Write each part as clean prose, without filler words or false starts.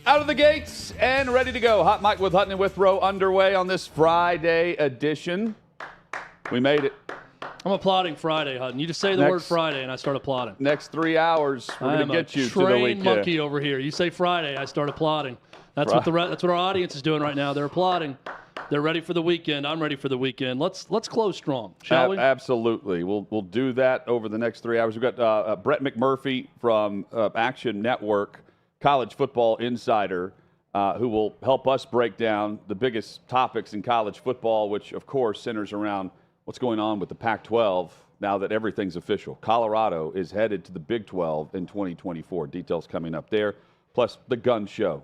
Out of the gates and ready to go. Hot Mike with Hutton and Withrow underway on this Friday edition. We made it. I'm applauding Friday, Hutton. You just say the word Friday, and I start applauding. Next 3 hours, we're going to get you to the weekend. Trained monkey over here. You say Friday, I start applauding. That's what our audience is doing right now. They're applauding. They're ready for the weekend. I'm ready for the weekend. Let's close strong, shall we? Absolutely. We'll do that over the next 3 hours. We've got Brett McMurphy from Action Network, college football insider, who will help us break down the biggest topics in college football, which, of course, centers around what's going on with the Pac-12 now that everything's official. Colorado is headed to the Big 12 in 2024. Details coming up there, plus the gun show.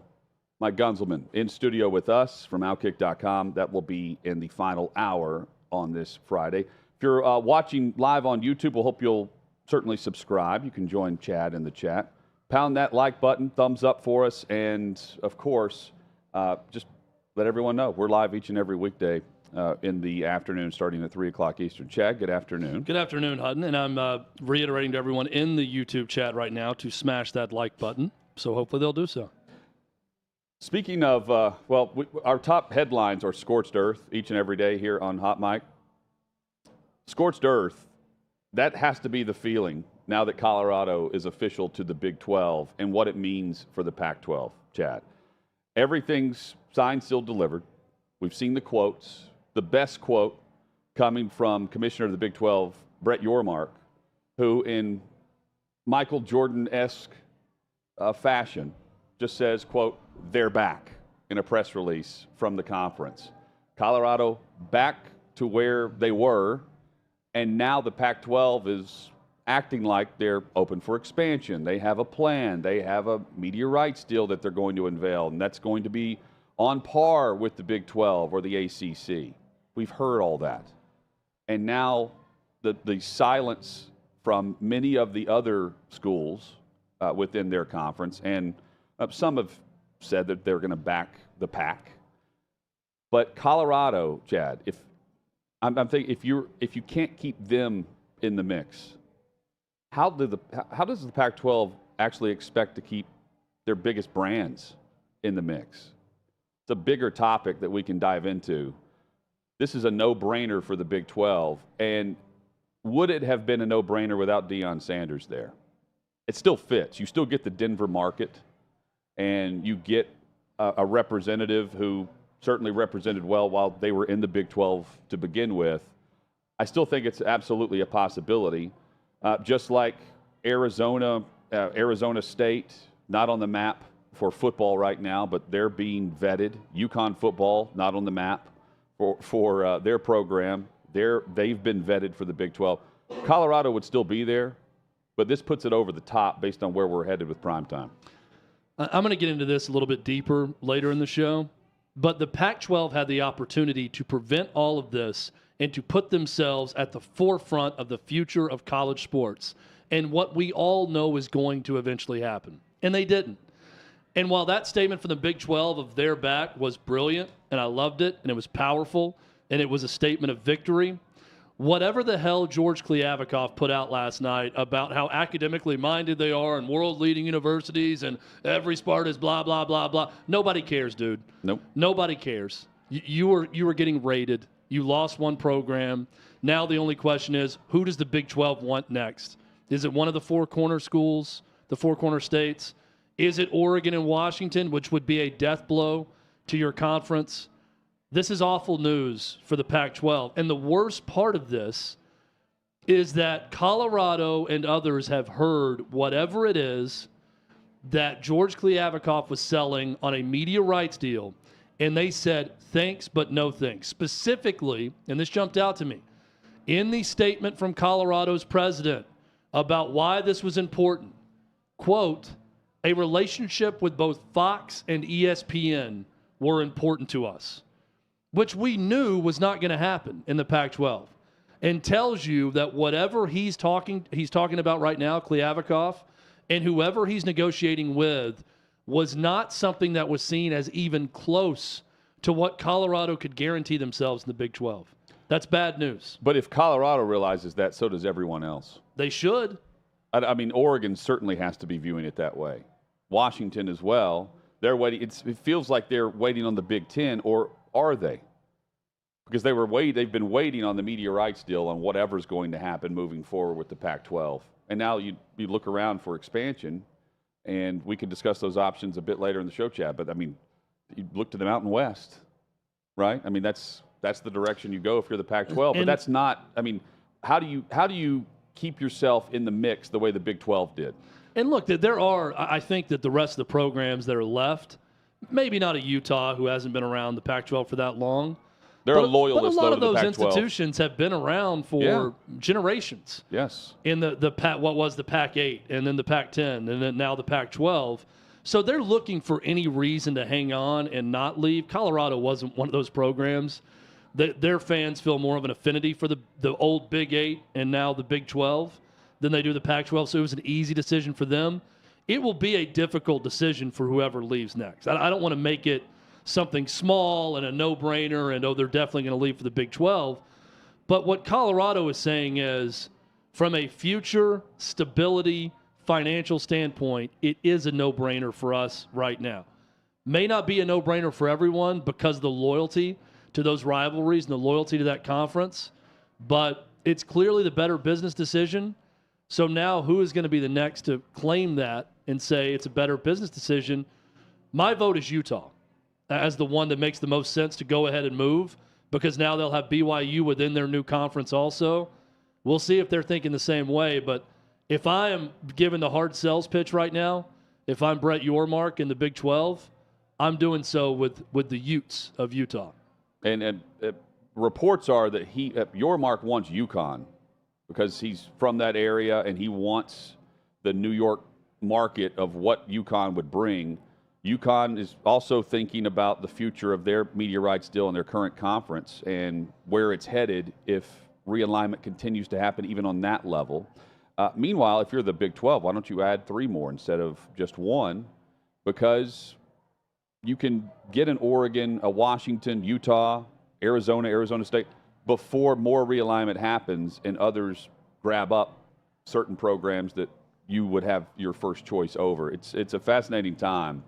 Mike Gunzelman in studio with us from OutKick.com. That will be in the final hour on this Friday. If you're watching live on YouTube, we'll hope you'll certainly subscribe. You can join Chad in the chat. Pound that like button, thumbs up for us, and, of course, just let everyone know we're live each and every weekday in the afternoon starting at 3 o'clock Eastern. Chad, good afternoon. Good afternoon, Hutton, and I'm reiterating to everyone in the YouTube chat right now to smash that like button, so hopefully they'll do so. Speaking of, our top headlines are scorched earth each and every day here on Hot Mic. Scorched earth, that has to be the feeling now that Colorado is official to the Big 12 and what it means for the Pac-12, Chad. Everything's signed, sealed, delivered. We've seen the quotes. The best quote coming from Commissioner of the Big 12, Brett Yormark, who in Michael Jordan-esque fashion just says, quote, "They're back," in a press release from the conference. Colorado back to where they were, and now the Pac-12 is acting like they're open for expansion. They have a plan. They have a media rights deal that they're going to unveil, and that's going to be on par with the Big 12 or the ACC. We've heard all that. And now the silence from many of the other schools within their conference, and some have said that they're going to back the Pac. But Colorado, Chad, I'm thinking if you can't keep them in the mix, how does the Pac-12 actually expect to keep their biggest brands in the mix? It's a bigger topic that we can dive into. This is a no-brainer for the Big 12, and would it have been a no-brainer without Deion Sanders there? It still fits. You still get the Denver market, and you get a representative who certainly represented well while they were in the Big 12 to begin with. I still think it's absolutely a possibility. Just like Arizona State, not on the map for football right now, but they're being vetted. UConn football, not on the map for their program. They've been vetted for the Big 12. Colorado would still be there, but this puts it over the top based on where we're headed with primetime. I'm going to get into this a little bit deeper later in the show, but the Pac-12 had the opportunity to prevent all of this and to put themselves at the forefront of the future of college sports and what we all know is going to eventually happen. And they didn't. And while that statement from the Big 12 of their back was brilliant, and I loved it, and it was powerful, and it was a statement of victory, whatever the hell George Kliavkoff put out last night about how academically minded they are and world-leading universities and every sport is blah, blah, blah, blah. Nobody cares, dude. Nope. Nobody cares. You were getting rated. You lost one program. Now the only question is, who does the Big 12 want next? Is it one of the four corner schools, the four corner states? Is it Oregon and Washington, which would be a death blow to your conference? This is awful news for the Pac-12. And the worst part of this is that Colorado and others have heard whatever it is that George Kliavkoff was selling on a media rights deal, and they said, thanks, but no thanks. Specifically, and this jumped out to me, in the statement from Colorado's president about why this was important, quote, "A relationship with both Fox and ESPN were important to us," which we knew was not going to happen in the Pac-12, and tells you that whatever he's talking about right now, Kliavkoff, and whoever he's negotiating with, was not something that was seen as even close to what Colorado could guarantee themselves in the Big 12. That's bad news. But if Colorado realizes that, so does everyone else. They should. I mean, Oregon certainly has to be viewing it that way. Washington as well. They're waiting. It feels like they're waiting on the Big Ten, or are they? Because they've been waiting on the media rights deal on whatever's going to happen moving forward with the Pac-12. And now you look around for expansion, and we can discuss those options a bit later in the show chat. But, I mean, you look to the Mountain West, right? I mean, that's the direction you go if you're the Pac-12. But that's not – I mean, how do you keep yourself in the mix the way the Big 12 did? And look, I think that the rest of the programs that are left, maybe not a Utah who hasn't been around the Pac-12 for that long. They're a loyalist, but a lot though, of to the those Pac-12. institutions have been around for generations. Yes. In what was the Pac-8, and then the Pac-10, and then now the Pac-12. So they're looking for any reason to hang on and not leave. Colorado wasn't one of those programs. Their fans feel more of an affinity for the old Big 8 and now the Big 12 than they do the Pac-12. So it was an easy decision for them. It will be a difficult decision for whoever leaves next. I don't want to make it something small and a no-brainer and, they're definitely going to leave for the Big 12. But what Colorado is saying is, from a future stability financial standpoint, it is a no-brainer for us right now. May not be a no-brainer for everyone because of the loyalty to those rivalries and the loyalty to that conference, but it's clearly the better business decision. So now who is going to be the next to claim that and say it's a better business decision? My vote is Utah as the one that makes the most sense to go ahead and move, because now they'll have BYU within their new conference also. We'll see if they're thinking the same way, but if I am given the hard sales pitch right now, if I'm Brett Yormark in the Big 12, I'm doing so with the Utes of Utah. And reports are that Yormark wants UConn because he's from that area and he wants the New York market of what UConn would bring. UConn is also thinking about the future of their media rights deal in their current conference and where it's headed if realignment continues to happen even on that level. Meanwhile, if you're the Big 12, why don't you add 3 more instead of just 1? Because you can get an Oregon, a Washington, Utah, Arizona State before more realignment happens and others grab up certain programs that you would have your first choice over. It's a fascinating time.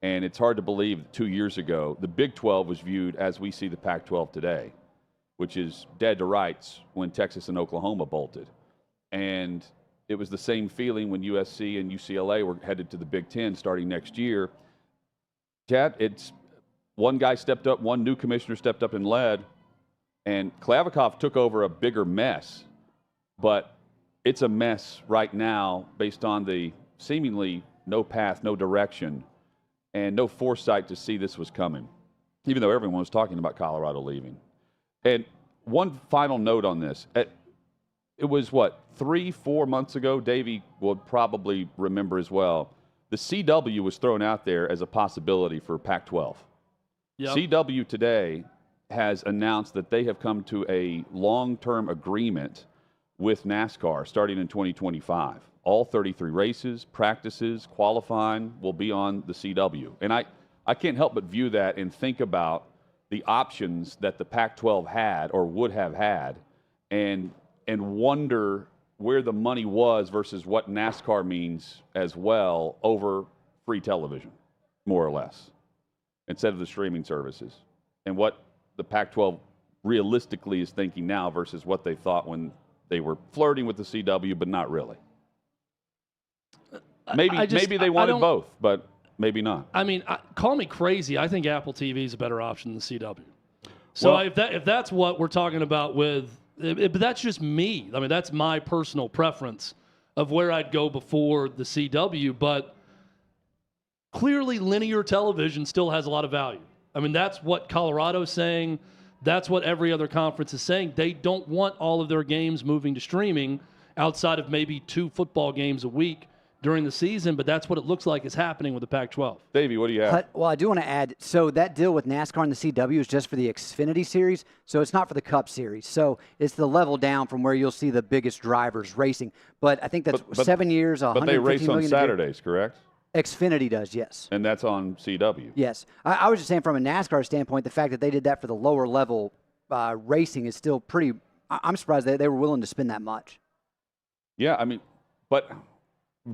And it's hard to believe that 2 years ago, the Big 12 was viewed as we see the Pac-12 today, which is dead to rights when Texas and Oklahoma bolted. And it was the same feeling when USC and UCLA were headed to the Big 10 starting next year. Chad, it's one guy stepped up, one new commissioner stepped up and led, and Klavikov took over a bigger mess. But it's a mess right now based on the seemingly no path, no direction, and no foresight to see this was coming, even though everyone was talking about Colorado leaving. And one final note on this. It was, 3-4 months ago, Davey will probably remember as well, the CW was thrown out there as a possibility for Pac-12. Yep. CW today has announced that they have come to a long-term agreement with NASCAR starting in 2025. All 33 races, practices, qualifying will be on the CW. And I can't help but view that and think about the options that the Pac-12 had or would have had and wonder where the money was versus what NASCAR means as well over free television, more or less, instead of the streaming services. And what the Pac-12 realistically is thinking now versus what they thought when they were flirting with the CW, but not really. Maybe they wanted both, but maybe not. I mean, call me crazy. I think Apple TV is a better option than CW. So if that's what we're talking about but that's just me. I mean, that's my personal preference of where I'd go before the CW. But clearly, linear television still has a lot of value. I mean, that's what Colorado's saying. That's what every other conference is saying. They don't want all of their games moving to streaming outside of maybe 2 football games a week during the season, but that's what it looks like is happening with the Pac-12. Davey, what do you have? Well, I do want to add, so that deal with NASCAR and the CW is just for the Xfinity Series, so it's not for the Cup Series. So it's the level down from where you'll see the biggest drivers racing. But I think that's 7 years, $150 million. But they race on Saturdays, correct? Xfinity does, yes. And that's on CW. Yes. I was just saying from a NASCAR standpoint, the fact that they did that for the lower level racing is still pretty – I'm surprised they were willing to spend that much. Yeah, I mean, but –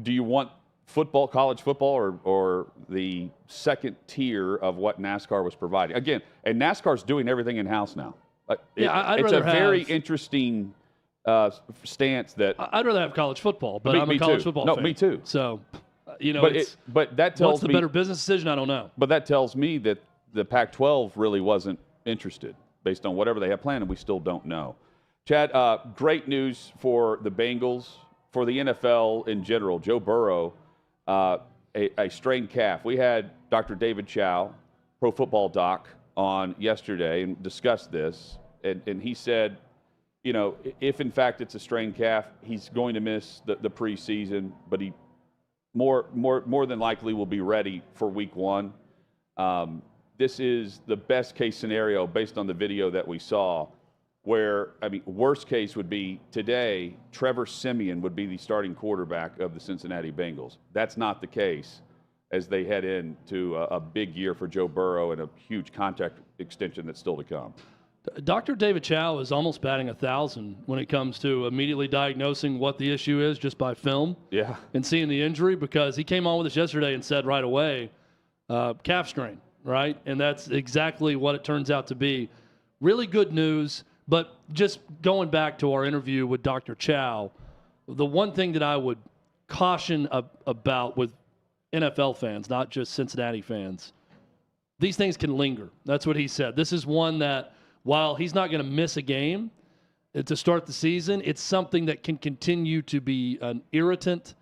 do you want football, college football, or the second tier of what NASCAR was providing. Again, and NASCAR's doing everything in-house now. I'd it's rather a very have, interesting stance that. I'd rather have college football, but I'm a me college too. football No, fan. me too. So, but that tells what's the me, better business decision? I don't know. But that tells me that the Pac-12 really wasn't interested based on whatever they have planned, and we still don't know. Chad, great news for the Bengals, for the NFL in general. Joe Burrow, a strained calf. We had Dr. David Chow, Pro Football Doc, on yesterday and discussed this, and he said, you know, if in fact it's a strained calf, he's going to miss the preseason, but he more than likely will be ready for week 1. This is the best case scenario based on the video that we saw, where, I mean, worst case would be today, Trevor Siemian would be the starting quarterback of the Cincinnati Bengals. That's not the case as they head into a big year for Joe Burrow and a huge contract extension that's still to come. Dr. David Chow is almost batting 1,000 when it comes to immediately diagnosing what the issue is just by film. Yeah. And seeing the injury, because he came on with us yesterday and said right away, calf strain, right? And that's exactly what it turns out to be. Really good news, but just going back to our interview with Dr. Chow, the one thing that I would caution about with NFL fans, not just Cincinnati fans, these things can linger. That's what he said. This is one that, while he's not going to miss a game to start the season, it's something that can continue to be an irritant,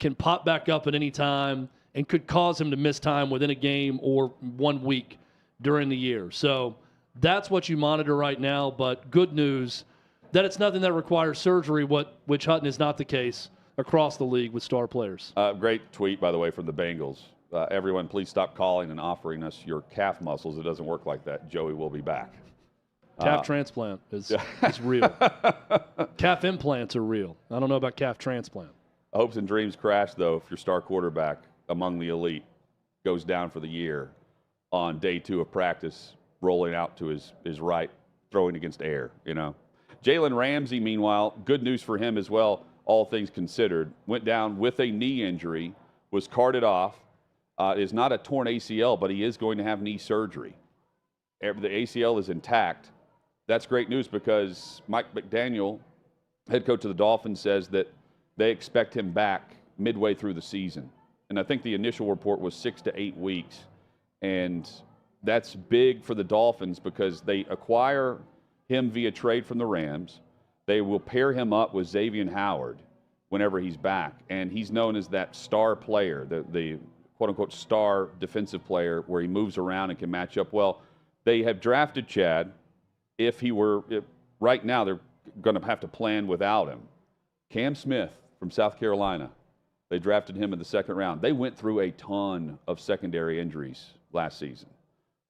can pop back up at any time, and could cause him to miss time within a game or 1 week during the year. So that's what you monitor right now, but good news that it's nothing that requires surgery, which Hutton is not the case across the league with star players. Great tweet, by the way, from the Bengals. Everyone, please stop calling and offering us your calf muscles. It doesn't work like that. Joey will be back. Calf transplant is real. Calf implants are real. I don't know about calf transplant. Hopes and dreams crash, though, if your star quarterback among the elite goes down for the year on day 2 of practice, rolling out to his right, throwing against air, you know. Jalen Ramsey, meanwhile, good news for him as well, all things considered. Went down with a knee injury, was carted off. Is not a torn ACL, but he is going to have knee surgery. The ACL is intact. That's great news because Mike McDaniel, head coach of the Dolphins, says that they expect him back midway through the season. And I think the initial report was 6 to 8 weeks. And that's big for the Dolphins because they acquire him via trade from the Rams. They will pair him up with Xavier Howard whenever he's back. And he's known as that star player, the quote-unquote star defensive player where he moves around and can match up well. They have drafted Chad. If right now they're going to have to plan without him. Cam Smith from South Carolina, they drafted him in the 2nd round. They went through a ton of secondary injuries last season,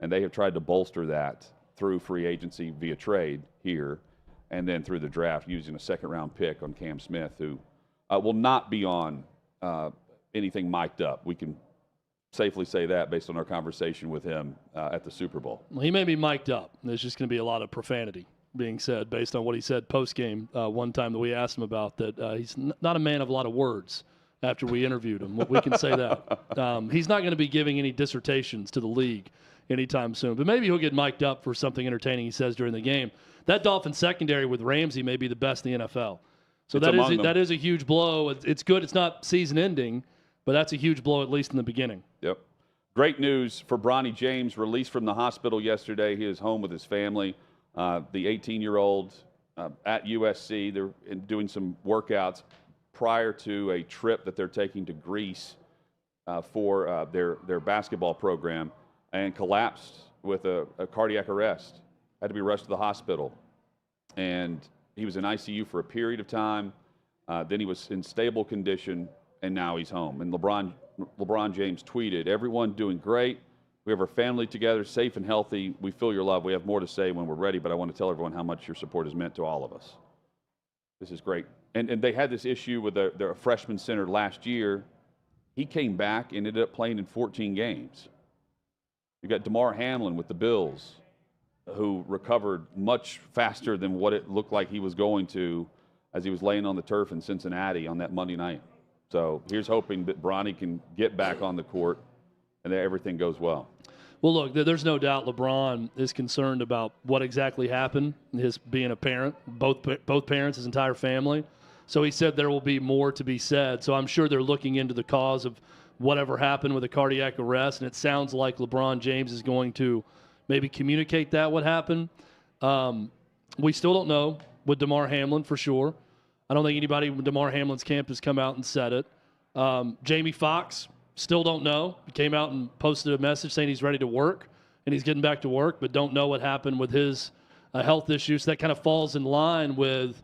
and they have tried to bolster that through free agency via trade here and then through the draft using a 2nd-round pick on Cam Smith, who will not be on anything mic'd up. We can safely say that based on our conversation with him at the Super Bowl. Well, he may be mic'd up. There's just going to be a lot of profanity being said based on what he said post-game one time that we asked him about, that he's not a man of a lot of words after we interviewed him. We can say that. He's not going to be giving any dissertations to the league anytime soon, but maybe he'll get mic'd up for something entertaining he says during the game. That Dolphins secondary with Ramsey may be the best in the NFL. So that is a huge blow. It's good. It's not season-ending, but that's a huge blow, at least in the beginning. Yep. Great news for Bronny James, released from the hospital yesterday. He is home with his family. The 18-year-old at USC, they're doing some workouts prior to a trip that they're taking to Greece for their basketball program, and collapsed with a cardiac arrest. Had to be rushed to the hospital. And he was in ICU for a period of time. Then he was in stable condition, and now he's home. And LeBron James tweeted, "Everyone doing great. We have our family together, safe and healthy. We feel your love. We have more to say when we're ready, but I want to tell everyone how much your support has meant to all of us." This is great. And they had this issue with their freshman center last year. He came back and ended up playing in 14 games. You got DeMar Hamlin with the Bills, who recovered much faster than what it looked like he was going to as he was laying on the turf in Cincinnati on that Monday night. So here's hoping that Bronny can get back on the court and that everything goes well. Well, look, there's no doubt LeBron is concerned about what exactly happened, his being a parent, both parents, his entire family. So he said there will be more to be said. So I'm sure they're looking into the cause of whatever happened with a cardiac arrest, and it sounds like LeBron James is going to maybe communicate that what happened. We still don't know with DeMar Hamlin for sure. I don't think anybody with DeMar Hamlin's camp has come out and said it. Jamie Foxx, still don't know. He came out and posted a message saying he's ready to work and he's getting back to work, but don't know what happened with his health issues. So that kind of falls in line with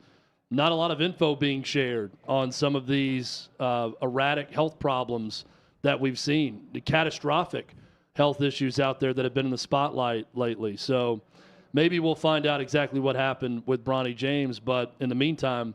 not a lot of info being shared on some of these erratic health problems that we've seen, the catastrophic health issues out there that have been in the spotlight lately. So maybe we'll find out exactly what happened with Bronny James, but in the meantime,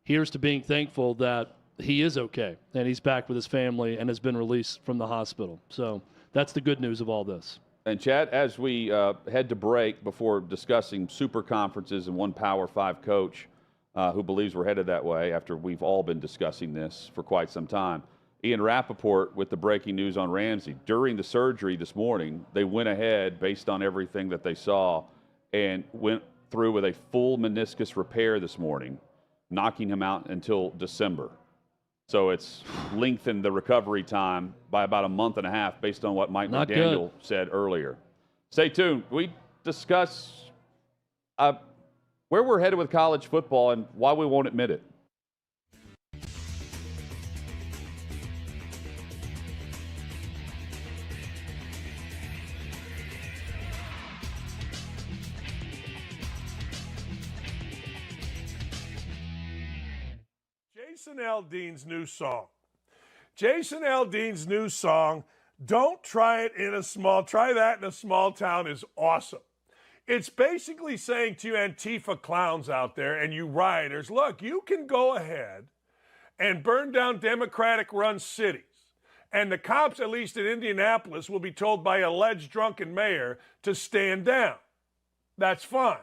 here's to being thankful that he is okay and he's back with his family and has been released from the hospital. So that's the good news of all this. And Chad, as we head to break before discussing super conferences and one Power 5 coach who believes we're headed that way after we've all been discussing this for quite some time, Ian Rappaport with the breaking news on Ramsey. During the surgery this morning, they went ahead based on everything that they saw and went through with a full meniscus repair this morning, knocking him out until December. So it's lengthened the recovery time by about a month and a half based on what Mike McDaniel said earlier. Stay tuned. We discuss where we're headed with college football and why we won't admit it. Jason Aldean's new song. Jason Aldean's new song, Don't Try It in a Small, Try That in a Small Town, is awesome. It's basically saying to you Antifa clowns out there and you rioters, look, you can go ahead and burn down Democratic-run cities. And the cops, at least in Indianapolis, will be told by an alleged drunken mayor to stand down. That's fine.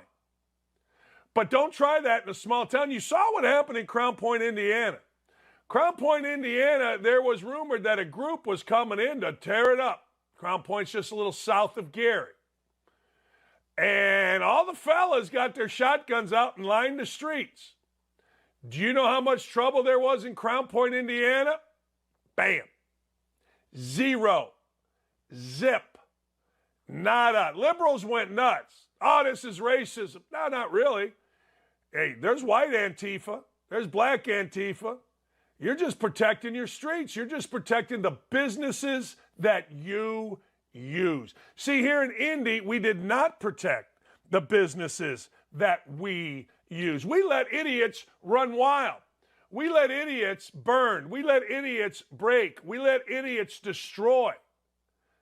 But don't try that in a small town. You saw what happened in Crown Point, Indiana. Crown Point, Indiana, there was rumored that a group was coming in to tear it up. Crown Point's just a little south of Gary. And all the fellas got their shotguns out and lined the streets. Do you know how much trouble there was in Crown Point, Indiana? Bam. Zero. Zip. Nada. Liberals went nuts. Oh, this is racism. No, not really. Hey, there's white Antifa. There's black Antifa. You're just protecting your streets. You're just protecting the businesses that you use. See, here in Indy, we did not protect the businesses that we use. We let idiots run wild. We let idiots burn. We let idiots break. We let idiots destroy.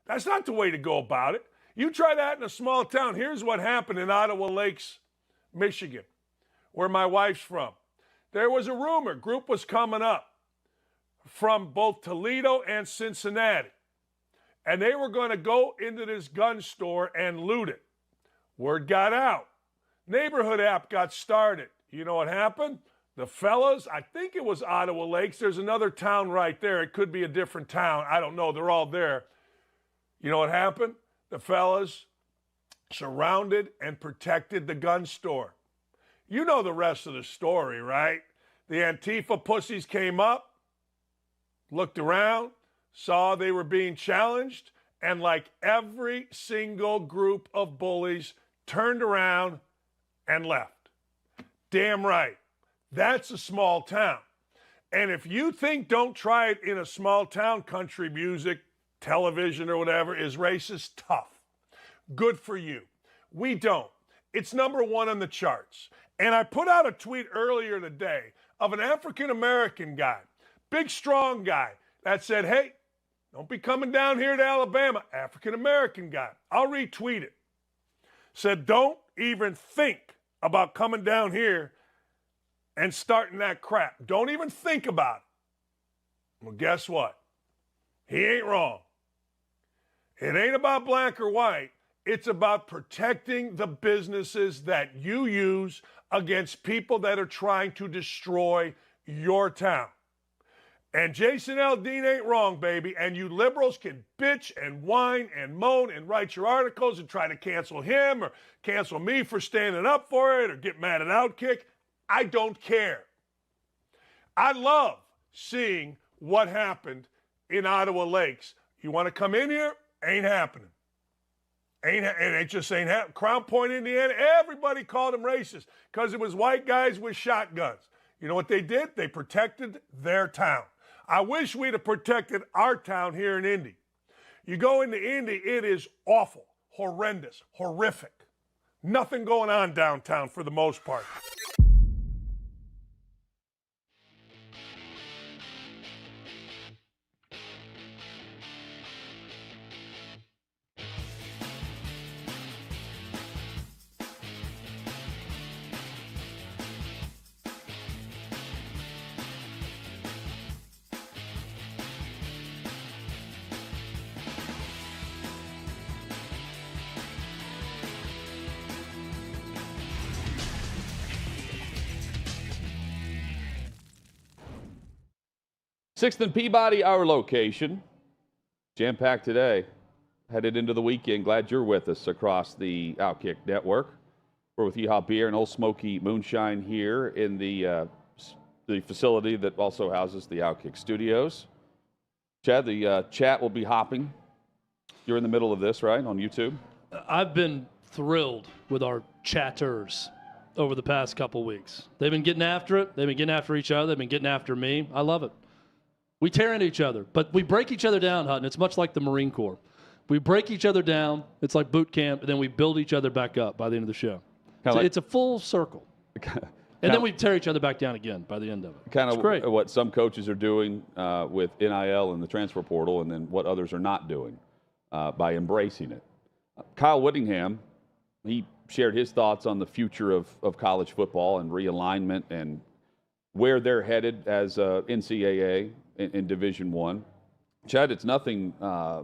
That's not the way to go about it. You try that in a small town. Here's what happened in Ottawa Lakes, Michigan, where my wife's from. There was a rumor, group was coming up from both Toledo and Cincinnati. And they were going to go into this gun store and loot it. Word got out. Neighborhood app got started. You know what happened? The fellas, I think it was Ottawa Lakes. There's another town right there. It could be a different town. I don't know. They're all there. You know what happened? The fellas surrounded and protected the gun store. You know the rest of the story, right? The Antifa pussies came up, looked around, saw they were being challenged, and like every single group of bullies, turned around and left. Damn right. That's a small town. And if you think Don't Try It in a Small Town country music, television or whatever is racist, tough. Good for you. We don't. It's number one on the charts. And I put out a tweet earlier today of an African-American guy, big, strong guy, that said, hey, don't be coming down here to Alabama. African-American guy. I'll retweet it. Said, don't even think about coming down here and starting that crap. Don't even think about it. Well, guess what? He ain't wrong. It ain't about black or white. It's about protecting the businesses that you use against people that are trying to destroy your town. And Jason Aldean ain't wrong, baby. And you liberals can bitch and whine and moan and write your articles and try to cancel him or cancel me for standing up for it or get mad at OutKick. I don't care. I love seeing what happened in Ottawa Lakes. You want to come in here? Ain't happening. It just ain't happening. Crown Point, Indiana, everybody called them racist because it was white guys with shotguns. You know what they did? They protected their town. I wish we'd have protected our town here in Indy. You go into Indy, it is awful, horrendous, horrific. Nothing going on downtown for the most part. Sixth and Peabody, our location. Jam-packed today. Headed into the weekend. Glad you're with us across the OutKick network. We're with Yeehaw Beer and Old Smoky Moonshine here in the facility that also houses the OutKick studios. Chad, the chat will be hopping. You're in the middle of this, right, on YouTube? I've been thrilled with our chatters over the past couple weeks. They've been getting after it. They've been getting after each other. They've been getting after me. I love it. We tear into each other, but we break each other down, Hutton. It's much like the Marine Corps. We break each other down. It's like boot camp, and then we build each other back up by the end of the show. So it's a full circle. And then we tear each other back down again by the end of it. Kind of great. What some coaches are doing with NIL and the transfer portal, and then what others are not doing by embracing it. Kyle Whittingham, he shared his thoughts on the future of college football and realignment and where they're headed as NCAA in Division I. Chad, it's nothing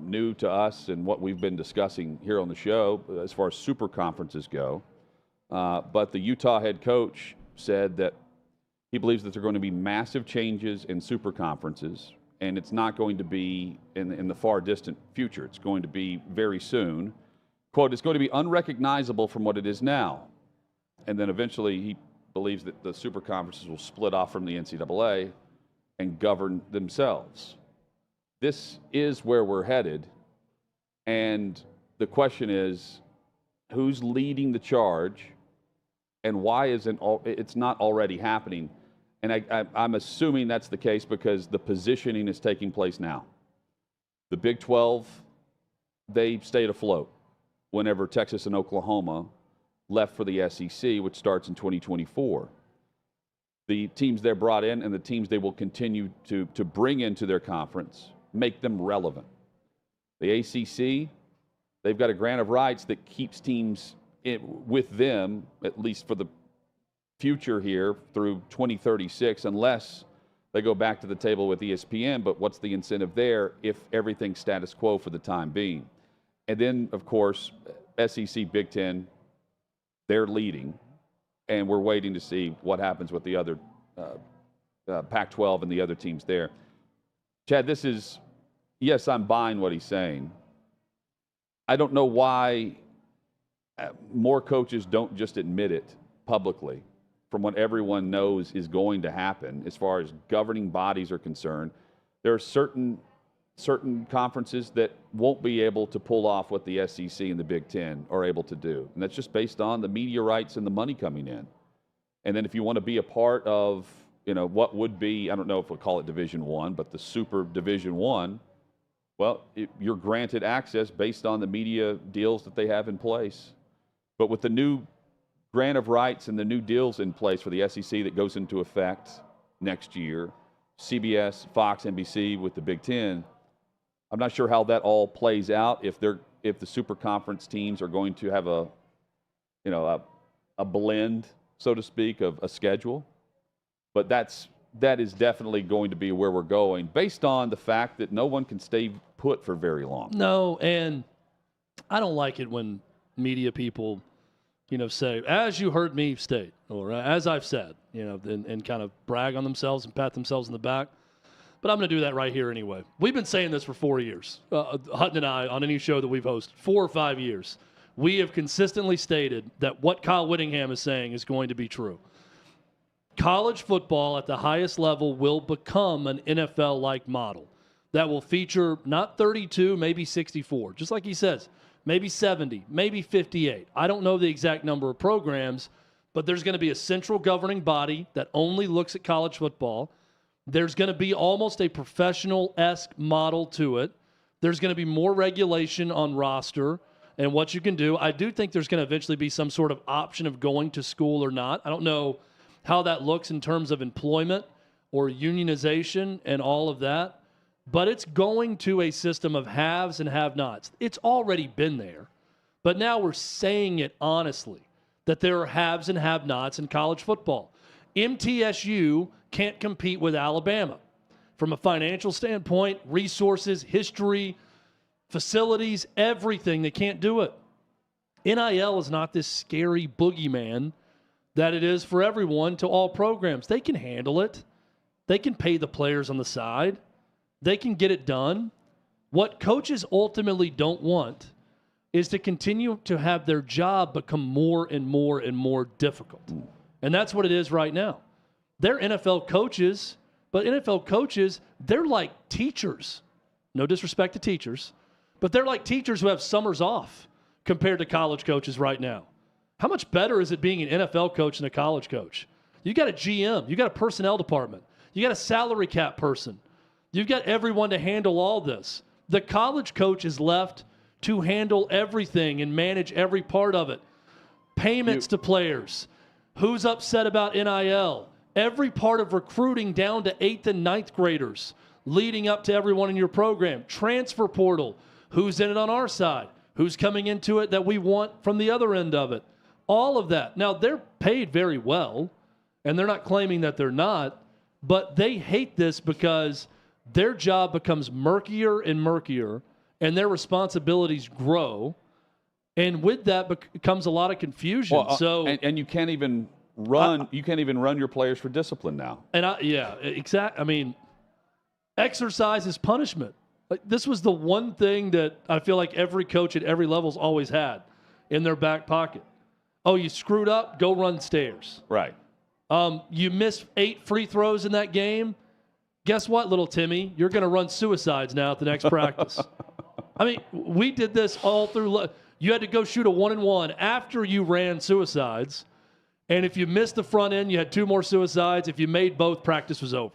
new to us and what we've been discussing here on the show as far as super conferences go. But the Utah head coach said that he believes that there are going to be massive changes in super conferences, and it's not going to be in the far distant future. It's going to be very soon. Quote, it's going to be unrecognizable from what it is now. And then eventually he believes that the super conferences will split off from the NCAA and govern themselves. This is where we're headed, and the question is, who's leading the charge, and why isn't it's not already happening? And I'm assuming that's the case because the positioning is taking place now. The Big 12, they stayed afloat whenever Texas and Oklahoma left for the SEC, which starts in 2024. The teams they're brought in and the teams they will continue to bring into their conference make them relevant. The ACC, they've got a grant of rights that keeps teams with them, at least for the future here, through 2036, unless they go back to the table with ESPN. But what's the incentive there if everything's status quo for the time being? And then, of course, SEC, Big Ten, they're leading. And we're waiting to see what happens with the other Pac-12 and the other teams there. Chad, this is, yes, I'm buying what he's saying. I don't know why more coaches don't just admit it publicly from what everyone knows is going to happen as far as governing bodies are concerned. There are certain conferences that won't be able to pull off what the SEC and the Big Ten are able to do. And that's just based on the media rights and the money coming in. And then if you want to be a part of, what would be, I don't know if we'll call it Division I, but the Super Division I, well, you're granted access based on the media deals that they have in place. But with the new grant of rights and the new deals in place for the SEC that goes into effect next year, CBS, Fox, NBC with the Big Ten, I'm not sure how that all plays out. If the super conference teams are going to have a blend, so to speak, of a schedule, but that is definitely going to be where we're going, based on the fact that no one can stay put for very long. No, and I don't like it when media people, say, as you heard me state, or as I've said, and kind of brag on themselves and pat themselves in the back. but I'm going to do that right here anyway. We've been saying this for 4 years, Hutton and I, on any show that we've hosted, 4 or 5 years. We have consistently stated that what Kyle Whittingham is saying is going to be true. College football at the highest level will become an NFL-like model that will feature not 32, maybe 64, just like he says, maybe 70, maybe 58. I don't know the exact number of programs, but there's going to be a central governing body that only looks at college football. There's going to be almost a professional-esque model to it. There's going to be more regulation on roster and what you can do. I do think there's going to eventually be some sort of option of going to school or not. I don't know how that looks in terms of employment or unionization and all of that. But it's going to a system of haves and have-nots. It's already been there. But now we're saying it honestly, that there are haves and have-nots in college football. MTSU can't compete with Alabama. From a financial standpoint, resources, history, facilities, everything, they can't do it. NIL is not this scary boogeyman that it is for everyone to all programs. They can handle it. They can pay the players on the side. They can get it done. What coaches ultimately don't want is to continue to have their job become more and more and more difficult. And that's what it is right now. They're NFL coaches, but NFL coaches, they're like teachers. No disrespect to teachers, but they're like teachers who have summers off compared to college coaches right now. How much better is it being an NFL coach than a college coach? You got a GM. You got a personnel department. You got a salary cap person. You've got everyone to handle all this. The college coach is left to handle everything and manage every part of it. Payments to players. Who's upset about NIL? Every part of recruiting down to 8th and 9th graders leading up to everyone in your program. Transfer portal. Who's in it on our side? Who's coming into it that we want from the other end of it? All of that. Now, they're paid very well, and they're not claiming that they're not, but they hate this because their job becomes murkier and murkier, and their responsibilities grow, and with that becomes a lot of confusion. Well, and you can't even run. You can't even run your players for discipline now. And exactly. I mean, exercise is punishment. Like, this was the one thing that I feel like every coach at every level's always had in their back pocket. Oh, you screwed up? Go run stairs. Right. You missed 8 free throws in that game. Guess what, little Timmy? You're going to run suicides now at the next practice. I mean, we did this all through. You had to go shoot a 1-and-1 after you ran suicides. And if you missed the front end, you had 2 more suicides. If you made both, practice was over.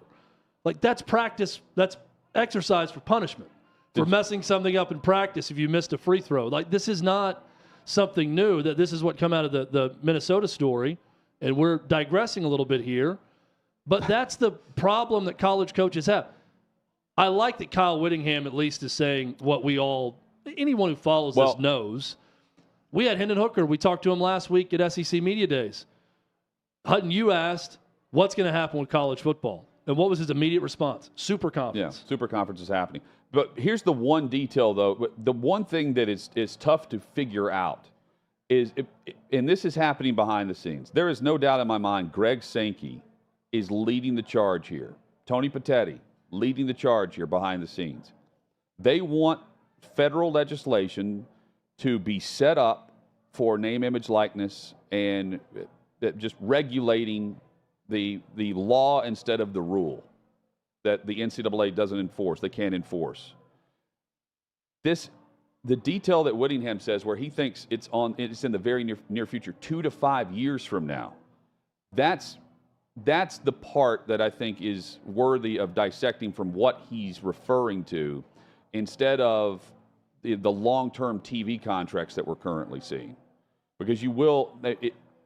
Like, that's practice. That's exercise for punishment. For messing something up in practice if you missed a free throw. Like, this is not something new. That this is what come out of the Minnesota story. And we're digressing a little bit here. But that's the problem that college coaches have. I like that Kyle Whittingham at least is saying what we all, anyone who follows this knows. We had Hendon Hooker. We talked to him last week at SEC Media Days. Hutton, you asked, what's going to happen with college football? And what was his immediate response? Super conference. Yeah, super conference is happening. But here's the one detail, though. The one thing that is tough to figure out is, and this is happening behind the scenes, there is no doubt in my mind Greg Sankey is leading the charge here. Tony Patetti leading the charge here behind the scenes. They want federal legislation to be set up for name, image, likeness, and just regulating the law instead of the rule that the NCAA doesn't enforce. They can't enforce. The detail that Whittingham says, where he thinks it's in the very near future, 2 to 5 years from now. That's the part that I think is worthy of dissecting from what he's referring to, instead of the long-term TV contracts that we're currently seeing, because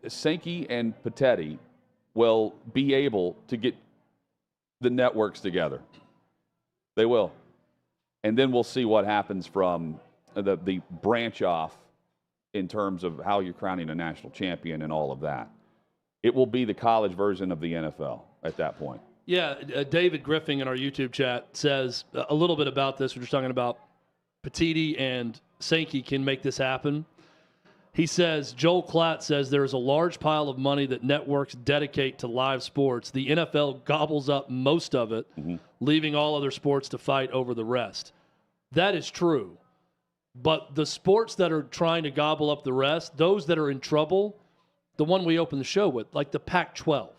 Sankey and Patetti will be able to get the networks together. They will. And then we'll see what happens from the branch off in terms of how you're crowning a national champion and all of that. It will be the college version of the NFL at that point. Yeah, David Griffin in our YouTube chat says a little bit about this. We're just talking about Petitti and Sankey can make this happen. He says, Joel Klatt says there is a large pile of money that networks dedicate to live sports. The NFL gobbles up most of it, leaving all other sports to fight over the rest. That is true. But the sports that are trying to gobble up the rest, those that are in trouble, the one we opened the show with, like the Pac-12,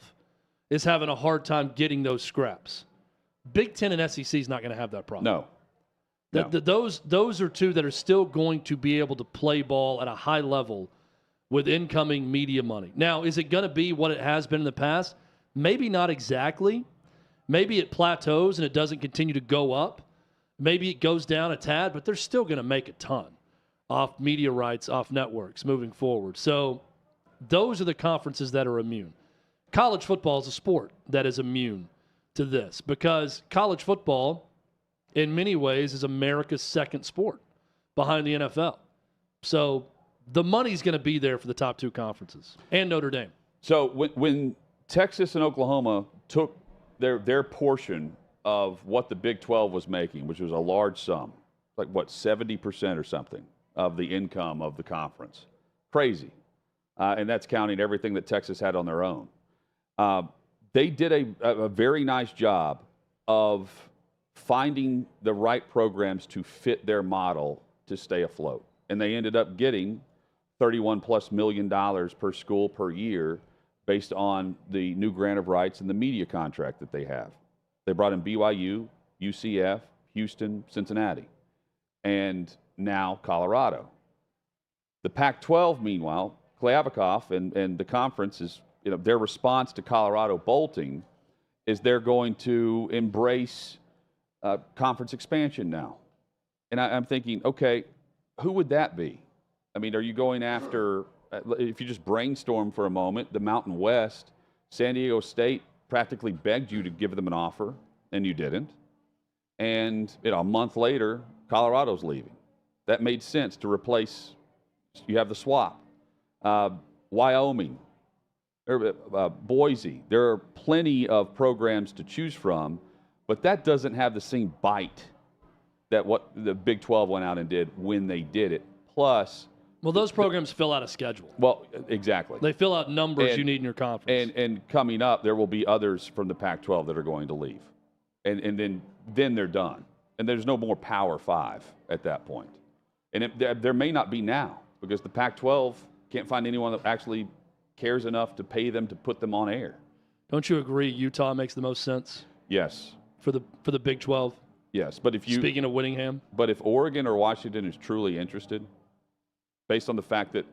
is having a hard time getting those scraps. Big Ten and SEC is not going to have that problem. No. Those are two that are still going to be able to play ball at a high level with incoming media money. Now, is it going to be what it has been in the past? Maybe not exactly. Maybe it plateaus and it doesn't continue to go up. Maybe it goes down a tad, but they're still going to make a ton off media rights, off networks moving forward. So those are the conferences that are immune. College football is a sport that is immune to this because college football, in many ways, is America's second sport behind the NFL. So the money's going to be there for the top two conferences and Notre Dame. So when Texas and Oklahoma took their portion of what the Big 12 was making, which was a large sum, like what, 70% or something of the income of the conference. Crazy. And that's counting everything that Texas had on their own. They did a very nice job of finding the right programs to fit their model to stay afloat. And they ended up getting $31+ million per school per year based on the new grant of rights and the media contract that they have. They brought in BYU, UCF, Houston, Cincinnati, and now Colorado. The Pac-12, meanwhile, Klayavakov and the conference is, their response to Colorado bolting is they're going to embrace conference expansion now. And I'm thinking, okay, who would that be? I mean, are you going after, if you just brainstorm for a moment, the Mountain West, San Diego State practically begged you to give them an offer, and you didn't. And a month later, Colorado's leaving. That made sense to replace, you have the swap. Wyoming, Boise, there are plenty of programs to choose from, but that doesn't have the same bite that what the Big 12 went out and did when they did it. Plus, well, those programs fill out a schedule. Well, exactly. They fill out numbers you need in your conference. And coming up, there will be others from the Pac-12 that are going to leave. And then they're done. And there's no more Power 5 at that point. And there may not be now because the Pac-12 can't find anyone that actually cares enough to pay them to put them on air. Don't you agree Utah makes the most sense? Yes. For the Big 12? Yes, but Speaking of Whittingham? But if Oregon or Washington is truly interested, based on the fact that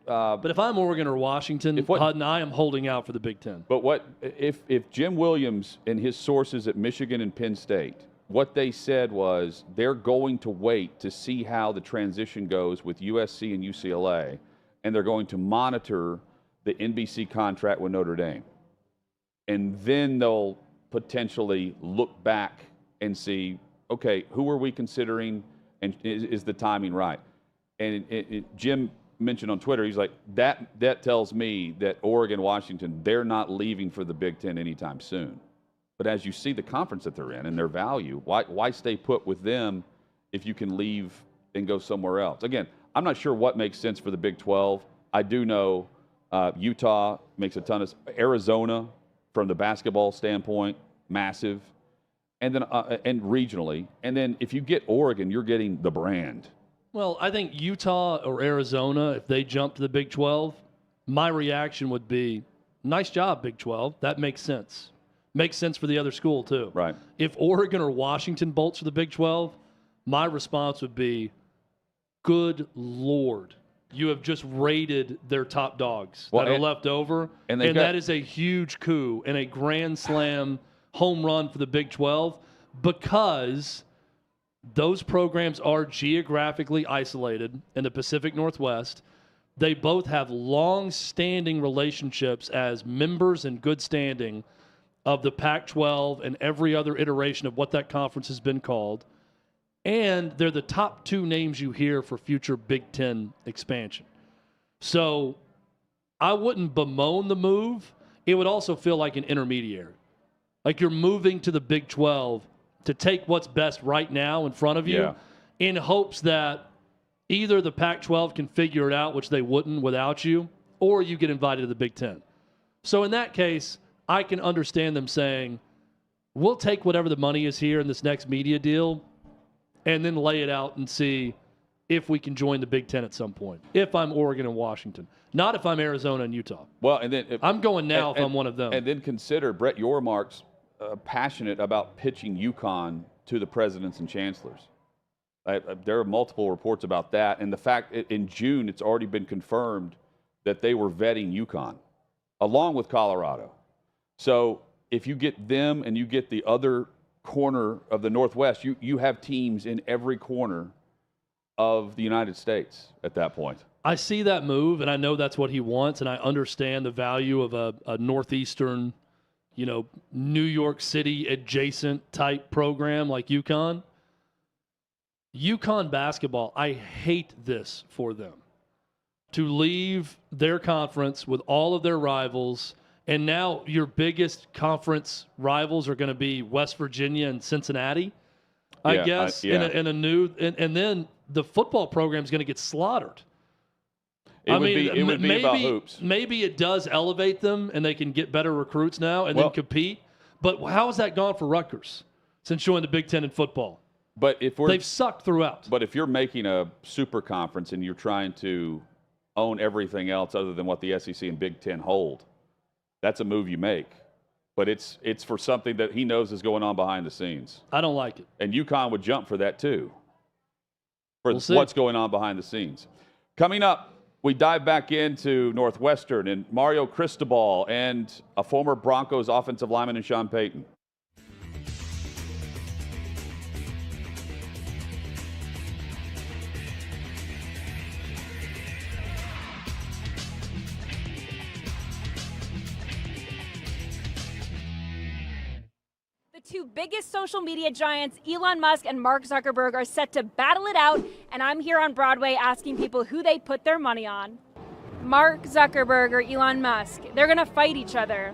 but if I'm Oregon or Washington, Hutton, I am holding out for the Big Ten. But if Jim Williams and his sources at Michigan and Penn State, what they said was they're going to wait to see how the transition goes with USC and UCLA, and they're going to monitor the NBC contract with Notre Dame. And then they'll potentially look back and see, okay, who are we considering, and is the timing right? And Jim mentioned on Twitter, he's like, that tells me that Oregon, Washington, they're not leaving for the Big Ten anytime soon. But as you see the conference that they're in and their value, why stay put with them if you can leave and go somewhere else? Again, I'm not sure what makes sense for the Big 12. I do know Utah makes a ton of Arizona from the basketball standpoint, massive, and then and regionally. And then if you get Oregon, you're getting the brand. Well, I think Utah or Arizona, if they jump to the Big 12, my reaction would be, nice job, Big 12. That makes sense. Makes sense for the other school, too. Right. If Oregon or Washington bolts for the Big 12, my response would be, good Lord, you have just raided their top dogs that are left over. And that is a huge coup and a grand slam home run for the Big 12 because those programs are geographically isolated in the Pacific Northwest. They both have long-standing relationships as members in good standing of the Pac-12 and every other iteration of what that conference has been called. And they're the top two names you hear for future Big Ten expansion. So I wouldn't bemoan the move. It would also feel like an intermediary. Like you're moving to the Big 12 to take what's best right now in front of you in hopes that either the Pac-12 can figure it out, which they wouldn't without you, or you get invited to the Big Ten. So in that case, I can understand them saying, we'll take whatever the money is here in this next media deal and then lay it out and see if we can join the Big Ten at some point. If I'm Oregon and Washington. Not if I'm Arizona and Utah. Well, and then I'm going now if I'm one of them. And then consider Brett Yormark's passionate about pitching UConn to the presidents and chancellors. There are multiple reports about that, and the fact in June it's already been confirmed that they were vetting UConn along with Colorado. So if you get them and you get the other corner of the Northwest, you have teams in every corner of the United States at that point. I see that move, and I know that's what he wants, and I understand the value of a Northeastern, New York City adjacent type program like UConn. UConn basketball, I hate this for them. To leave their conference with all of their rivals, and now your biggest conference rivals are going to be West Virginia and Cincinnati, I guess, in a new and then the football program is going to get slaughtered. It would be about hoops. Maybe it does elevate them, and they can get better recruits now and then compete. But how has that gone for Rutgers since joining the Big Ten in football? But they've sucked throughout. But if you're making a super conference and you're trying to own everything else other than what the SEC and Big Ten hold, that's a move you make. But it's for something that he knows is going on behind the scenes. I don't like it. And UConn would jump for that too, for We'll see. what's going on behind the scenes. Coming up, we dive back into Northwestern and Mario Cristobal and a former Broncos offensive lineman in Sean Payton. Two biggest social media giants, Elon Musk and Mark Zuckerberg, are set to battle it out, and I'm here on Broadway asking people who they put their money on. Mark Zuckerberg or Elon Musk, they're going to fight each other.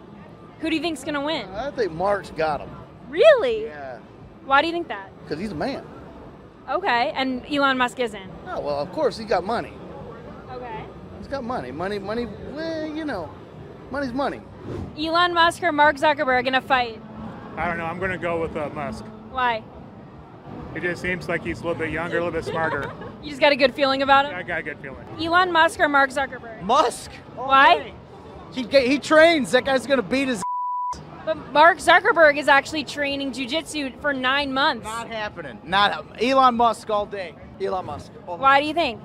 Who do you think's going to win? I think Mark's got him. Really? Yeah. Why do you think that? Because he's a man. Okay, and Elon Musk isn't? Oh, well, of course, he's got money. Okay. He's got money. Money, well, money's money. Elon Musk or Mark Zuckerberg in a fight? I don't know. I'm going to go with Musk. Why? It just seems like he's a little bit younger, a little bit smarter. You just got a good feeling about him? I got a good feeling. Elon Musk or Mark Zuckerberg? Musk. Why? He trains. That guy's going to beat his. But Mark Zuckerberg is actually training jiu-jitsu for 9 months. Not happening. Elon Musk all day. Elon Musk. Why do you think?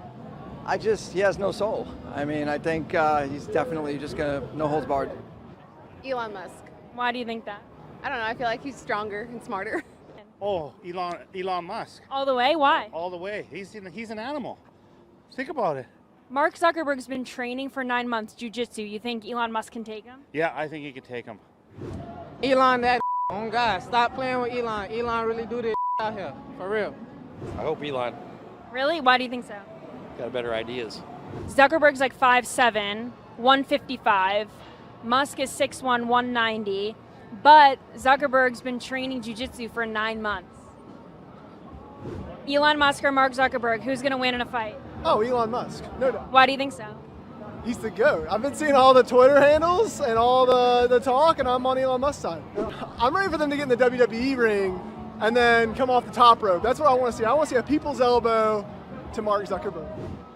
He has no soul. I mean, I think he's definitely just going to no holds barred. Elon Musk. Why do you think that? I don't know. I feel like he's stronger and smarter. Oh, Elon Musk. All the way? Why? All the way. He's an animal. Think about it. Mark Zuckerberg's been training for 9 months jiu-jitsu. You think Elon Musk can take him? Yeah, I think he could take him. Elon, that oh God, stop playing with Elon. Elon really do this out here, for real. I hope Elon Really? Why do you think so? got better ideas. Zuckerberg's like 5'7", 155. Musk is 6'1", 190. But Zuckerberg's been training jiu-jitsu for 9 months. Elon Musk or Mark Zuckerberg, who's going to win in a fight? Oh, Elon Musk. No doubt. Why do you think so? He's the GOAT. I've been seeing all the Twitter handles and all the talk, and I'm on Elon Musk's side. I'm ready for them to get in the WWE ring and then come off the top rope. That's what I want to see. I want to see a people's elbow to Mark Zuckerberg.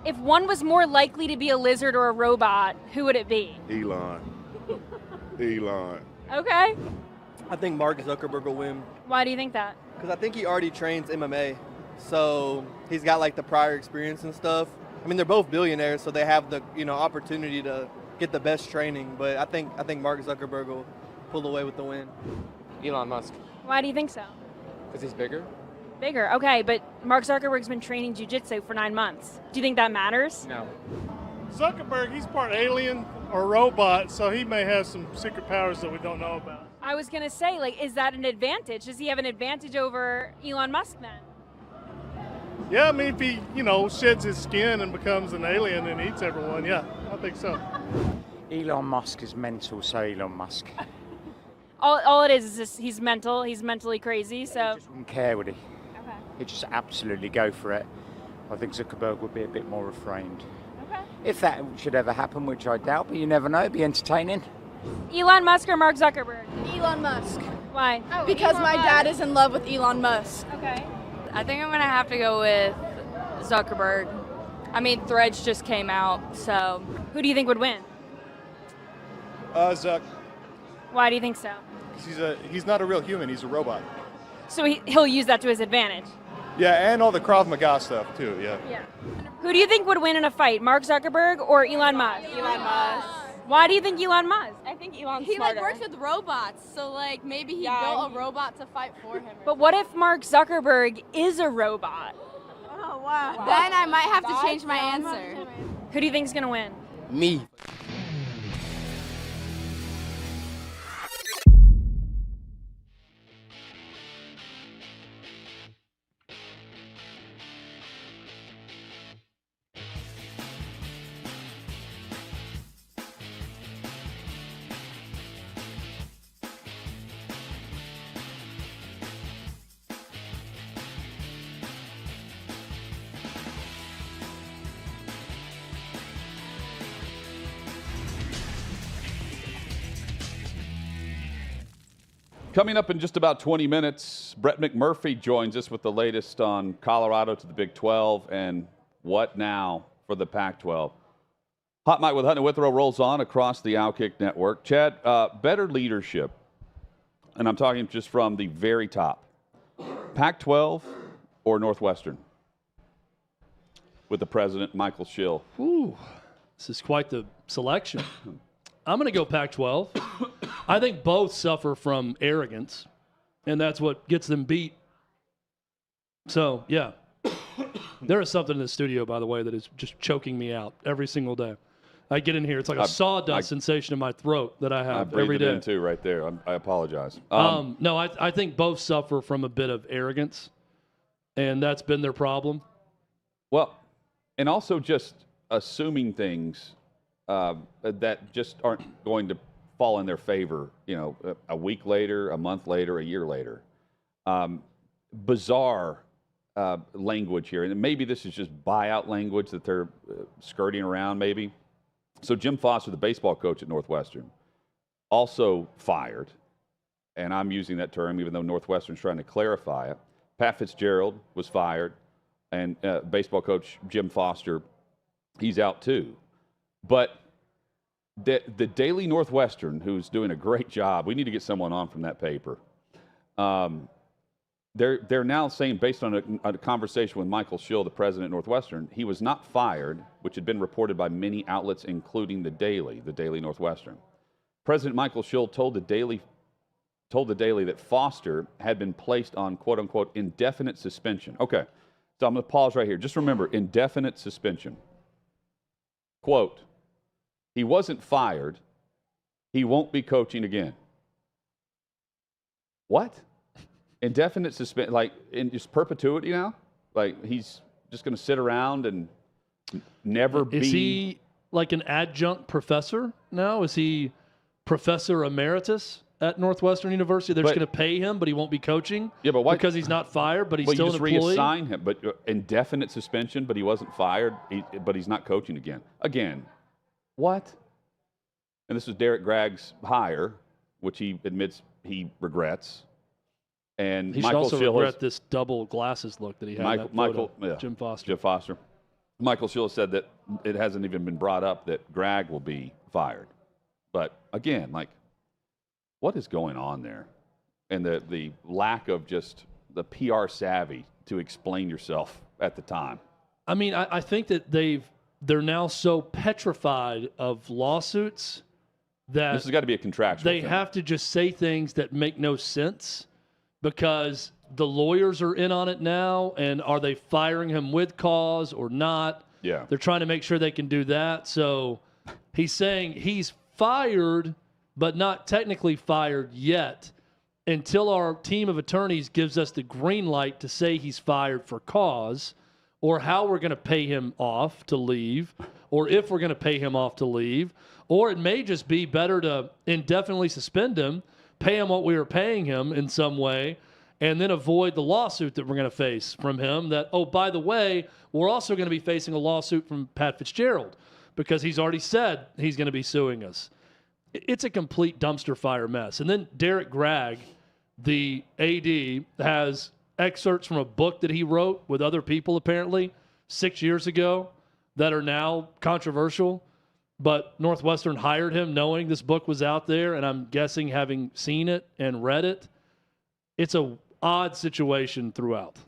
If one was more likely to be a lizard or a robot, who would it be? Elon. Elon. Okay. I think Mark Zuckerberg will win. Why do you think that? Because I think he already trains MMA. So he's got like the prior experience and stuff. I mean, they're both billionaires, so they have the opportunity to get the best training. But I think Mark Zuckerberg will pull away with the win. Elon Musk. Why do you think so? Because he's bigger. Bigger, okay, but Mark Zuckerberg's been training jiu-jitsu for 9 months. Do you think that matters? No. Zuckerberg, he's part alien or robot, so he may have some secret powers that we don't know about. I was going to say, is that an advantage? Does he have an advantage over Elon Musk then? Yeah, I mean, if he, sheds his skin and becomes an alien and eats everyone, yeah, I think so. Elon Musk is mental, so Elon Musk. All it is just he's mental. He's mentally crazy, so. He just wouldn't care, would he? Okay. He'd just absolutely go for it. I think Zuckerberg would be a bit more refrained. Okay. If that should ever happen, which I doubt, but you never know, it'd be entertaining. Elon Musk or Mark Zuckerberg? Elon Musk. Why? Because my dad is in love with Elon Musk. Okay. I think I'm going to have to go with Zuckerberg. I mean, Threads just came out, so. Who do you think would win? Zuck. Why do you think so? Because he's not a real human. He's a robot. So he'll use that to his advantage. Yeah, and all the Krav Maga stuff too. Yeah. Yeah. Who do you think would win in a fight, Mark Zuckerberg or Elon Musk? Elon Musk. Why do you think Elon Musk? I think Elon's He smarter. works with robots, so maybe he built a robot to fight for him. But what if Mark Zuckerberg is a robot? Oh wow. Then I might have to change my answer. Who do you think is going to win? Me. Coming up in just about 20 minutes, Brett McMurphy joins us with the latest on Colorado to the Big 12 and what now for the Pac-12. Hot Mike with Hunt and Withrow rolls on across the OutKick network. Chad, better leadership, and I'm talking just from the very top, Pac-12 or Northwestern with the president, Michael Schill? Ooh, this is quite the selection. I'm going to go Pac-12. I think both suffer from arrogance, and that's what gets them beat. So, yeah. There is something in the studio, by the way, that is just choking me out every single day. I get in here, it's like a sawdust sensation in my throat that I have every day. I breathed it in too right there. I apologize. No, I think both suffer from a bit of arrogance, and that's been their problem. Well, and also just assuming things that just aren't going to fall in their favor, a week later, a month later, a year later. Bizarre language here. And maybe this is just buyout language that they're skirting around maybe. So Jim Foster, the baseball coach at Northwestern, also fired. And I'm using that term even though Northwestern's trying to clarify it. Pat Fitzgerald was fired. And baseball coach Jim Foster, he's out too. But the Daily Northwestern, who's doing a great job, we need to get someone on from that paper. They're now saying, based on a conversation with Michael Schill, the president of Northwestern, he was not fired, which had been reported by many outlets, including the Daily Northwestern. President Michael Schill told the Daily that Foster had been placed on quote unquote indefinite suspension. Okay, so I'm going to pause right here. Just remember, indefinite suspension. Quote, he wasn't fired. He won't be coaching again. What? Indefinite suspension, like in just perpetuity now? Like he's just going to sit around and never be. Is he like an adjunct professor now? Is he professor emeritus at Northwestern University? They're just going to pay him, but he won't be coaching? Yeah, but why? Because he's not fired, but he's still an employee? You just reassign him, but indefinite suspension, but he wasn't fired, but he's not coaching again. Again. What? And this was Derek Gragg's hire, which he admits he regrets. And he Michael should also Schill regret this double glasses look that he had. Jim Foster. Michael Schill said that it hasn't even been brought up that Gragg will be fired. But again, what is going on there? And the lack of just the PR savvy to explain yourself at the time. I mean, I think that they're now so petrified of lawsuits that this has got to be a contractual they thing. have to just say things that make no sense because the lawyers are in on it now. And are they firing him with cause or not? Yeah. They're trying to make sure they can do that. So he's saying he's fired, but not technically fired yet until our team of attorneys gives us the green light to say he's fired for cause, or how we're going to pay him off to leave, or if we're going to pay him off to leave, or it may just be better to indefinitely suspend him, pay him what we were paying him in some way, and then avoid the lawsuit that we're going to face from him. That, oh, by the way, we're also going to be facing a lawsuit from Pat Fitzgerald because he's already said he's going to be suing us. It's a complete dumpster fire mess. And then Derek Gregg, the AD, has excerpts from a book that he wrote with other people apparently 6 years ago that are now controversial. But Northwestern hired him knowing this book was out there, and I'm guessing having seen it and read it. It's a odd situation throughout.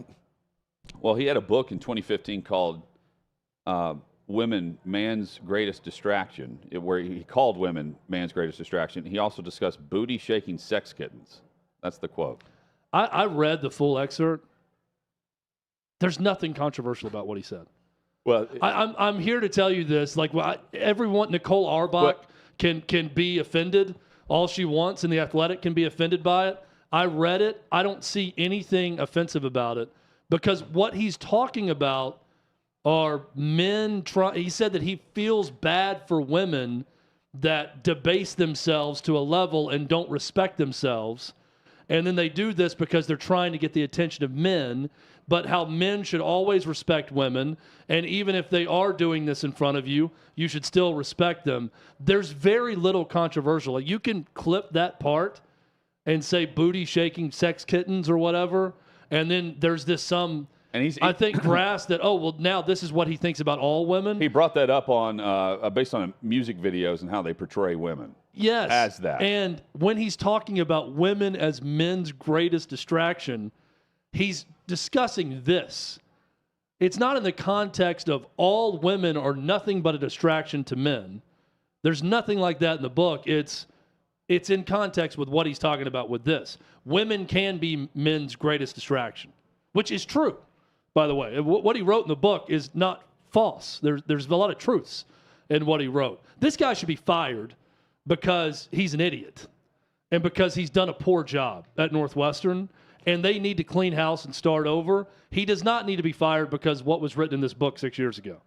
Well, he had a book in 2015 called Women, Man's Greatest Distraction, where he called women man's greatest distraction. He also discussed booty-shaking sex kittens. That's the quote. I read the full excerpt. There's nothing controversial about what he said. Well, I'm here to tell you this. Like, everyone, Nicole Auerbach can be offended. All she wants, and The Athletic can be offended by it. I read it. I don't see anything offensive about it because what he's talking about are men he said that he feels bad for women that debase themselves to a level and don't respect themselves. And then they do this because they're trying to get the attention of men, but how men should always respect women. And even if they are doing this in front of you, you should still respect them. There's very little controversial. Like, you can clip that part and say booty shaking sex kittens or whatever. And then there's this I think grass that, oh, well, now this is what he thinks about all women. He brought that up on based on music videos and how they portray women. Yes. As that. And when he's talking about women as men's greatest distraction, he's discussing this. It's not in the context of all women are nothing but a distraction to men. There's nothing like that in the book. It's in context with what he's talking about with this. Women can be men's greatest distraction, which is true, by the way. What he wrote in the book is not false. There's a lot of truths in what he wrote. This guy should be fired because he's an idiot and because he's done a poor job at Northwestern, and they need to clean house and start over. He does not need to be fired because of what was written in this book 6 years ago.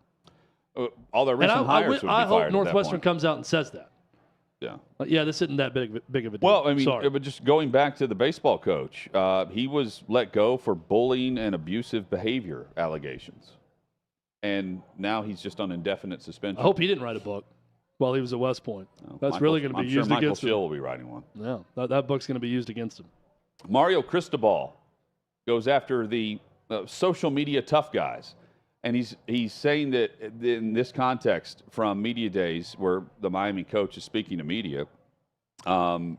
All the recent hires would be I hope fired Northwestern comes out and says that. Yeah. Yeah, this isn't that big of a deal. Well, I mean, Sorry. but just going back to the baseball coach, he was let go for bullying and abusive behavior allegations. And now he's just on indefinite suspension. I hope he didn't write a book while he was at West Point. That's really going to be used against him. Michael Schill will be writing one. Yeah, that book's going to be used against him. Mario Cristobal goes after the social media tough guys. And he's saying that in this context from media days where the Miami coach is speaking to media, the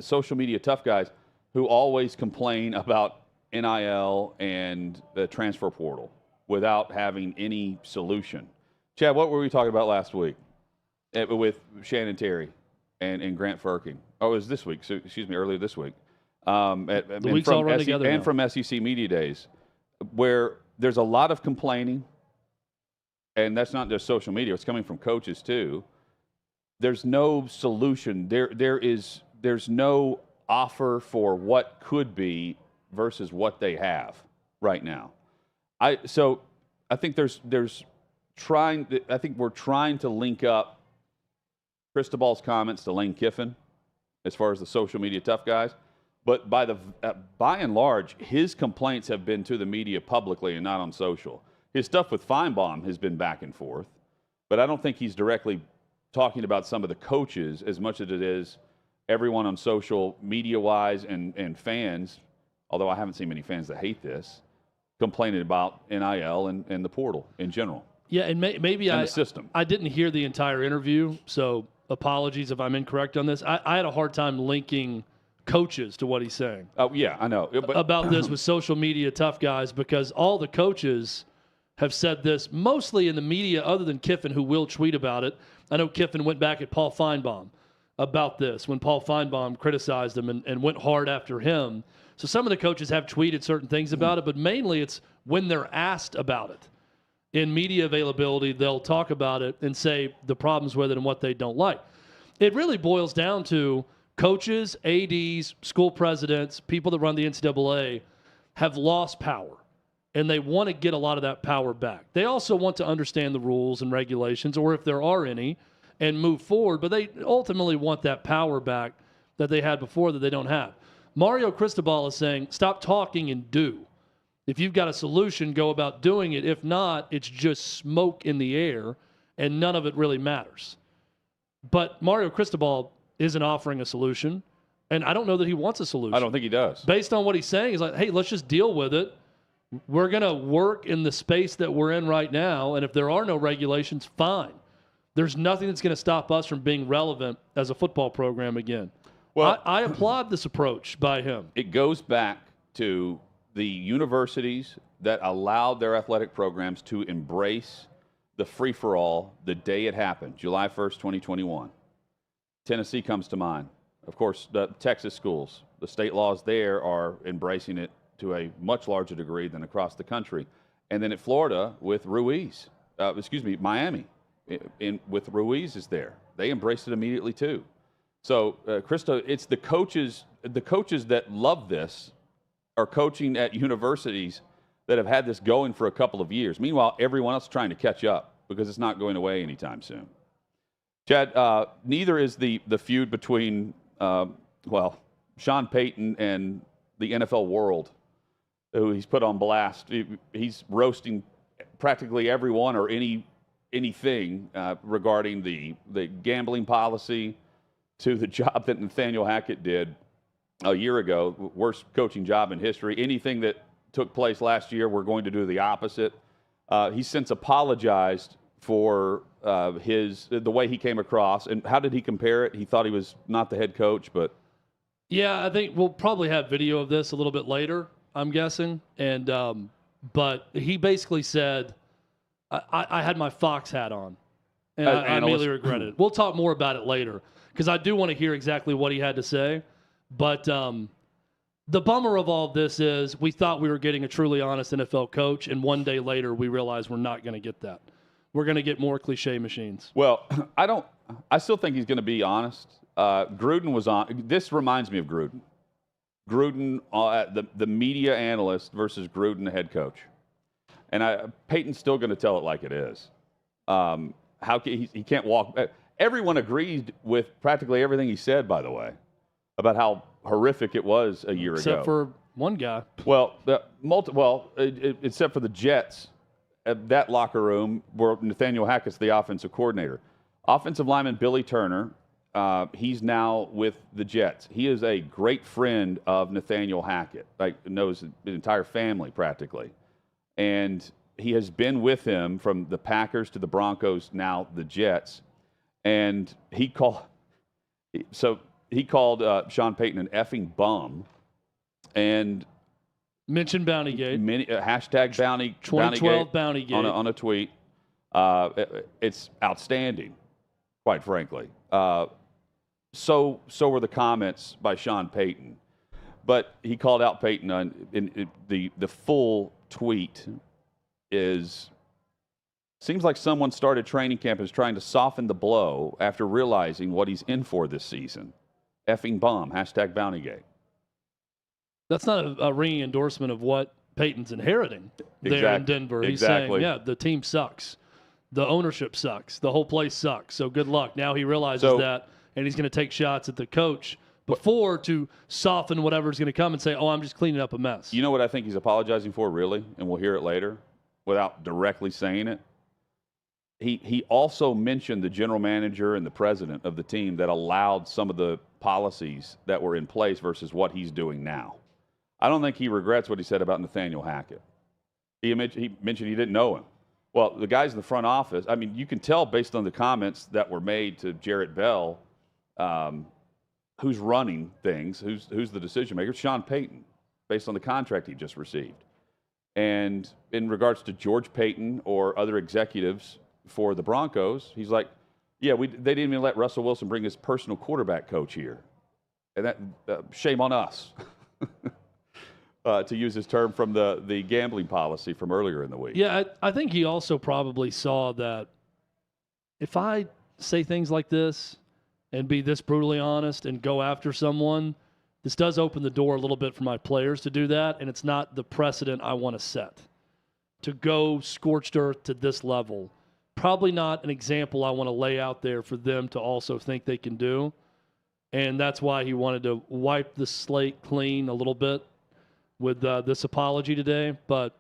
social media tough guys who always complain about NIL and the transfer portal without having any solution. Chad, what were we talking about last week with Shannon Terry and Grant Firking? Oh, it was this week. So, excuse me, earlier this week. The weeks all run together and now. from SEC Media Days, where there's a lot of complaining, and that's not just social media, it's coming from coaches too. There's no solution. There's no offer for what could be versus what they have right now. I think we're trying to link up Cristobal's comments to Lane Kiffin as far as the social media tough guys. But by and large, his complaints have been to the media publicly and not on social. His stuff with Feinbaum has been back and forth, but I don't think he's directly talking about some of the coaches as much as it is everyone on social media-wise and fans, although I haven't seen many fans that hate this, complaining about NIL and the portal in general. Yeah, and maybe the system. I didn't hear the entire interview, so apologies if I'm incorrect on this. I had a hard time linking coaches to what he's saying. Oh, yeah, I know. But about this with social media tough guys, because all the coaches have said this, mostly in the media other than Kiffin, who will tweet about it. I know Kiffin went back at Paul Feinbaum about this when Paul Feinbaum criticized him and went hard after him. So some of the coaches have tweeted certain things about it, but mainly it's when they're asked about it. In media availability, they'll talk about it and say the problems with it and what they don't like. It really boils down to coaches, ADs, school presidents, people that run the NCAA have lost power, and they want to get a lot of that power back. They also want to understand the rules and regulations, or if there are any, and move forward, but they ultimately want that power back that they had before that they don't have. Mario Cristobal is saying, stop talking and do. If you've got a solution, go about doing it. If not, it's just smoke in the air, and none of it really matters. But Mario Cristobal isn't offering a solution, and I don't know that he wants a solution. I don't think he does. Based on what he's saying, he's like, hey, let's just deal with it. We're going to work in the space that we're in right now, and if there are no regulations, fine. There's nothing that's going to stop us from being relevant as a football program again. Well, I applaud this approach by him. It goes back to the universities that allowed their athletic programs to embrace the free-for-all the day it happened, July 1st, 2021. Tennessee comes to mind. Of course, the Texas schools, the state laws there are embracing it to a much larger degree than across the country. And then at Florida with Miami, with Ruiz is there. They embraced it immediately too. So, Christo, it's the coaches that love this are coaching at universities that have had this going for a couple of years. Meanwhile, everyone else is trying to catch up because it's not going away anytime soon. Chad, neither is the feud between, Sean Payton and the NFL world, who he's put on blast. He's roasting practically everyone or anything regarding the gambling policy to the job that Nathaniel Hackett did a year ago, worst coaching job in history. Anything that took place last year, we're going to do the opposite. He's since apologized for the way he came across. And how did he compare it? He thought he was not the head coach, but... Yeah, I think we'll probably have video of this a little bit later, I'm guessing. And but he basically said, I had my Fox hat on, and I immediately regretted it. We'll talk more about it later, because I do want to hear exactly what he had to say. But the bummer of all of this is we thought we were getting a truly honest NFL coach, and one day later we realized we're not going to get that. We're going to get more cliche machines. Well, I still think he's going to be honest. Gruden was on. This reminds me of Gruden. Gruden, the media analyst versus Gruden, the head coach. And Peyton's still going to tell it like it is. He can't walk. Everyone agreed with practically everything he said, by the way, about how horrific it was a year ago. Except for one guy. Well, except for the Jets, that locker room where Nathaniel Hackett's the offensive coordinator. Offensive lineman Billy Turner, he's now with the Jets. He is a great friend of Nathaniel Hackett, knows his entire family practically. And he has been with him from the Packers to the Broncos, now the Jets. And he called Sean Payton an effing bum. And mentioned Bountygate. Hashtag Bounty. 2012 Bountygate. On a tweet. It's outstanding, quite frankly. So were the comments by Sean Payton. But he called out Payton in the full tweet seems like someone started training camp and is trying to soften the blow after realizing what he's in for this season. Effing bum. Hashtag Bountygate. That's not a ringing endorsement of what Peyton's inheriting there in Denver. He's saying, yeah, the team sucks. The ownership sucks. The whole place sucks. So good luck. Now he realizes that, and he's going to take shots at the coach to soften whatever's going to come and say, oh, I'm just cleaning up a mess. You know what I think he's apologizing for, really? And we'll hear it later without directly saying it. He also mentioned the general manager and the president of the team that allowed some of the policies that were in place versus what he's doing now. I don't think he regrets what he said about Nathaniel Hackett. He mentioned he didn't know him. Well, the guys in the front office, I mean, you can tell based on the comments that were made to Jarrett Bell, who's running things, who's the decision maker. Sean Payton, based on the contract he just received. And in regards to George Payton or other executives for the Broncos, he's like, yeah, they didn't even let Russell Wilson bring his personal quarterback coach here. And that shame on us. To use his term from the gambling policy from earlier in the week. Yeah, I think he also probably saw that if I say things like this and be this brutally honest and go after someone, this does open the door a little bit for my players to do that, and it's not the precedent I want to set. To go scorched earth to this level, probably not an example I want to lay out there for them to also think they can do. and that's why he wanted to wipe the slate clean a little bit with this apology today. But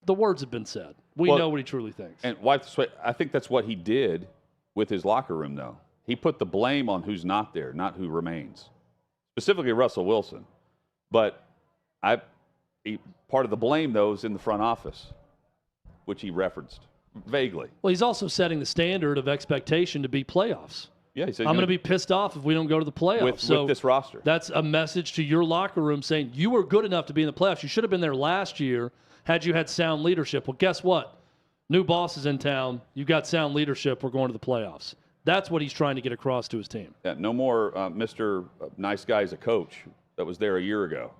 the words have been said. We know what he truly thinks. And wipe the slate. I think that's what he did with his locker room, though. He put the blame on who's not there, not who remains. Specifically Russell Wilson. But part of the blame, though, is in the front office, which he referenced vaguely. Well, he's also setting the standard of expectation to be playoffs. Yeah, he said, I'm going to be pissed off if we don't go to the playoffs. With this roster. That's a message to your locker room saying you were good enough to be in the playoffs. You should have been there last year had you had sound leadership. Well, guess what? New boss is in town. You got sound leadership. We're going to the playoffs. That's what he's trying to get across to his team. Yeah, no more Mr. Nice Guy as a coach that was there a year ago.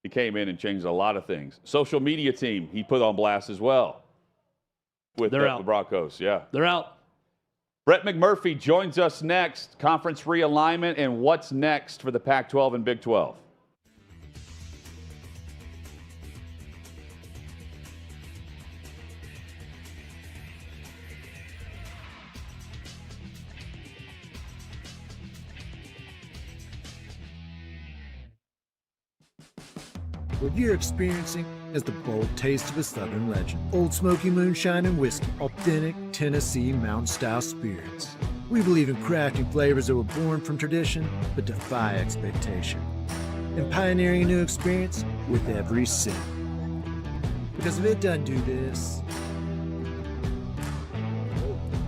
He came in and changed a lot of things. Social media team, he put on blast as well with the Broncos. Yeah. They're out. Brett McMurphy joins us next. Conference realignment and what's next for the Pac-12 and Big 12. What you're experiencing is the bold taste of a Southern legend. Old Smoky Moonshine and Whiskey, authentic Tennessee mountain-style spirits. We believe in crafting flavors that were born from tradition but defy expectation, and pioneering a new experience with every sip. Because if it doesn't do this,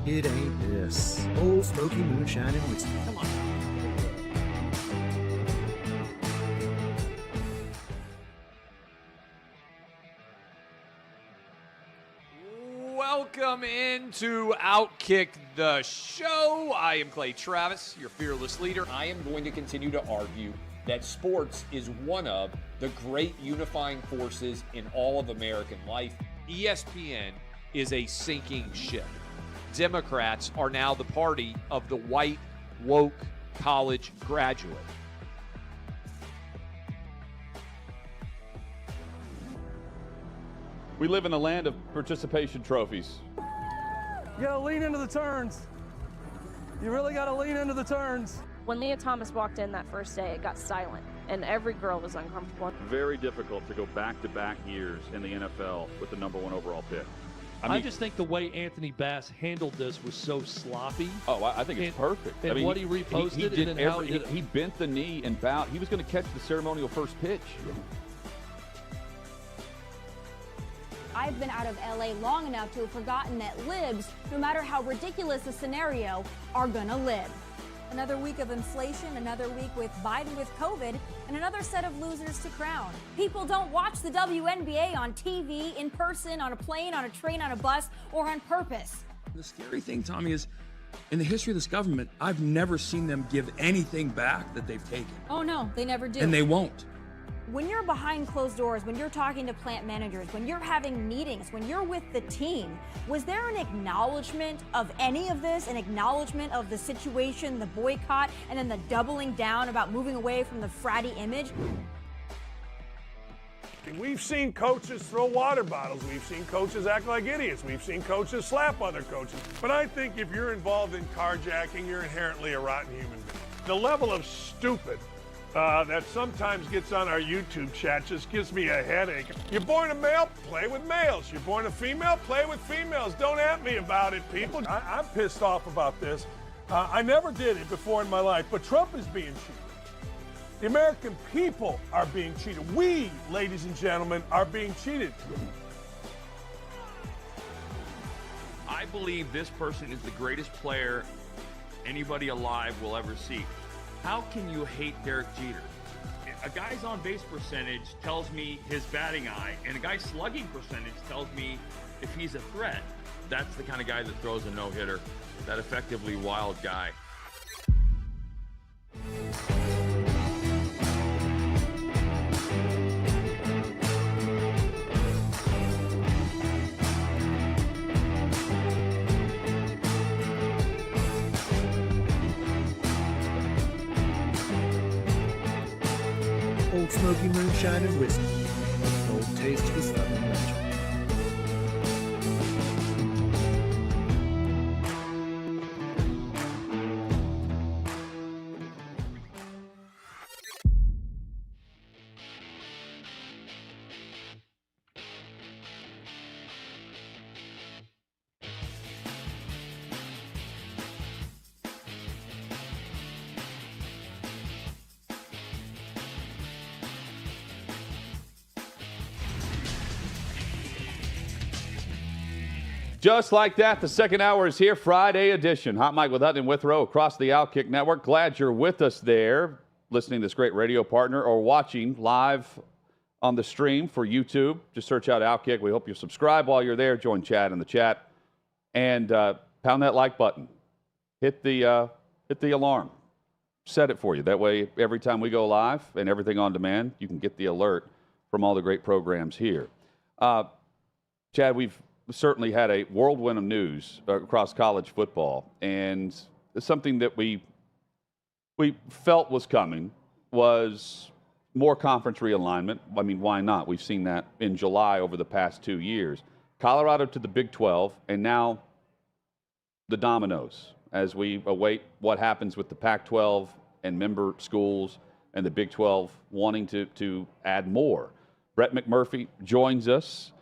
it ain't this. Old Smoky Moonshine and Whiskey. Come on. Welcome into OutKick the show. I am Clay Travis, your fearless leader. I am going to continue to argue that sports is one of the great unifying forces in all of American life. ESPN is a sinking ship. Democrats are now the party of the white, woke college graduate. We live in a land of participation trophies. You gotta lean into the turns. You really gotta lean into the turns. When Leah Thomas walked in that first day, it got silent, and every girl was uncomfortable. Very difficult to go back-to-back years in the NFL with the number 1 overall pick. I just think the way Anthony Bass handled this was so sloppy. Oh, I think it's perfect. And what he reposted he and how he did it. He bent the knee and bowed. He was going to catch the ceremonial first pitch. I've been out of LA long enough to have forgotten that libs, no matter how ridiculous the scenario, are gonna live. Another week of inflation, another week with Biden with COVID, and another set of losers to crown. People don't watch the WNBA on TV, in person, on a plane, on a train, on a bus, or on purpose. The scary thing, Tommy, is in the history of this government, I've never seen them give anything back that they've taken. Oh no, they never do. And they won't. When you're behind closed doors, when you're talking to plant managers, when you're having meetings, when you're with the team, was there an acknowledgement of any of this, an acknowledgement of the situation, the boycott, and then the doubling down about moving away from the fratty image? We've seen coaches throw water bottles. We've seen coaches act like idiots. We've seen coaches slap other coaches. But I think if you're involved in carjacking, you're inherently a rotten human being. The level of stupid that sometimes gets on our YouTube chat just gives me a headache. You're born a male, play with males. You're born a female, play with females. Don't at me about it, people. I'm pissed off about this. I never did it before in my life, but Trump is being cheated. The American people are being cheated. We, ladies and gentlemen, are being cheated. I believe this person is the greatest player anybody alive will ever see. How can you hate Derek Jeter? A guy's on-base percentage tells me his batting eye, and a guy's slugging percentage tells me if he's a threat. That's the kind of guy that throws a no-hitter, that effectively wild guy. Old Smoky Moonshine and Whiskey, a bold taste of a Southern legend. Just like that, the second hour is here, Friday edition. Hot Mike with Hutton and Withrow across the OutKick Network. Glad you're with us there, listening to this great radio partner or watching live on the stream for YouTube. Just search out OutKick. We hope you subscribe while you're there. Join Chad in the chat. And pound that like button. Hit the alarm. Set it for you. That way, every time we go live and everything on demand, you can get the alert from all the great programs here. Chad, we've certainly had a whirlwind of news across college football, and something that we felt was coming was more conference realignment. I mean, why not? We've seen that in July over the past 2 years. Colorado to the Big 12, and now the dominoes as we await what happens with the Pac-12 and member schools and the Big 12 wanting to add more. Brett McMurphy joins us,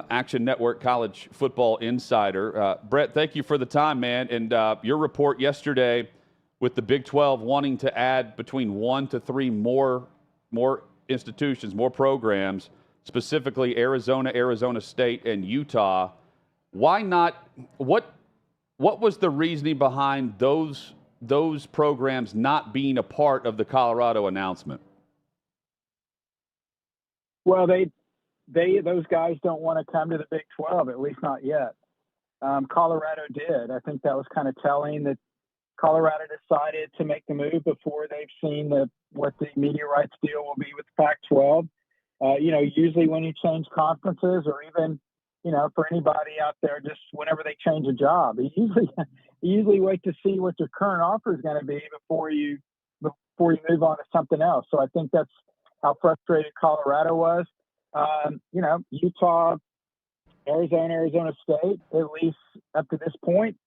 Action Network College Football Insider. Brett, thank you for the time, man. And your report yesterday with the Big 12 wanting to add between 1 to 3 more institutions, more programs, specifically Arizona, Arizona State, and Utah. Why not? What was the reasoning behind those programs not being a part of the Colorado announcement? Well, those guys don't want to come to the Big 12, at least not yet. Colorado did. I think that was kind of telling that Colorado decided to make the move before they've seen what the media rights deal will be with the Pac-12. Usually when you change conferences, or even, for anybody out there, just whenever they change a job, you usually wait to see what your current offer is going to be before you move on to something else. So I think that's how frustrated Colorado was. Utah, Arizona State, at least up to this point,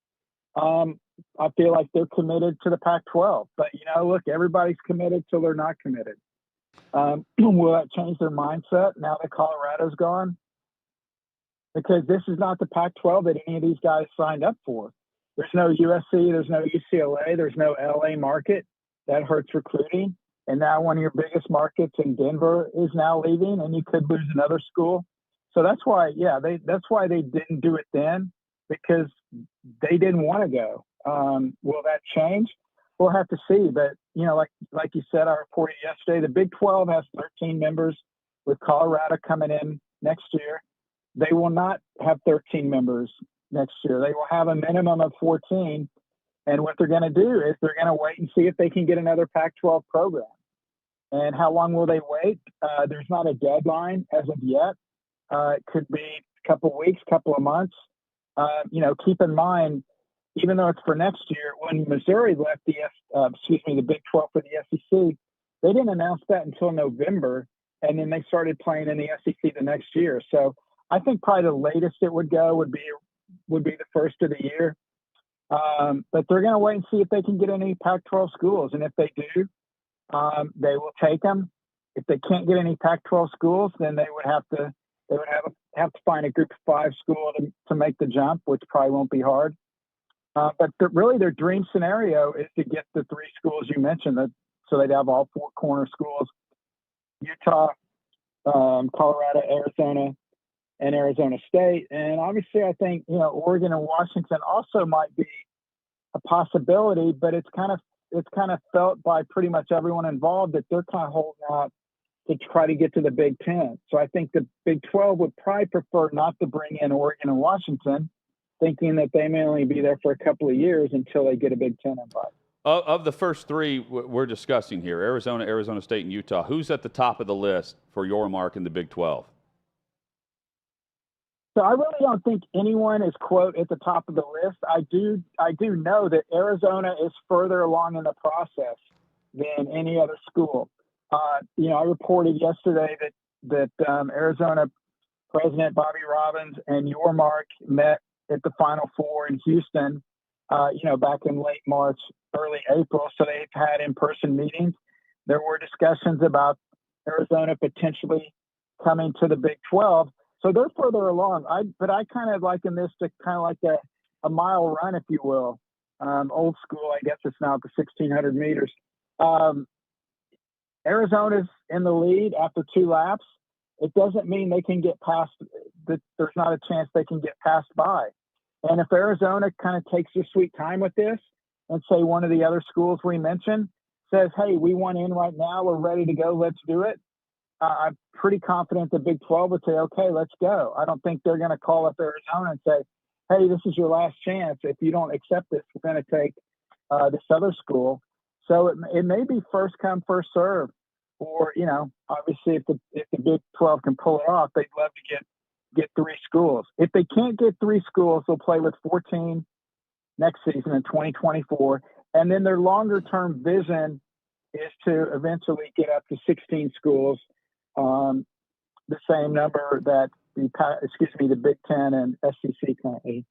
I feel like they're committed to the Pac-12. But, look, everybody's committed till they're not committed. Will that change their mindset now that Colorado's gone? Because this is not the Pac-12 that any of these guys signed up for. There's no USC, there's no UCLA, there's no LA market. That hurts recruiting. And now one of your biggest markets in Denver is now leaving, and you could lose another school. So that's why, they didn't do it then, because they didn't want to go. Will that change? We'll have to see. But, like you said, I reported yesterday, the Big 12 has 13 members with Colorado coming in next year. They will not have 13 members next year. They will have a minimum of 14. And what they're going to do is they're going to wait and see if they can get another Pac-12 program. And how long will they wait? There's not a deadline as of yet. It could be a couple of weeks, couple of months. Keep in mind, even though it's for next year, when Missouri left the Big 12 for the SEC, they didn't announce that until November, and then they started playing in the SEC the next year. So I think probably the latest it would go would be the first of the year. But they're going to wait and see if they can get any Pac-12 schools, and if they do, they will take them. If they can't get any Pac-12 schools, then they would have to find a Group of 5 school to make the jump, which probably won't be hard. But really, their dream scenario is to get the 3 schools you mentioned, so they'd have all 4 corner schools: Utah, Colorado, Arizona, and Arizona State. And obviously, I think Oregon and Washington also might be a possibility, but it's kind of felt by pretty much everyone involved that they're kind of holding out to try to get to the Big 10. So I think the Big 12 would probably prefer not to bring in Oregon and Washington, thinking that they may only be there for a couple of years until they get a Big 10 invite. Of the first 3 we're discussing here, Arizona, Arizona State, and Utah, who's at the top of the list for your mark in the Big 12? So I really don't think anyone is, quote, at the top of the list. I do know that Arizona is further along in the process than any other school. I reported yesterday that Arizona President Bobby Robbins and your Mark met at the Final Four in Houston, back in late March, early April. So they've had in-person meetings. There were discussions about Arizona potentially coming to the Big 12. So they're further along. But I kind of liken this to kind of like a mile run, if you will. Old school, I guess it's now at the 1,600 meters. Arizona's in the lead after 2 laps. It doesn't mean they can get past, that there's not a chance they can get passed by. And if Arizona kind of takes their sweet time with this and say one of the other schools we mentioned says, hey, we want in right now, we're ready to go, let's do it, I'm pretty confident the Big 12 would say, okay, let's go. I don't think they're going to call up Arizona and say, hey, this is your last chance. If you don't accept this, we're going to take this other school. So it may be first come, first serve. Or, obviously if the Big 12 can pull it off, they'd love to get 3 schools. If they can't get 3 schools, they'll play with 14 next season in 2024. And then their longer term vision is to eventually get up to 16 schools, the same number that the Big Ten and SEC currently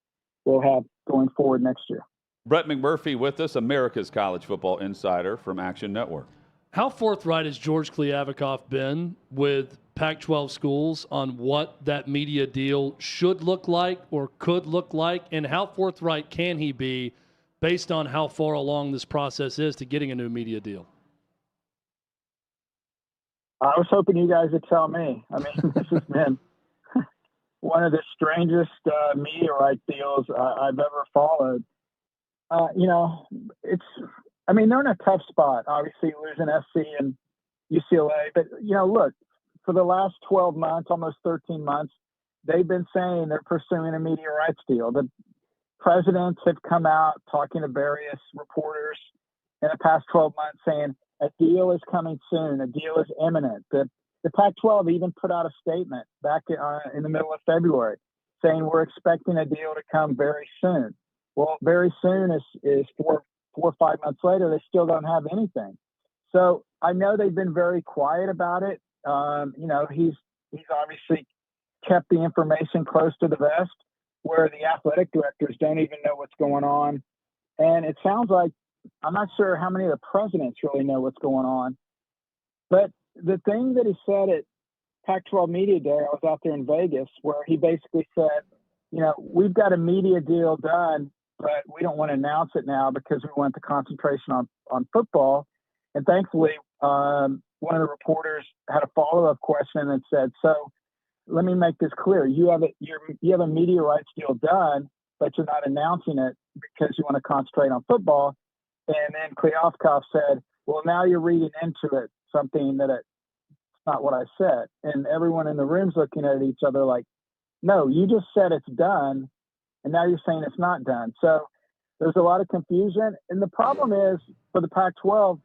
will have going forward next year. Brett McMurphy with us, America's college football insider from Action Network. How forthright has George Kliavikoff been with Pac-12 schools on what that media deal should look like or could look like, and how forthright can he be based on how far along this process is to getting a new media deal? I was hoping you guys would tell me. I mean, this has been one of the strangest media right deals I've ever followed. They're in a tough spot, obviously losing SC and UCLA. But, look, for the last 12 months, almost 13 months, they've been saying they're pursuing a media rights deal. The presidents have come out talking to various reporters in the past 12 months saying a deal is coming soon, a deal is imminent. The Pac-12 even put out a statement back in the middle of February saying we're expecting a deal to come very soon. Well, very soon is 4 or 5 months later, they still don't have anything. So I know they've been very quiet about it. He's obviously kept the information close to the vest where the athletic directors don't even know what's going on. And it sounds like, I'm not sure how many of the presidents really know what's going on. But the thing that he said at Pac-12 Media Day, I was out there in Vegas, where he basically said, we've got a media deal done, but we don't want to announce it now because we want the concentration on football. And thankfully, one of the reporters had a follow-up question and said, so let me make this clear. You have a media rights deal done, but you're not announcing it because you want to concentrate on football. And then Kliavkoff said, well, now you're reading into it something that it's not what I said. And everyone in the room's looking at each other like, no, you just said it's done, and now you're saying it's not done. So there's a lot of confusion. And the problem is for the Pac-12,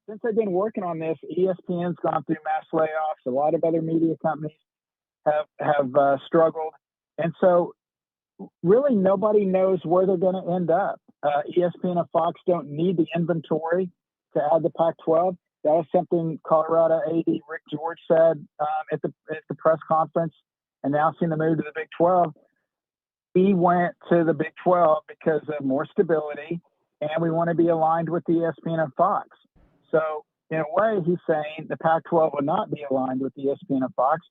since they've been working on this, ESPN's gone through mass layoffs. A lot of other media companies have struggled. And so really nobody knows where they're going to end up. ESPN and Fox don't need the inventory to add the Pac-12. That was something Colorado AD Rick George said at the press conference announcing the move to the Big 12. He went to the Big 12 because of more stability, and we want to be aligned with ESPN and Fox. So in a way, he's saying the Pac-12 will not be aligned with ESPN and Fox.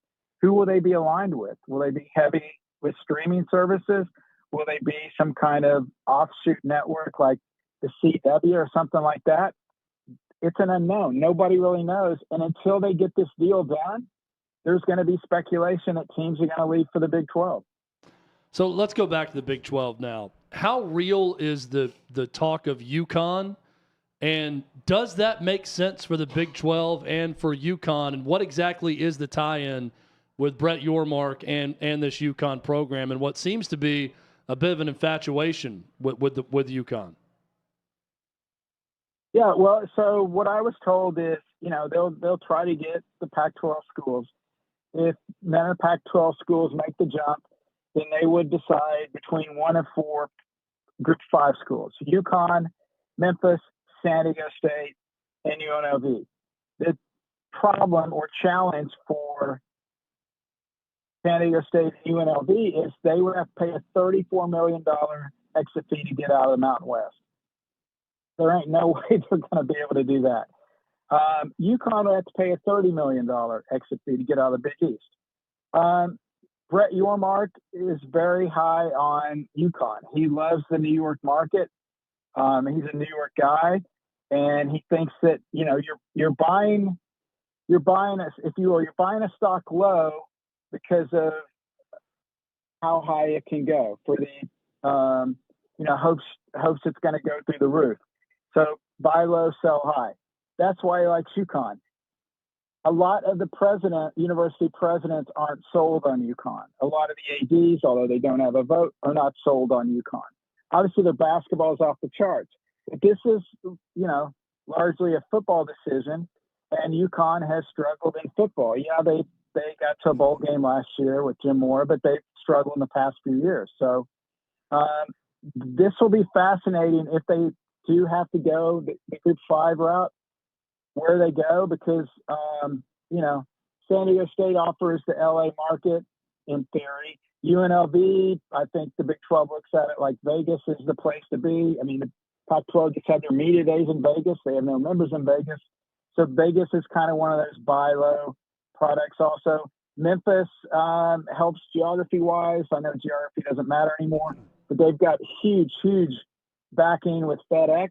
Who will they be aligned with? Will they be heavy with streaming services? Will they be some kind of offshoot network like the CW or something like that? It's an unknown. Nobody really knows. And until they get this deal done, there's going to be speculation that teams are going to leave for the Big 12. So let's go back to the Big 12 now. How real is the talk of UConn? And does that make sense for the Big 12 and for UConn? And what exactly is the tie-in with Brett Yormark and this UConn program and what seems to be a bit of an infatuation with UConn? Yeah, well, so what I was told is, they'll try to get the Pac-12 schools. If none of the Pac-12 schools make the jump, then they would decide between one of 4 Group 5 schools: UConn, Memphis, San Diego State, and UNLV. The problem or challenge for San Diego State and UNLV is they would have to pay a $34 million exit fee to get out of the Mountain West. There ain't no way they're going to be able to do that. UConn would have to pay a $30 million exit fee to get out of the Big East. Brett Yormark is very high on UConn. He loves the New York market. He's a New York guy, and he thinks that you're buying a stock low because of how high it can go. For the hopes it's going to go through the roof. So buy low, sell high. That's why he likes UConn. A lot of the university presidents aren't sold on UConn. A lot of the ADs, although they don't have a vote, are not sold on UConn. Obviously, their basketball is off the charts. But this is, largely a football decision, and UConn has struggled in football. Yeah, they got to a bowl game last year with Jim Moore, but they've struggled in the past few years. So this will be fascinating if they do have to go the Group 5 route, where they go, because, San Diego State offers the LA market in theory. UNLV, I think the Big 12 looks at it like Vegas is the place to be. I mean, the Pac-12 just had their media days in Vegas. They have no members in Vegas. So Vegas is kind of one of those buy low products also. Memphis helps geography-wise. I know geography doesn't matter anymore, but they've got huge backing with FedEx.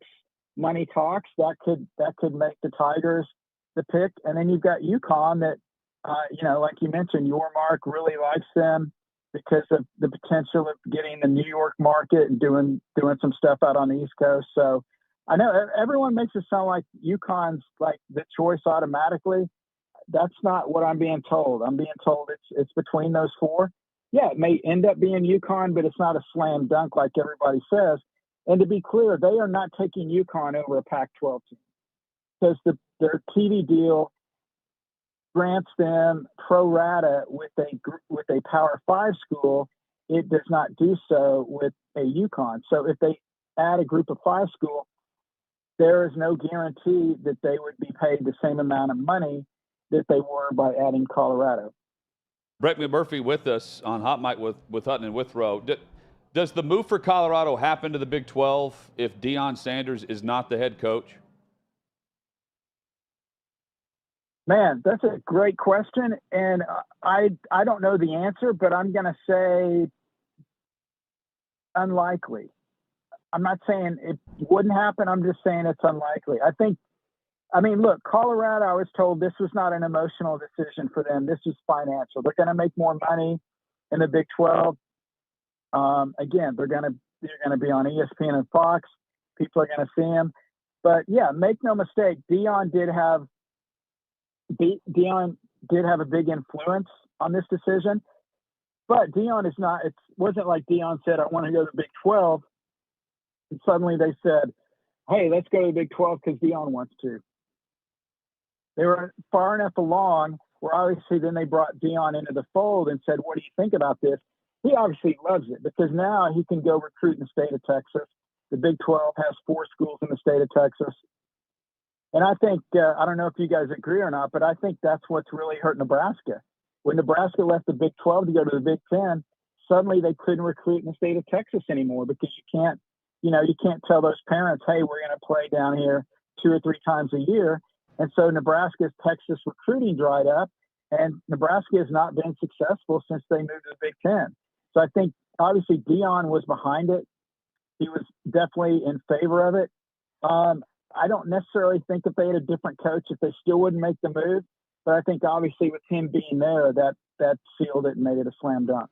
Money talks. That could make the Tigers the pick. And then you've got UConn that, like you mentioned, your Mark really likes them because of the potential of getting the New York market and doing some stuff out on the East Coast. So I know everyone makes it sound like UConn's like the choice automatically. That's not what I'm being told. I'm being told it's between those four. Yeah, it may end up being UConn, but it's not a slam dunk like everybody says. And to be clear, they are not taking UConn over a Pac-12 team because their TV deal grants them pro rata with a Power 5 school. It does not do so with a UConn. So if they add a Group of 5 school, there is no guarantee that they would be paid the same amount of money that they were by adding Colorado. Brett McMurphy with us on Hot Mic with Hutton and Withrow. Does the move for Colorado happen to the Big 12 if Deion Sanders is not the head coach? Man, that's a great question, and I don't know the answer, but I'm going to say unlikely. I'm not saying it wouldn't happen. I'm just saying it's unlikely. Look, Colorado, I was told this was not an emotional decision for them. This was financial. They're going to make more money in the Big 12. Again, they're going to be on ESPN and Fox. People are going to see them. But yeah, make no mistake, Deion did have a big influence on this decision. But Deion is not. It wasn't like Deion said, "I want to go to the Big 12," and suddenly they said, "Hey, let's go to the Big 12 because Deion wants to." They were far enough along where obviously then they brought Deion into the fold and said, "What do you think about this?" He obviously loves it because now he can go recruit in the state of Texas. The Big 12 has 4 schools in the state of Texas. And I think, I don't know if you guys agree or not, but I think that's what's really hurt Nebraska. When Nebraska left the Big 12 to go to the Big 10, suddenly they couldn't recruit in the state of Texas anymore because you can't tell those parents, "Hey, we're going to play down here 2 or 3 times a year." And so Nebraska's Texas recruiting dried up, and Nebraska has not been successful since they moved to the Big 10. So I think obviously Deion was behind it. He was definitely in favor of it. I don't necessarily think if they had a different coach, if they still wouldn't make the move. But I think obviously with him being there, that sealed it and made it a slam dunk.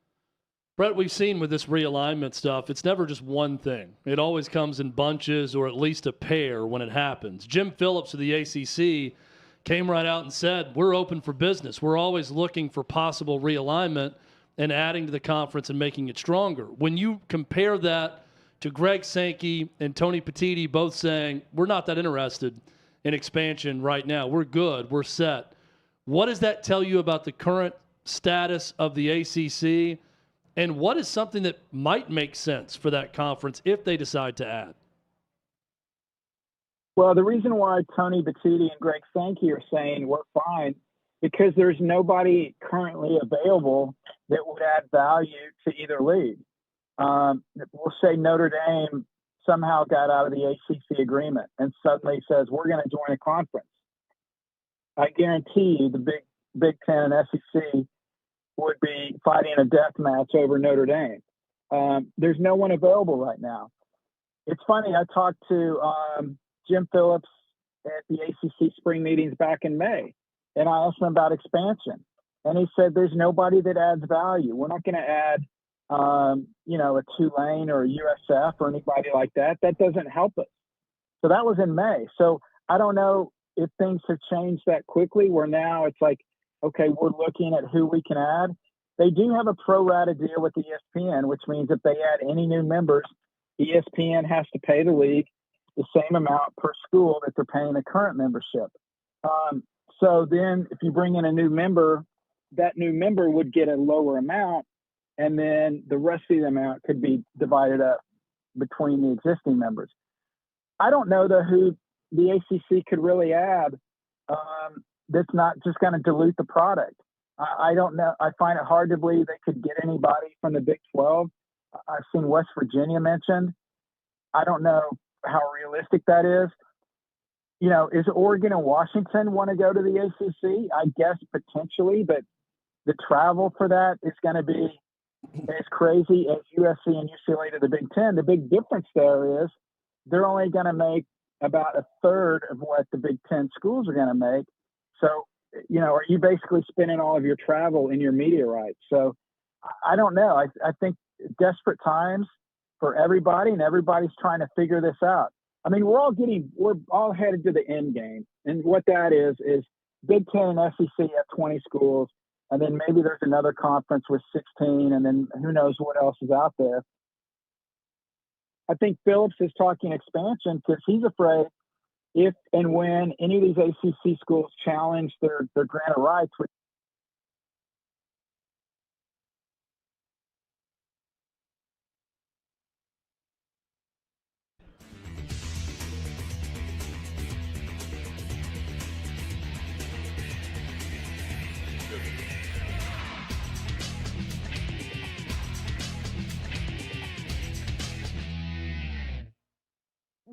Brett, we've seen with this realignment stuff, it's never just one thing. It always comes in bunches or at least a pair when it happens. Jim Phillips of the ACC came right out and said, "We're open for business. We're always looking for possible realignment and adding to the conference and making it stronger." When you compare that to Greg Sankey and Tony Petitti both saying, "We're not that interested in expansion right now. We're good. We're set." What does that tell you about the current status of the ACC? And what is something that might make sense for that conference if they decide to add? Well, the reason why Tony Petitti and Greg Sankey are saying we're fine, because there's nobody currently available that would add value to either league. We'll say Notre Dame somehow got out of the ACC agreement and suddenly says we're going to join a conference. I guarantee you the Big Ten and SEC would be fighting a death match over Notre Dame. There's no one available right now. It's funny, I talked to Jim Phillips at the ACC spring meetings back in May, and I asked him about expansion. And he said there's nobody that adds value. We're not going to add a Tulane or a USF or anybody like that. That doesn't help us. So that was in May. So I don't know if things have changed that quickly where now it's like, okay, we're looking at who we can add. They do have a pro rata deal with ESPN, which means if they add any new members, ESPN has to pay the league the same amount per school that they're paying the current membership. So then if you bring in a new member, that new member would get a lower amount, and then the rest of the amount could be divided up between the existing members. I don't know, though, who the ACC could really add that's not just going to dilute the product. I don't know. I find it hard to believe they could get anybody from the Big 12. I've seen West Virginia mentioned. I don't know how realistic that is. Is Oregon and Washington want to go to the ACC? I guess potentially, but the travel for that is going to be as crazy as USC and UCLA to the Big Ten. The big difference there is they're only going to make about a third of what the Big Ten schools are going to make. So, are you basically spending all of your travel in your media rights? So I don't know. I think desperate times for everybody, and everybody's trying to figure this out. I mean, we're all headed to the end game. And what that is Big Ten and SEC have 20 schools, and then maybe there's another conference with 16, and then who knows what else is out there. I think Phillips is talking expansion because he's afraid if and when any of these ACC schools challenge their grant of rights, which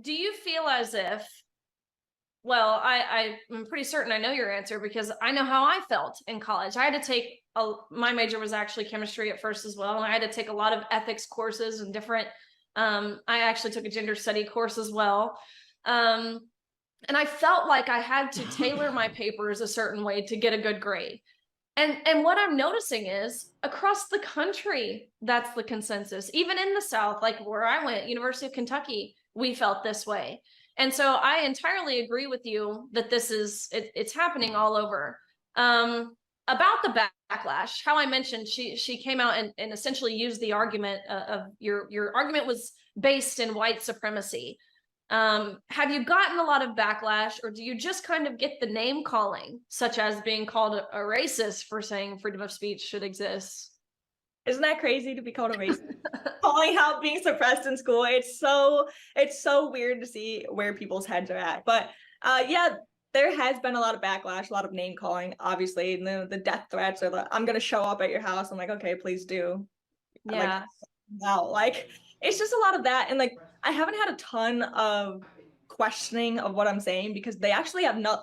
Do you feel as if, well, I'm pretty certain I know your answer because I know how I felt in college. I had to take, my major was actually chemistry at first as well. And I had to take a lot of ethics courses and different, I actually took a gender study course as well. And I felt like I had to tailor my papers a certain way to get a good grade. And what I'm noticing is across the country, that's the consensus. Even in the South, like where I went, University of Kentucky, we felt this way. And so I entirely agree with you that this is, it's happening all over. About the backlash, how I mentioned, she came out and essentially used the argument of your argument was based in white supremacy. Have you gotten a lot of backlash, or do you just kind of get the name calling, such as being called a racist for saying freedom of speech should exist? Isn't that crazy to be called a racist? Calling out being suppressed in school. It's so weird to see where people's heads are at. But yeah, there has been a lot of backlash, a lot of name calling, obviously. And the death threats or I'm gonna show up at your house. I'm like, okay, please do. Yeah. Like it's just a lot of that. And like I haven't had a ton of questioning of what I'm saying because they actually have no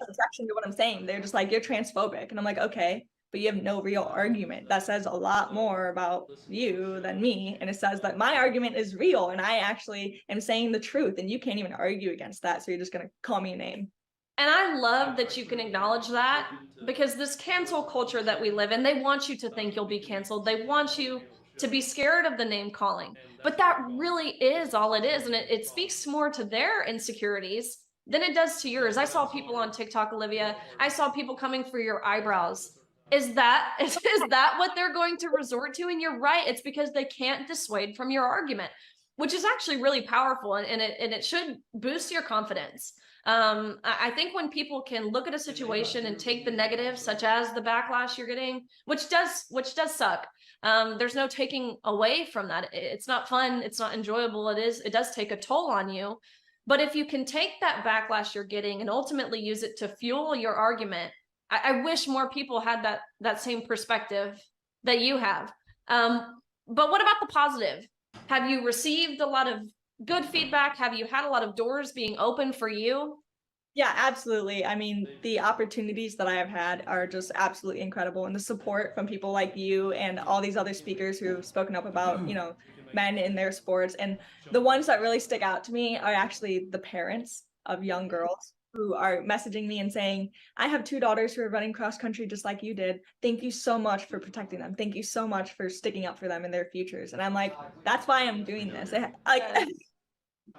objection to what I'm saying. They're just like, you're transphobic. And I'm like, okay, but you have no real argument. That says a lot more about you than me. And it says that my argument is real and I actually am saying the truth and you can't even argue against that. So you're just going to call me a name. And I love that you can acknowledge that because this cancel culture that we live in, they want you to think you'll be canceled. They want you to be scared of the name calling. But that really is all it is. And it speaks more to their insecurities than it does to yours. I saw people on TikTok, Olivia. I saw people coming for your eyebrows. Is that what they're going to resort to? And you're right. It's because they can't dissuade from your argument, which is actually really powerful. And it should boost your confidence. I think when people can look at a situation and take the negative, such as the backlash you're getting, which does suck. There's no taking away from that. It's not fun. It's not enjoyable. It does take a toll on you. But if you can take that backlash you're getting and ultimately use it to fuel your argument, I wish more people had that same perspective that you have. But what about the positive? Have you received a lot of good feedback? Have you had a lot of doors being open for you? Yeah, absolutely. I mean, the opportunities that I have had are just absolutely incredible. And the support from people like you and all these other speakers who have spoken up about, men in their sports. And the ones that really stick out to me are actually the parents of young girls who are messaging me and saying, I have 2 daughters who are running cross country just like you did. Thank you so much for protecting them. Thank you so much for sticking up for them in their futures. And I'm like, that's why I'm doing this.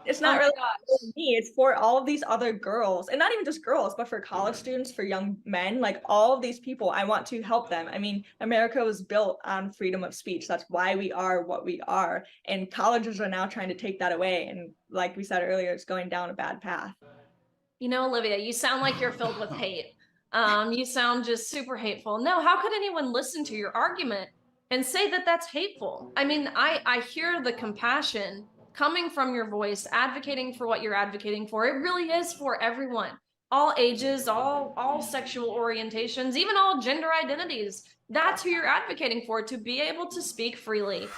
It's not really for me. It's for all of these other girls, and not even just girls, but for college students, for young men, like all of these people. I want to help them. I mean, America was built on freedom of speech. That's why we are what we are. And colleges are now trying to take that away. And like we said earlier, it's going down a bad path. You know, Olivia, you sound like you're filled with hate. You sound just super hateful. No, how could anyone listen to your argument and say that that's hateful? I mean, I hear the compassion coming from your voice, advocating for what you're advocating for. It really is for everyone, all ages, all sexual orientations, even all gender identities. That's who you're advocating for, to be able to speak freely.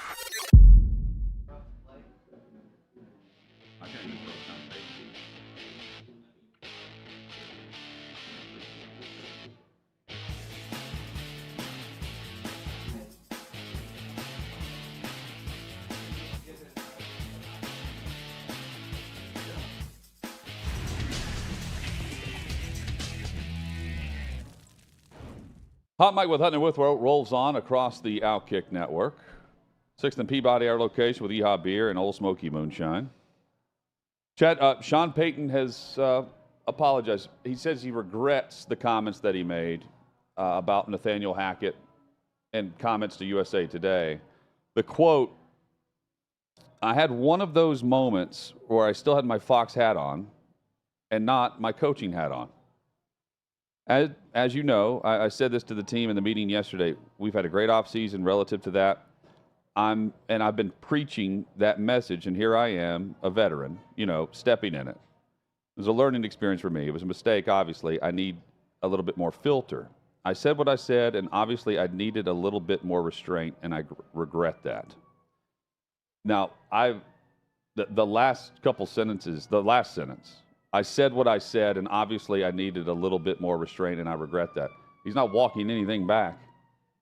Hot Mike with Hutton and Withrow rolls on across the OutKick network. 6th and Peabody, our location with EHA Beer and Old Smoky Moonshine. Chad, Sean Payton has apologized. He says he regrets the comments that he made about Nathaniel Hackett and comments to USA Today. The quote, I had one of those moments where I still had my Fox hat on and not my coaching hat on. As you know, I said this to the team in the meeting yesterday. We've had a great offseason relative to that. I've been preaching that message, and here I am, a veteran, stepping in it. It was a learning experience for me. It was a mistake, obviously. I need a little bit more filter. I said what I said, and obviously I needed a little bit more restraint, and I regret that. Now, the last couple sentences, the last sentence, I said what I said, and obviously I needed a little bit more restraint, and I regret that. He's not walking anything back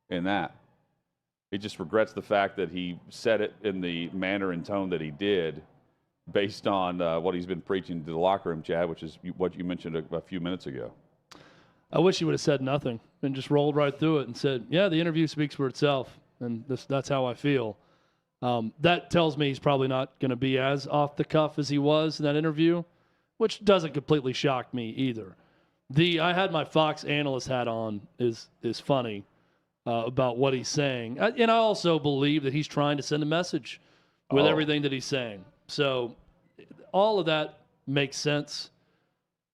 in that. He just regrets the fact that he said it in the manner and tone that he did based on what he's been preaching to the locker room, Chad, which is what you mentioned a few minutes ago. I wish he would have said nothing and just rolled right through it and said, yeah, the interview speaks for itself, and that's how I feel. That tells me he's probably not going to be as off the cuff as he was in that interview, which doesn't completely shock me either. I had my Fox analyst hat on is funny about what he's saying. And I also believe that he's trying to send a message with everything that he's saying. So all of that makes sense.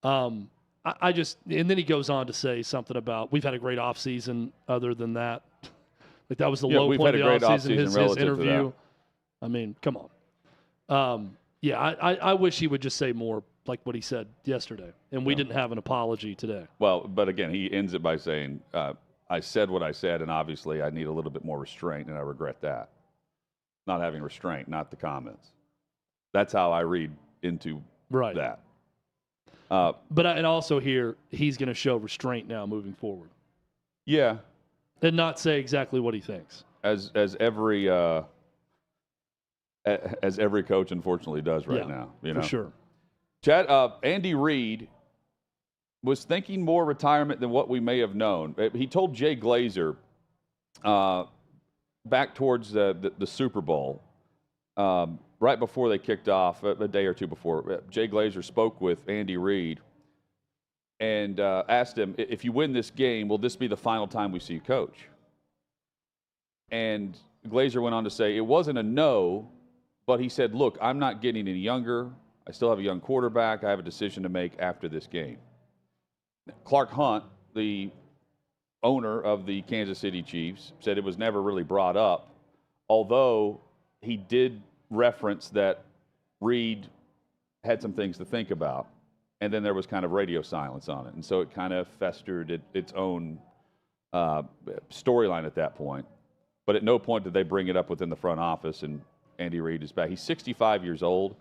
And then he goes on to say something about we've had a great offseason other than that. Like that was the low point of the offseason, his interview. I mean, come on. I wish he would just say more like what he said yesterday, and we didn't have an apology today. Well, but again, he ends it by saying, I said what I said, and obviously I need a little bit more restraint, and I regret that. Not having restraint, not the comments. That's how I read into that. But I also hear he's going to show restraint now moving forward. Yeah. And not say exactly what he thinks. As every coach unfortunately does right now. For sure. Chad, Andy Reid was thinking more retirement than what we may have known. He told Jay Glazer back towards the Super Bowl, right before they kicked off, a day or two before, Jay Glazer spoke with Andy Reid and asked him, if you win this game, will this be the final time we see you coach? And Glazer went on to say, it wasn't a no, but he said, look, I'm not getting any younger. I still have a young quarterback. I have a decision to make after this game. Clark Hunt, the owner of the Kansas City Chiefs, said it was never really brought up, although he did reference that Reid had some things to think about, and then there was kind of radio silence on it. And so it kind of festered its own storyline at that point. But at no point did they bring it up within the front office, and Andy Reid is back. He's 65 years old.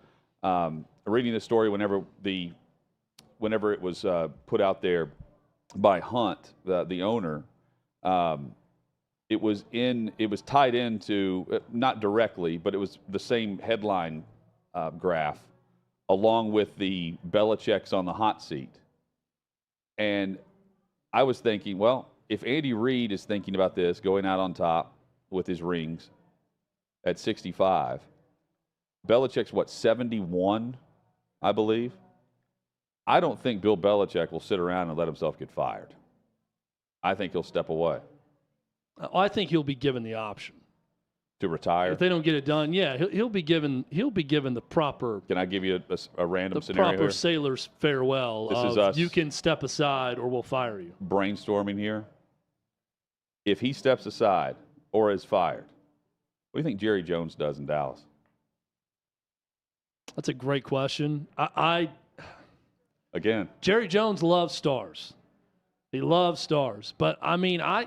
Reading the story whenever it was put out there by Hunt, the owner, it was tied into, not directly, but it was the same headline graph along with the Belichick's on the hot seat. And I was thinking, well, if Andy Reid is thinking about this, going out on top with his rings at 65, Belichick's what, 71, I believe? I don't think Bill Belichick will sit around and let himself get fired. I think he'll step away. I think he'll be given the option to retire. If they don't get it done, yeah, he'll be given the proper. Can I give you a random scenario? Proper here? sailor's farewell. This is us. You can step aside, or we'll fire you. Brainstorming here. If he steps aside or is fired, what do you think Jerry Jones does in Dallas? That's a great question. Again, Jerry Jones loves stars. He loves stars. But, I mean, how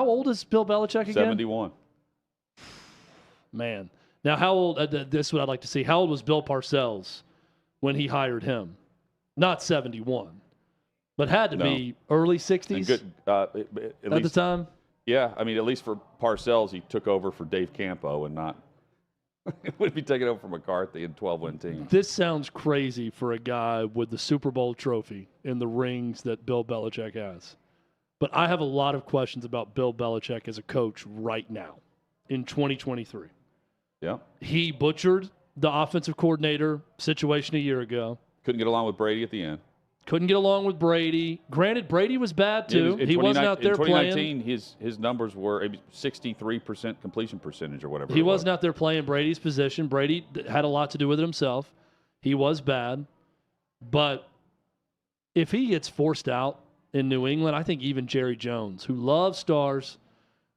old is Bill Belichick again? 71. Man. Now, how old, this is what I'd like to see. How old was Bill Parcells when he hired him? Not 71, but had to be early 60s good, at the time? Yeah, I mean, at least for Parcells, he took over for Dave Campo and not would be taking over from McCarthy in 12-win team. This sounds crazy for a guy with the Super Bowl trophy and the rings that Bill Belichick has. But I have a lot of questions about Bill Belichick as a coach right now in 2023. Yeah. He butchered the offensive coordinator situation a year ago. Couldn't get along with Brady at the end. Couldn't get along with Brady. Granted, Brady was bad too. He wasn't out there playing. In 2019, his numbers were 63% completion percentage or whatever. He wasn't out there playing Brady's position. Brady had a lot to do with it himself. He was bad. But if he gets forced out in New England, I think even Jerry Jones, who loves stars,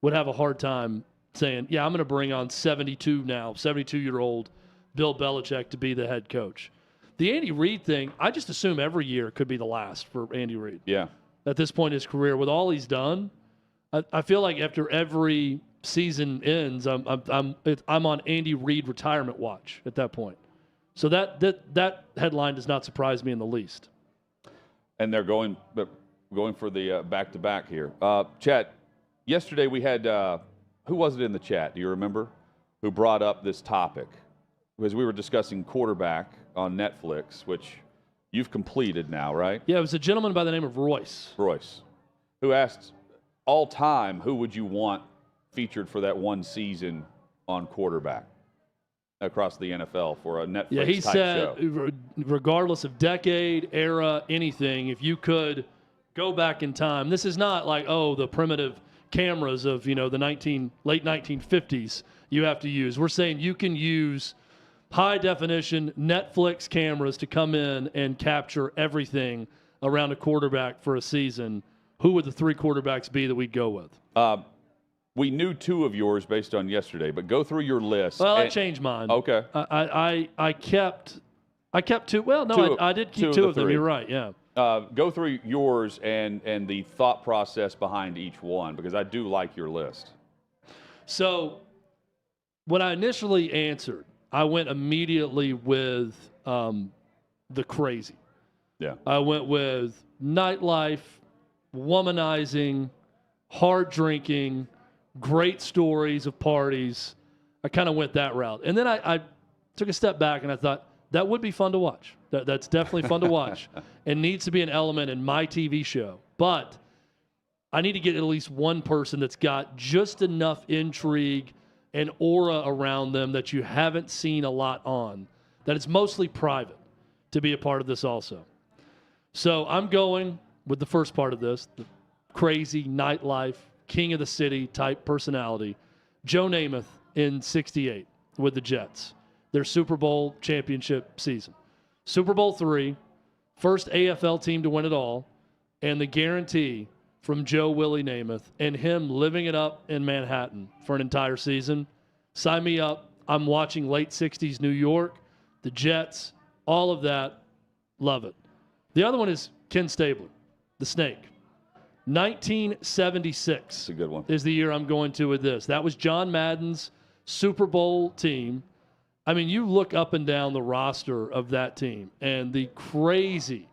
would have a hard time saying, yeah, I'm going to bring on 72-year-old Bill Belichick to be the head coach. The Andy Reid thing, I just assume every year could be the last for Andy Reid. Yeah. At this point in his career, with all he's done, I feel like after every season ends, I'm on Andy Reid retirement watch at that point. So that headline does not surprise me in the least. And they're going for the back-to-back here. Chat, yesterday we had, who was it in the chat, do you remember, who brought up this topic? Because we were discussing quarterback on Netflix, which you've completed now, right? Yeah, it was a gentleman by the name of Royce. Royce, who asked, all time, who would you want featured for that one season on quarterback across the NFL for a Netflix Yeah, he type said, show? Regardless of decade, era, anything, if you could go back in time, this is not like, the primitive cameras of, the late 1950s you have to use. We're saying you can use high-definition Netflix cameras to come in and capture everything around a quarterback for a season. Who would the three quarterbacks be that we'd go with? We knew two of yours based on yesterday, but go through your list. Well, I changed mine. Okay. I kept two. Well, no, I did keep two of them. You're right, yeah. Go through yours and the thought process behind each one, because I do like your list. So when I initially answered, I went immediately with the crazy. Yeah. I went with nightlife, womanizing, hard drinking, great stories of parties. I kind of went that route. And then I took a step back and I thought, that would be fun to watch. That's definitely fun to watch and needs to be an element in my TV show. But I need to get at least one person that's got just enough intrigue and aura around them that you haven't seen a lot on, that it's mostly private, to be a part of this also. So I'm going with the first part of this, the crazy nightlife, king of the city type personality, Joe Namath in '68 with the Jets, their Super Bowl championship season. Super Bowl III, first AFL team to win it all, and the guarantee from Joe Willie Namath and him living it up in Manhattan for an entire season. Sign me up. I'm watching late 60s New York, the Jets, all of that. Love it. The other one is Ken Stabler, the Snake. 1976 That's a good one. is the year I'm going to with this. That was John Madden's Super Bowl team. I mean, you look up and down the roster of that team and the crazy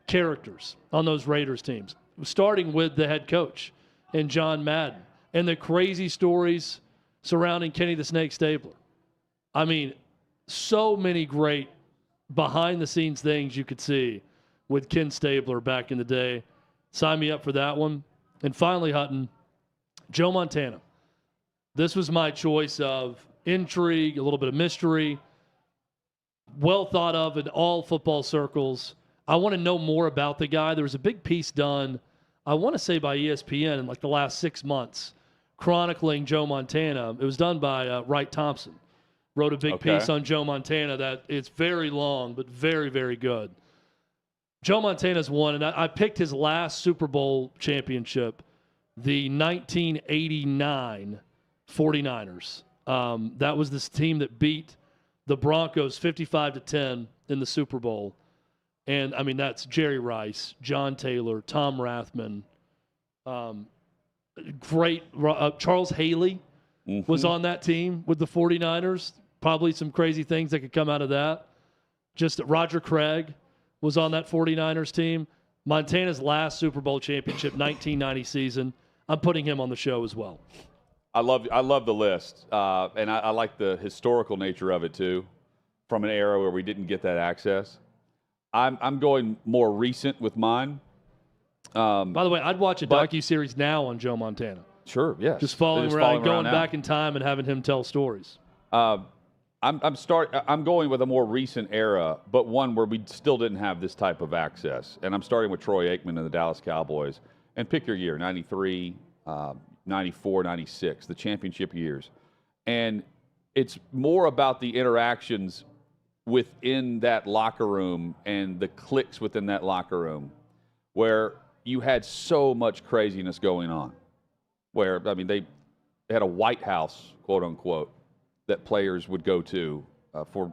characters on those Raiders teams, starting with the head coach and John Madden, and the crazy stories surrounding Kenny the Snake Stabler. I mean, so many great behind-the-scenes things you could see with Ken Stabler back in the day. Sign me up for that one. And finally, Hutton, Joe Montana. This was my choice of intrigue, a little bit of mystery, well thought of in all football circles. I want to know more about the guy. There was a big piece done, I want to say by ESPN in like the last 6 months, chronicling Joe Montana. It was done by Wright Thompson. Wrote a big piece on Joe Montana that it's very long, but very, very good. Joe Montana's won, and I picked his last Super Bowl championship, the 1989 49ers. That was this team that beat the Broncos 55-10 in the Super Bowl. And, I mean, that's Jerry Rice, John Taylor, Tom Rathman, Charles Haley was on that team with the 49ers. Probably some crazy things that could come out of that. Just that Roger Craig was on that 49ers team. Montana's last Super Bowl championship, 1990 season. I'm putting him on the show as well. I love the list, and I like the historical nature of it too, from an era where we didn't get that access. I'm going more recent with mine. By the way, I'd watch a docuseries now on Joe Montana. Sure, yeah. Just following around, going back in time and having him tell stories. I'm going with a more recent era, but one where we still didn't have this type of access. And I'm starting with Troy Aikman and the Dallas Cowboys. And pick your year, 93, 94, 96, the championship years. And it's more about the interactions within that locker room and the cliques within that locker room where you had so much craziness going on. Where, I mean, they had a White House, quote unquote, that players would go to for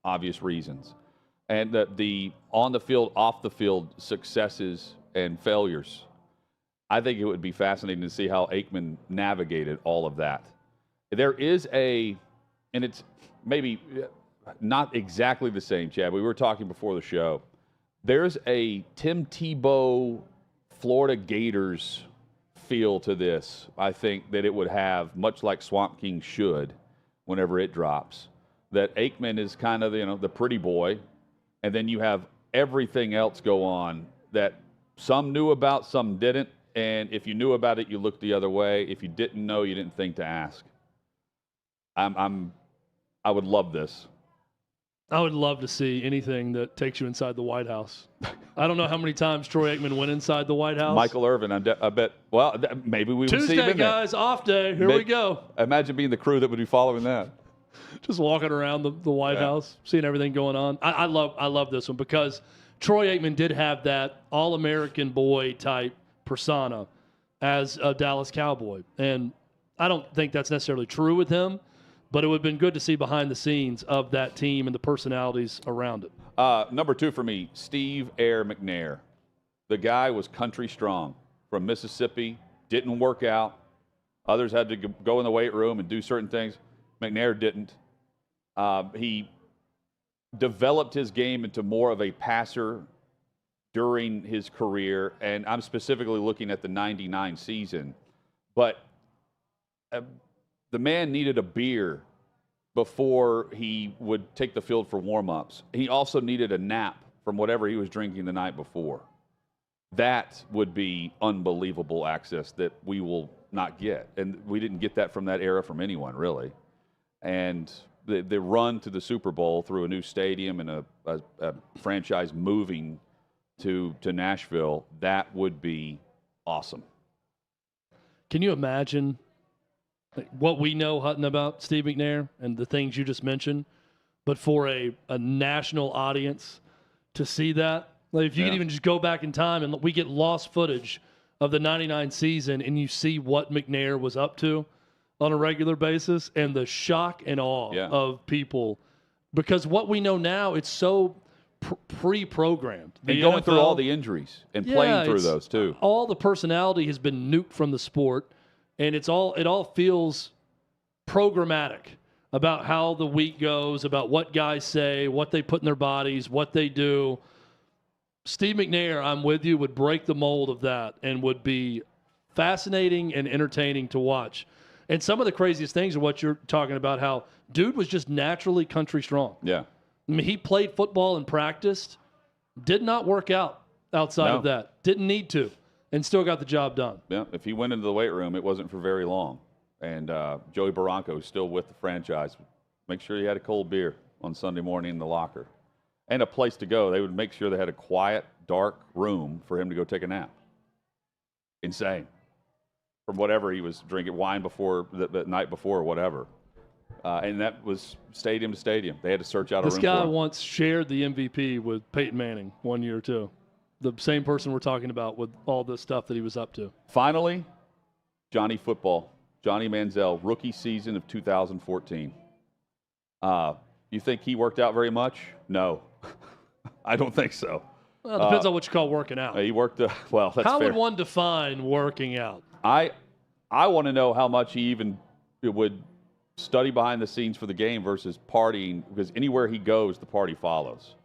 obvious reasons. And the on the field, off the field successes and failures. I think it would be fascinating to see how Aikman navigated all of that. There is and it's maybe not exactly the same, Chad. We were talking before the show. There's a Tim Tebow, Florida Gators feel to this, I think, that it would have, much like Swamp King should whenever it drops. That Aikman is kind of, the pretty boy, and then you have everything else go on that some knew about, some didn't. And if you knew about it, you looked the other way. If you didn't know, you didn't think to ask. I would love this. I would love to see anything that takes you inside the White House. I don't know how many times Troy Aikman went inside the White House. Michael Irvin, I bet. Well, maybe we would see him in there. Tuesday, guys, off day. Here we go. Imagine being the crew that would be following that. Just walking around the White House, seeing everything going on. I love this one because Troy Aikman did have that all-American boy type persona as a Dallas Cowboy. And I don't think that's necessarily true with him, but it would have been good to see behind the scenes of that team and the personalities around it. Number 2 for me, Steve Air McNair. The guy was country strong from Mississippi, didn't work out. Others had to go in the weight room and do certain things. McNair didn't. He developed his game into more of a passer during his career, and I'm specifically looking at the 99 season. But the man needed a beer before he would take the field for warm-ups. He also needed a nap from whatever he was drinking the night before. That would be unbelievable access that we will not get. And we didn't get that from that era from anyone, really. And the run to the Super Bowl through a new stadium and a franchise moving to Nashville, that would be awesome. Can you imagine what we know, Hutton, about Steve McNair and the things you just mentioned, but for a national audience to see that? Like if you could even just go back in time and we get lost footage of the 99 season and you see what McNair was up to on a regular basis and the shock and awe of people. Because what we know now, it's so pre-programmed. And going through all the injuries and playing through those too. All the personality has been nuked from the sport, and it all feels programmatic about how the week goes, about what guys say, what they put in their bodies, what they do. Steve McNair, I'm with you, would break the mold of that and would be fascinating and entertaining to watch. And some of the craziest things are what you're talking about, how dude was just naturally country strong. Yeah. I mean, he played football and practiced Did not work out outside of that. Didn't need to, and still got the job done. Yeah, if he went into the weight room, it wasn't for very long. And Joey Barranco is still with the franchise. Make sure he had a cold beer on Sunday morning in the locker and a place to go. They would make sure they had a quiet, dark room for him to go take a nap. Insane. From whatever he was drinking, wine before the night before or whatever. And that was stadium to stadium. They had to search out a room This guy for him. once shared the MVP with Peyton Manning 1 year or two. The same person we're talking about with all the stuff that he was up to. Finally, Johnny Football. Johnny Manziel, rookie season of 2014. You think he worked out very much? No. I don't think so. Well, it depends on what you call working out. He worked, well, that's How fair. would one define working out? I want to know how much he even would study behind the scenes for the game versus partying, because anywhere he goes, the party follows.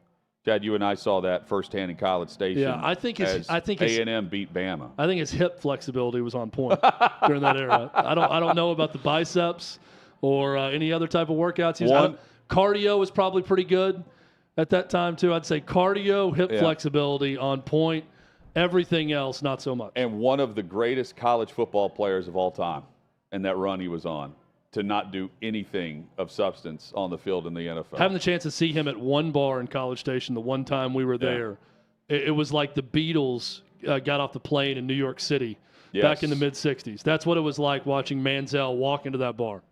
Chad, you and I saw that firsthand in College Station. Yeah, I think A&M beat Bama. I think his hip flexibility was on point during that era. I don't know about the biceps or any other type of workouts. Cardio was probably pretty good at that time too. I'd say cardio, hip flexibility on point. Everything else, not so much. And one of the greatest college football players of all time, and that run he was on, to not do anything of substance on the field in the NFL. Having the chance to see him at one bar in College Station the one time we were there, it was like the Beatles got off the plane in New York City back in the mid-'60s. That's what it was like watching Manziel walk into that bar.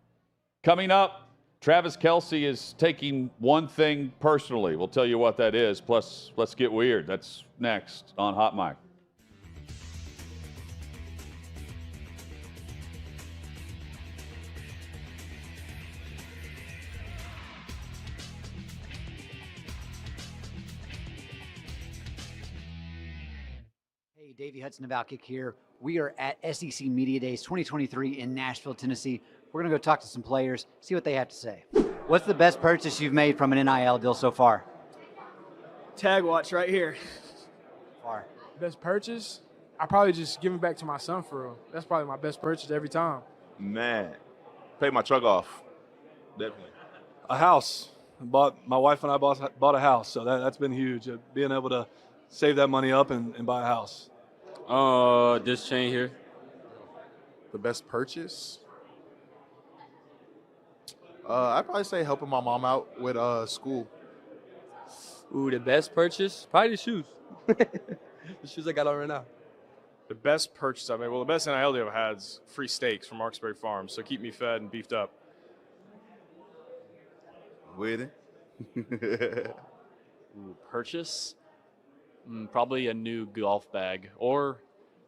Coming up, Travis Kelce is taking one thing personally. We'll tell you what that is. Plus, let's get weird. That's next on Hot Mic. Hey, Davey Hudson of OutKick here. We are at SEC Media Days 2023 in Nashville, Tennessee. We're going to go talk to some players, see what they have to say. What's the best purchase you've made from an NIL deal so far? Tag watch right here. Far. Best purchase? I probably just give it back to my son for real. That's probably my best purchase every time. Man, paid my truck off. Definitely. A house. My wife and I bought a house, so that's been huge. Being able to save that money up and buy a house. This chain here. The best purchase? I'd probably say helping my mom out with school. Ooh, the best purchase? Probably the shoes. The shoes I got on right now. The best purchase I made, well, the best NIL deal I've had is free steaks from Marksbury Farms, so keep me fed and beefed up. With it? Ooh, purchase? Probably a new golf bag. Or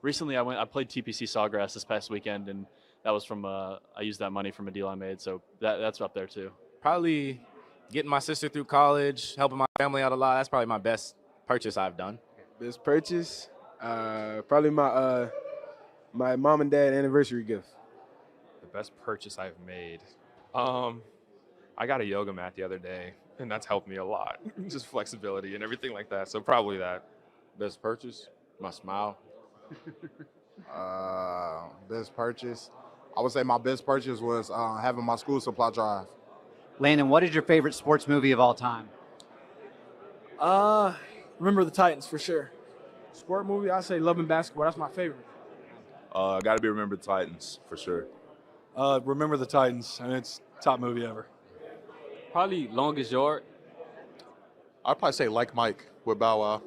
recently I played TPC Sawgrass this past weekend, and that was from I used that money from a deal I made, so that's up there too. Probably getting my sister through college, helping my family out a lot. That's probably my best purchase I've done. Best purchase? Probably my my mom and dad anniversary gift. The best purchase I've made? I got a yoga mat the other day, and that's helped me a lot. Just flexibility and everything like that, so probably that. Best purchase? My smile. Best purchase? I would say my best purchase was having my school supply drive. Landon, what is your favorite sports movie of all time? Remember the Titans for sure. Sport movie, I say Love and Basketball. That's my favorite. Got to be Remember the Titans for sure. Remember the Titans, and it's top movie ever. Probably Longest Yard. I'd probably say Like Mike with Bow Wow.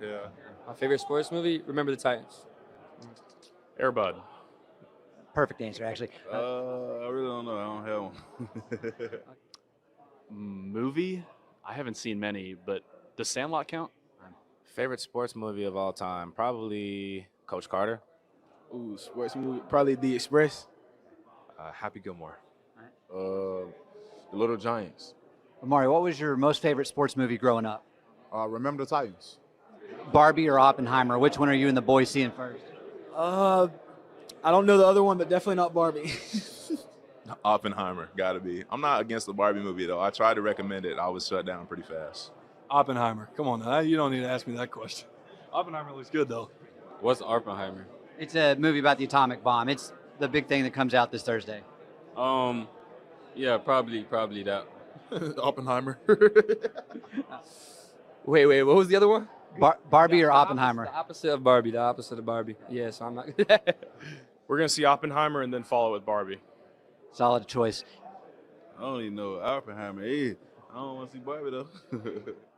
Yeah. My favorite sports movie, Remember the Titans. Air Bud. Perfect answer, actually. I really don't know. I don't have one. Movie? I haven't seen many, but does Sandlot count? Favorite sports movie of all time? Probably Coach Carter. Ooh, sports movie. Probably The Express. Happy Gilmore. The Little Giants. Amari, what was your most favorite sports movie growing up? Remember the Titans. Barbie or Oppenheimer? Which one are you and the boys seeing first? I don't know the other one, but definitely not Barbie. Oppenheimer, gotta be. I'm not against the Barbie movie though. I tried to recommend it. I was shut down pretty fast. Oppenheimer. Come on now. You don't need to ask me that question. Oppenheimer looks good though. What's Oppenheimer? It's a movie about the atomic bomb. It's the big thing that comes out this Thursday. Yeah, probably that. Oppenheimer. Wait, what was the other one? Barbie or Oppenheimer? The opposite of Barbie. The opposite of Barbie. Yeah, so I'm not. We're going to see Oppenheimer and then follow with Barbie. Solid choice. I don't even know what Oppenheimer is. I don't want to see Barbie though.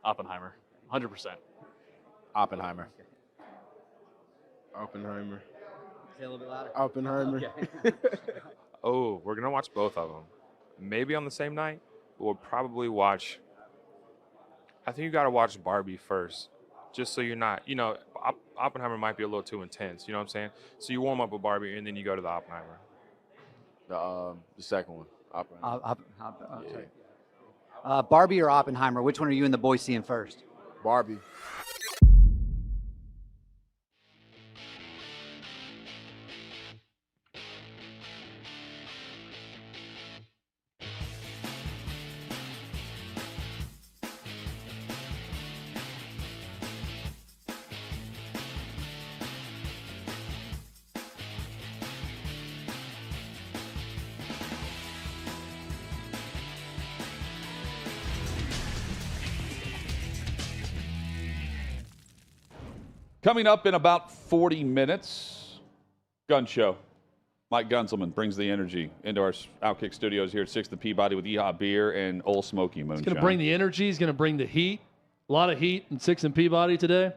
Oppenheimer, 100%. Oppenheimer. Oppenheimer. Say a little bit louder. Oppenheimer. Oh, we're going to watch both of them. Maybe on the same night. We'll probably watch. I think you got to watch Barbie first, just so you're not, Oppenheimer might be a little too intense. You know what I'm saying? So you warm up with Barbie and then you go to the Oppenheimer. The second one, Oppenheimer. Barbie or Oppenheimer? Which one are you and the boys seeing first? Barbie. Coming up in about 40 minutes, Gun Show. Mike Gunzelman brings the energy into our OutKick studios here at 6th and Peabody with Yeehaw Beer and Old Smoky Moonshine. He's going to bring the energy. He's going to bring the heat. A lot of heat in 6th and Peabody today.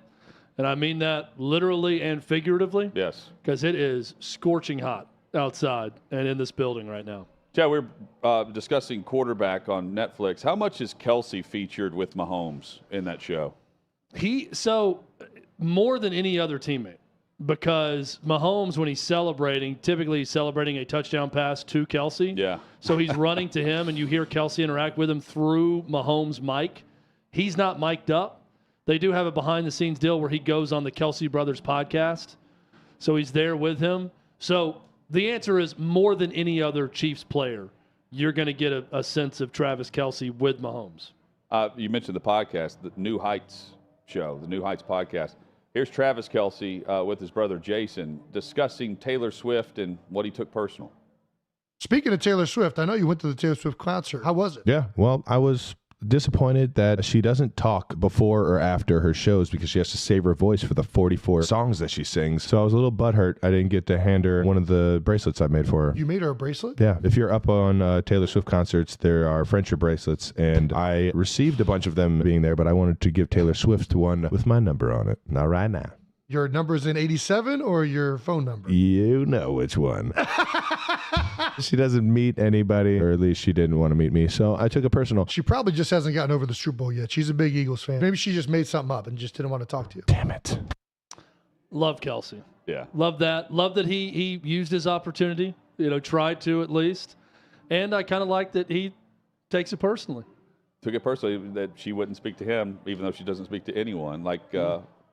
And I mean that literally and figuratively. Yes. Because it is scorching hot outside and in this building right now. Chad, we're discussing quarterback on Netflix. How much is Kelsey featured with Mahomes in that show? More than any other teammate, because Mahomes, when he's celebrating, typically he's celebrating a touchdown pass to Kelsey. Yeah. So he's running to him, and you hear Kelsey interact with him through Mahomes' mic. He's not mic'd up. They do have a behind-the-scenes deal where he goes on the Kelsey Brothers podcast. So he's there with him. So the answer is more than any other Chiefs player, you're going to get a sense of Travis Kelsey with Mahomes. You mentioned the podcast, the New Heights show, the New Heights podcast. Here's Travis Kelsey with his brother Jason discussing Taylor Swift and what he took personal. Speaking of Taylor Swift, I know you went to the Taylor Swift concert. How was it? Yeah, well, I was disappointed that she doesn't talk before or after her shows because she has to save her voice for the 44 songs that she sings. So I was a little butthurt I didn't get to hand her one of the bracelets I made for her. You made her a bracelet? Yeah. If you're up on Taylor Swift concerts, there are friendship bracelets, and I received a bunch of them being there, but I wanted to give Taylor Swift one with my number on it. Not right now. Your number's in 87 or your phone number? You know which one. She doesn't meet anybody, or at least she didn't want to meet me, so I took it personal. She probably just hasn't gotten over the Super Bowl yet. She's a big Eagles fan. Maybe she just made something up and just didn't want to talk to you. Damn it. Love Kelsey. Yeah. Love that. Love that he used his opportunity, tried to at least. And I kind of like that he takes it personally. Took it personally that she wouldn't speak to him, even though she doesn't speak to anyone. Like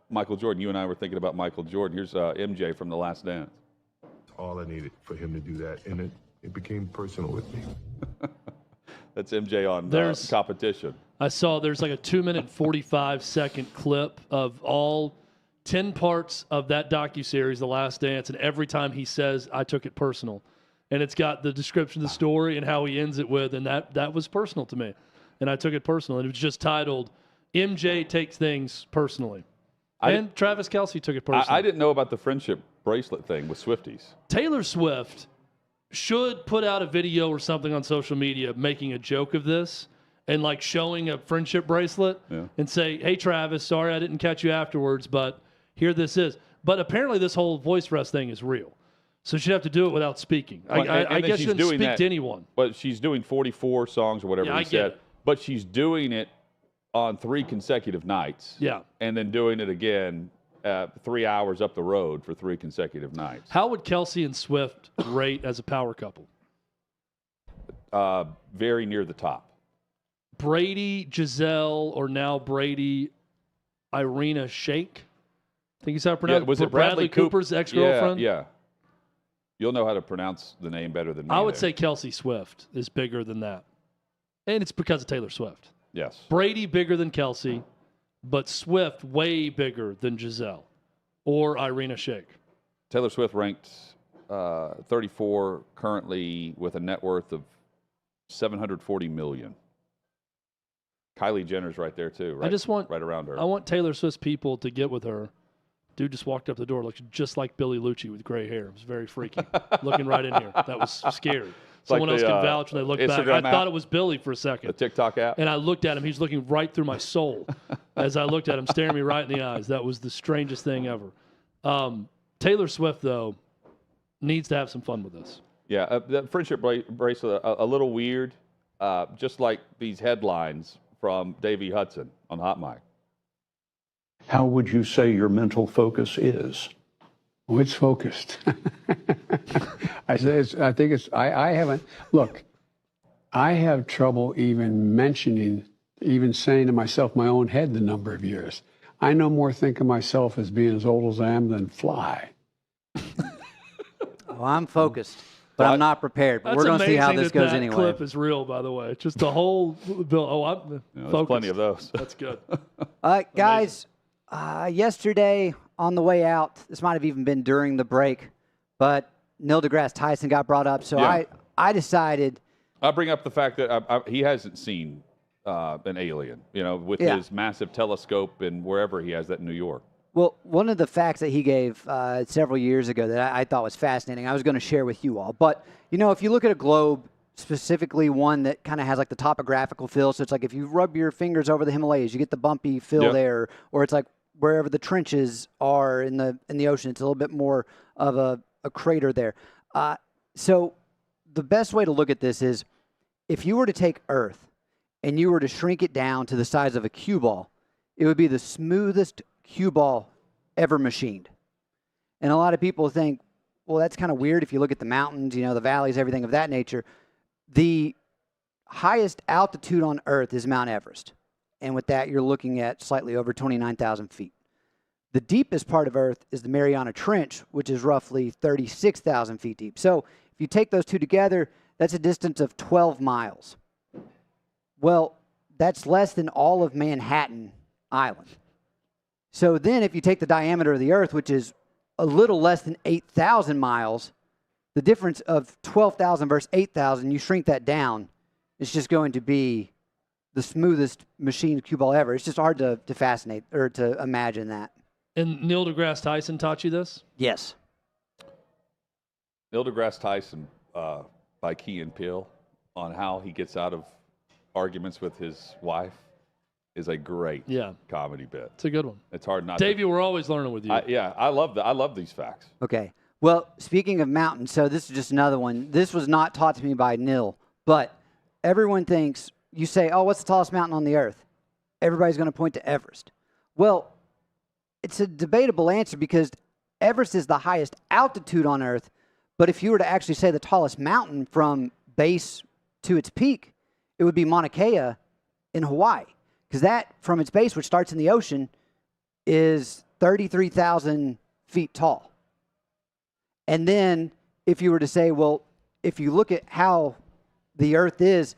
Michael Jordan. You and I were thinking about Michael Jordan. Here's MJ from The Last Dance. All I needed for him to do that, and it became personal with me. That's MJ on Competition. I saw there's like a 2-minute 45-second clip of all 10 parts of that docuseries, The Last Dance, and every time he says, I took it personal. And it's got the description of the story and how he ends it with, and that was personal to me. And I took it personal. And it was just titled, MJ Takes Things Personally. And Travis Kelsey took it personally. I didn't know about the friendship bracelet thing with Swifties. Taylor Swift should put out a video or something on social media making a joke of this and like showing a friendship bracelet and say, hey, Travis, sorry I didn't catch you afterwards, but here this is. But apparently this whole voice rest thing is real. So she'd have to do it without speaking. I guess she didn't speak to anyone. But she's doing 44 songs or whatever he said. But she's doing it on 3 consecutive nights. Yeah. And then doing it again 3 hours up the road for 3 consecutive nights. How would Kelsey and Swift rate as a power couple? Very near the top. Brady, Giselle, or now Brady, Irina Shayk? I think he's how to pronounce it. Was it Bradley Cooper's ex-girlfriend? Yeah. You'll know how to pronounce the name better than me. I would say Kelsey Swift is bigger than that. And it's because of Taylor Swift. Yes. Brady bigger than Kelsey, but Swift way bigger than Giselle or Irina Shayk. Taylor Swift ranked 34 currently with a net worth of $740 million. Kylie Jenner's right there too. Right, I just want right around her. I want Taylor Swift's people to get with her. Dude just walked up the door, looked just like Billy Lucci with gray hair. It was very freaky. Looking right in here. That was scary. Someone else can vouch when they look back. I thought it was Billy for a second. The TikTok app. And I looked at him. He's looking right through my soul as I looked at him, staring me right in the eyes. That was the strangest thing ever. Taylor Swift, though, needs to have some fun with this. Yeah, that friendship bracelet, a little weird, just like these headlines from Davey Hudson on Hot Mic. How would you say your mental focus is? Oh, it's focused. I haven't, look, I have trouble even saying to myself my own head the number of years. I no more think of myself as being as old as I am than fly. Well, I'm focused, but I'm not prepared. But we're going to see how this goes anyway. That clip is real, by the way. Just the whole bill. Oh, I'm there's focused. plenty of those. That's good. Guys, yesterday on the way out, this might have even been during the break, but Neil deGrasse Tyson got brought up. So Yeah. I decided. I'll bring up the fact that he hasn't seen an alien, with his massive telescope and wherever he has that in New York. Well, one of the facts that he gave several years ago that I thought was fascinating, I was going to share with you all. But, if you look at a globe, specifically one that kind of has like the topographical feel, so it's like if you rub your fingers over the Himalayas, you get the bumpy feel there, or it's like wherever the trenches are in the ocean, it's a little bit more of a crater there. So the best way to look at this is if you were to take Earth and you were to shrink it down to the size of a cue ball, it would be the smoothest cue ball ever machined. And a lot of people think, well, that's kind of weird if you look at the mountains, the valleys, everything of that nature. The highest altitude on Earth is Mount Everest. And with that, you're looking at slightly over 29,000 feet. The deepest part of Earth is the Mariana Trench, which is roughly 36,000 feet deep. So if you take those two together, that's a distance of 12 miles. Well, that's less than all of Manhattan Island. So then if you take the diameter of the Earth, which is a little less than 8,000 miles, the difference of 12,000 versus 8,000, you shrink that down, it's just going to be the smoothest machined cue ball ever. It's just hard to fascinate or to imagine that. And Neil deGrasse Tyson taught you this? Yes. Neil deGrasse Tyson, by Key and Peele, on how he gets out of arguments with his wife, is a great comedy bit. It's a good one. It's hard not Davey, we're always learning with you. I love these facts. Okay. Well, speaking of mountains, so this is just another one. This was not taught to me by Neil, but everyone thinks, you say, oh, what's the tallest mountain on the earth? Everybody's going to point to Everest. Well, it's a debatable answer because Everest is the highest altitude on Earth, but if you were to actually say the tallest mountain from base to its peak, it would be Mauna Kea in Hawaii. Because that, from its base, which starts in the ocean, is 33,000 feet tall. And then if you were to say, well, if you look at how the Earth is,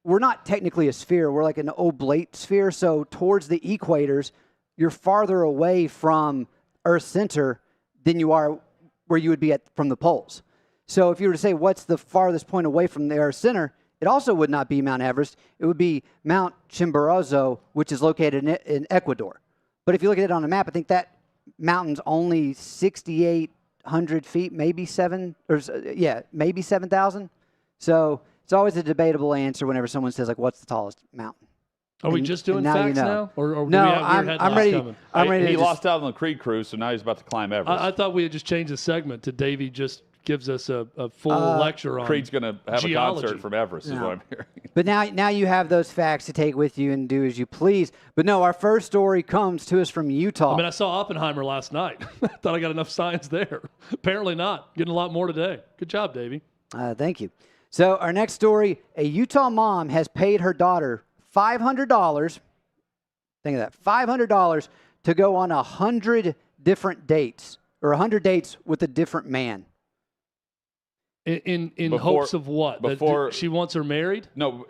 we're not technically a sphere. We're like an oblate sphere. So towards the equators, you're farther away from Earth's center than you are where you would be from the poles. So if you were to say, what's the farthest point away from the Earth's center, it also would not be Mount Everest. It would be Mount Chimborazo, which is located in Ecuador. But if you look at it on a map, I think that mountain's only 6,800 feet, maybe 7,000. So it's always a debatable answer whenever someone says, like, what's the tallest mountain? Are we just doing now facts you know. now? Or do no, we have weird I'm ready. coming? I'm ready. He lost out on the Creed cruise, so now he's about to climb Everest. I thought we had just changed the segment to Davey just gives us a full lecture on Creed's going to have geology. a concert from Everest, is what I'm hearing. But now you have those facts to take with you and do as you please. But no, our first story comes to us from Utah. I mean, I saw Oppenheimer last night. Thought I got enough science there. Apparently not. Getting a lot more today. Good job, Davey. Thank you. So our next story, a Utah mom has paid her daughter $500, think of that, $500 to go on 100 different dates, or 100 dates with a different man. In hopes of what? That she wants her married? No,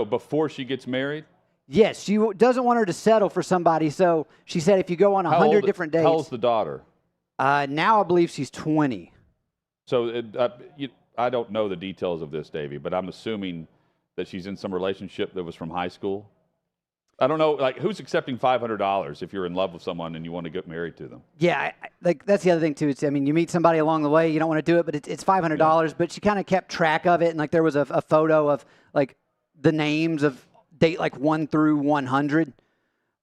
before she gets married? Yes, she doesn't want her to settle for somebody, so she said if you go on 100 different dates. How old's the daughter? Now I believe she's 20. So I don't know the details of this, Davey, but I'm assuming that she's in some relationship that was from high school. I don't know, like who's accepting $500 if you're in love with someone and you want to get married to them? Yeah, like that's the other thing too. It's, I mean, you meet somebody along the way, you don't want to do it, but it's $500. But she kind of kept track of it, and like there was a photo of like the names of date like 1 through 100.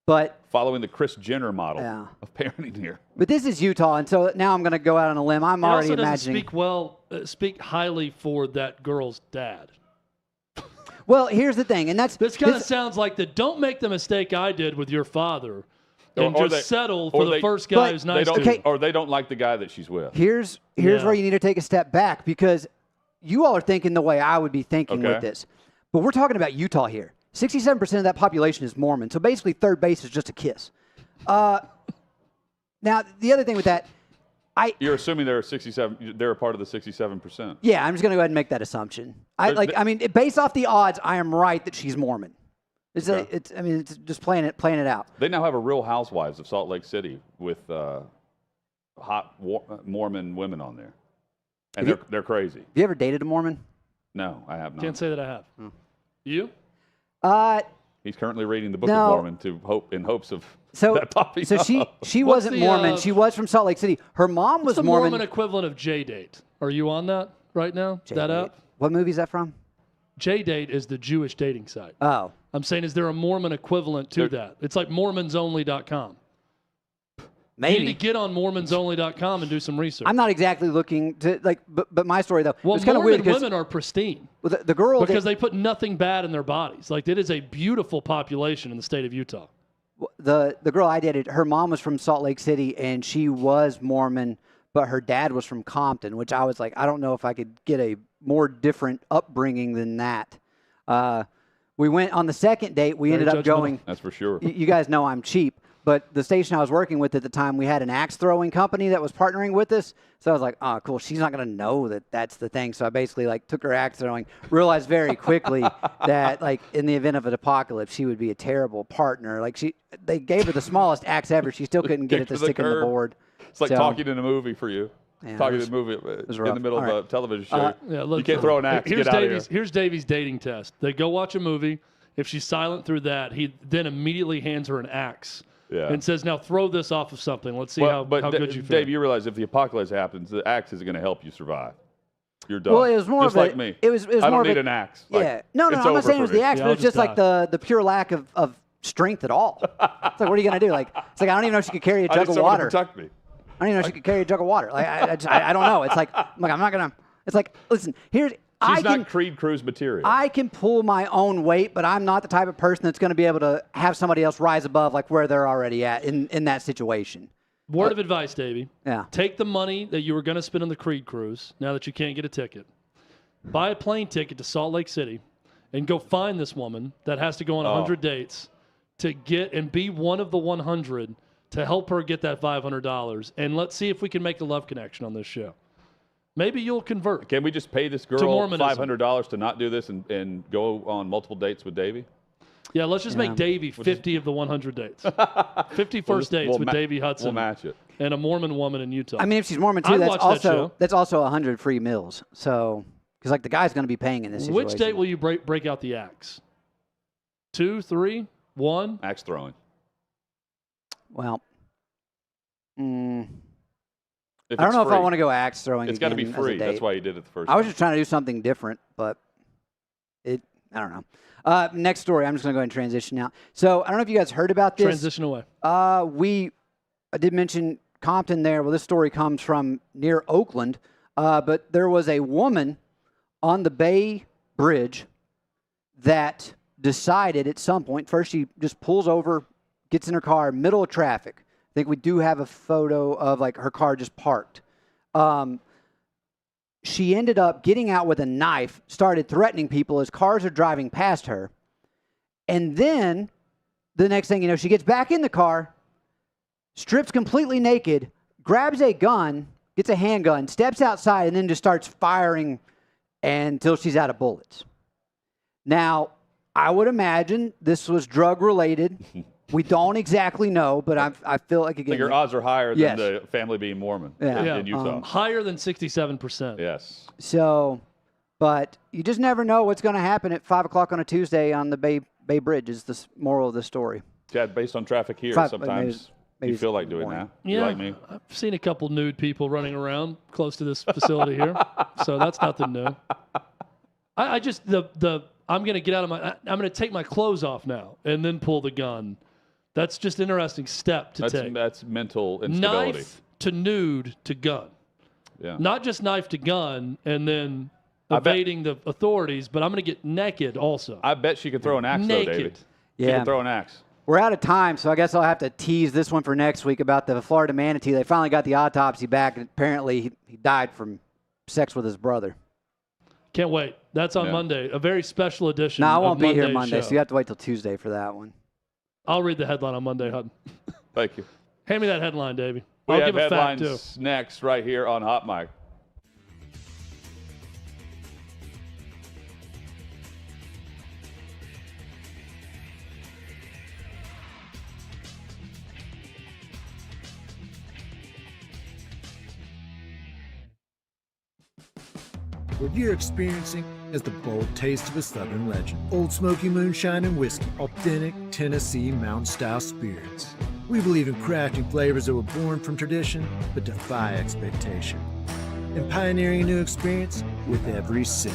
But following the Kris Jenner model of parenting here. But this is Utah, and so now I'm going to go out on a limb. I'm already also doesn't imagining. speak highly for that girl's dad. Well, here's the thing, and this kind of sounds like don't make the mistake I did with your father, and settle for the first guy who's nice to you. Or they don't like the guy that she's with. Here's where you need to take a step back, because you all are thinking the way I would be thinking with this. But we're talking about Utah here. 67% of that population is Mormon, so basically third base is just a kiss. Now, the other thing with that, You're assuming they're 67. They're a part of the 67%. Yeah, I'm just going to go ahead and make that assumption. I mean, based off the odds, I am right that she's Mormon. It's just playing it out. They now have a Real Housewives of Salt Lake City with hot Mormon women on there, and they're crazy. Have you ever dated a Mormon? No, I have not. Can't say that I have. You? He's currently reading the Book of Mormon in hopes of that popping So up. she wasn't Mormon. She was from Salt Lake City. Her mom was What's the Mormon. Mormon equivalent of J-Date? Are you on that right now? That app? What movie is that from? J-Date is the Jewish dating site. Oh. I'm saying, is there a Mormon equivalent to that? It's like mormonsonly.com. Maybe. You need to get on mormonsonly.com and do some research. I'm not exactly looking to but my story though. Well, it's kind of Mormon weird women are pristine. Well, the girl because they put nothing bad in their bodies. Like it is a beautiful population in the state of Utah. The girl I dated, her mom was from Salt Lake City and she was Mormon, but her dad was from Compton, which I was like, I don't know if I could get a more different upbringing than that. We went on the second date. We ended up going. That's for sure. You guys know I'm cheap. But the station I was working with at the time, we had an axe throwing company that was partnering with us. So I was like, oh, cool. She's not going to know that that's the thing. So I basically took her axe throwing, realized very quickly that in the event of an apocalypse, she would be a terrible partner. They gave her the smallest axe ever. She still couldn't get it to stick in the board. It's like talking in a movie for you. Talking in a movie in the middle of a television show. You can't throw an axe. Get out of here. Here's Davey's dating test. They go watch a movie. If she's silent through that, he then immediately hands her an axe. Yeah. And says, now throw this off of something. Let's see how good you feel. Dave, you realize if the apocalypse happens, the axe is going to help you survive. You're done. Well, it was more just of like me. It was I more don't need of an axe. Yeah. No, I'm not saying it was the axe, but it's just like the pure lack of strength at all. It's like, what are you going to do? It's like, I don't even know if she could carry a jug of water. Protect me. I don't even know if she could carry a jug of water. I don't know. It's like, I'm not going to. It's like, listen, She's not Creed Cruz material. I can pull my own weight, but I'm not the type of person that's going to be able to have somebody else rise above where they're already at in that situation. Word of advice, Davey. Yeah. Take the money that you were going to spend on the Creed cruise, now that you can't get a ticket. Buy a plane ticket to Salt Lake City and go find this woman that has to go on 100 dates to get and be one of the 100 to help her get that $500. And let's see if we can make a love connection on this show. Maybe you'll convert. Can we just pay this girl $500 to not do this and go on multiple dates with Davey? Yeah, let's just make Davey 50 of the 100 dates. 50 first dates with Davey Hudson. We'll match it. And a Mormon woman in Utah. I mean, if she's Mormon too, that's also 100 free meals. So, because the guy's going to be paying in this situation. Which date will you break out the axe? 2, 3, 1? Axe throwing. Well, I don't know if I want to go axe throwing. It's got to be free. That's why you did it the first time. I was just trying to do something different, but I don't know. Next story. I'm just going to go ahead and transition now. So I don't know if you guys heard about this. Transition away. I did mention Compton there. Well, this story comes from near Oakland, but there was a woman on the Bay Bridge that decided at some point, first she just pulls over, gets in her car, middle of traffic. I think we do have a photo of her car just parked. She ended up getting out with a knife, started threatening people as cars are driving past her. And then the next thing you know, she gets back in the car, strips completely naked, grabs a gun, gets a handgun, steps outside, and then just starts firing until she's out of bullets. Now, I would imagine this was drug-related. We don't exactly know, but I feel like, again, your odds are higher than the family being Mormon in Utah. Higher than 67%. Yes. So, but you just never know what's going to happen at 5 o'clock on a Tuesday on the Bay Bay Bridge is the moral of the story. Chad, based on traffic here, Maybe sometimes you feel like doing that. Yeah, You like me? I've seen a couple nude people running around close to this facility here, so that's nothing new. I just I'm gonna get out of I'm gonna take my clothes off now and then pull the gun. That's just an interesting step to take. That's mental instability. Knife to nude to gun. Yeah. Not just knife to gun and then evading the authorities, but I'm going to get naked also. I bet she could throw an axe, naked. though, David. She Yeah. can throw an axe. We're out of time, so I guess I'll have to tease this one for next week about the Florida manatee. They finally got the autopsy back, and apparently he died from sex with his brother. Can't wait. That's on Monday. A very special edition. No, I won't of be here Monday's Monday, show. so you have to wait till Tuesday for that one. I'll read the headline on Monday, Hutton. Thank you. Hand me that headline, Davey. We I'll have give a fact, headlines too. next right here on Hot Mic. What you're experiencing is the bold taste of a Southern legend. Old Smoky Moonshine and Whiskey, authentic Tennessee mountain-style spirits. We believe in crafting flavors that were born from tradition but defy expectation, and pioneering a new experience with every sip.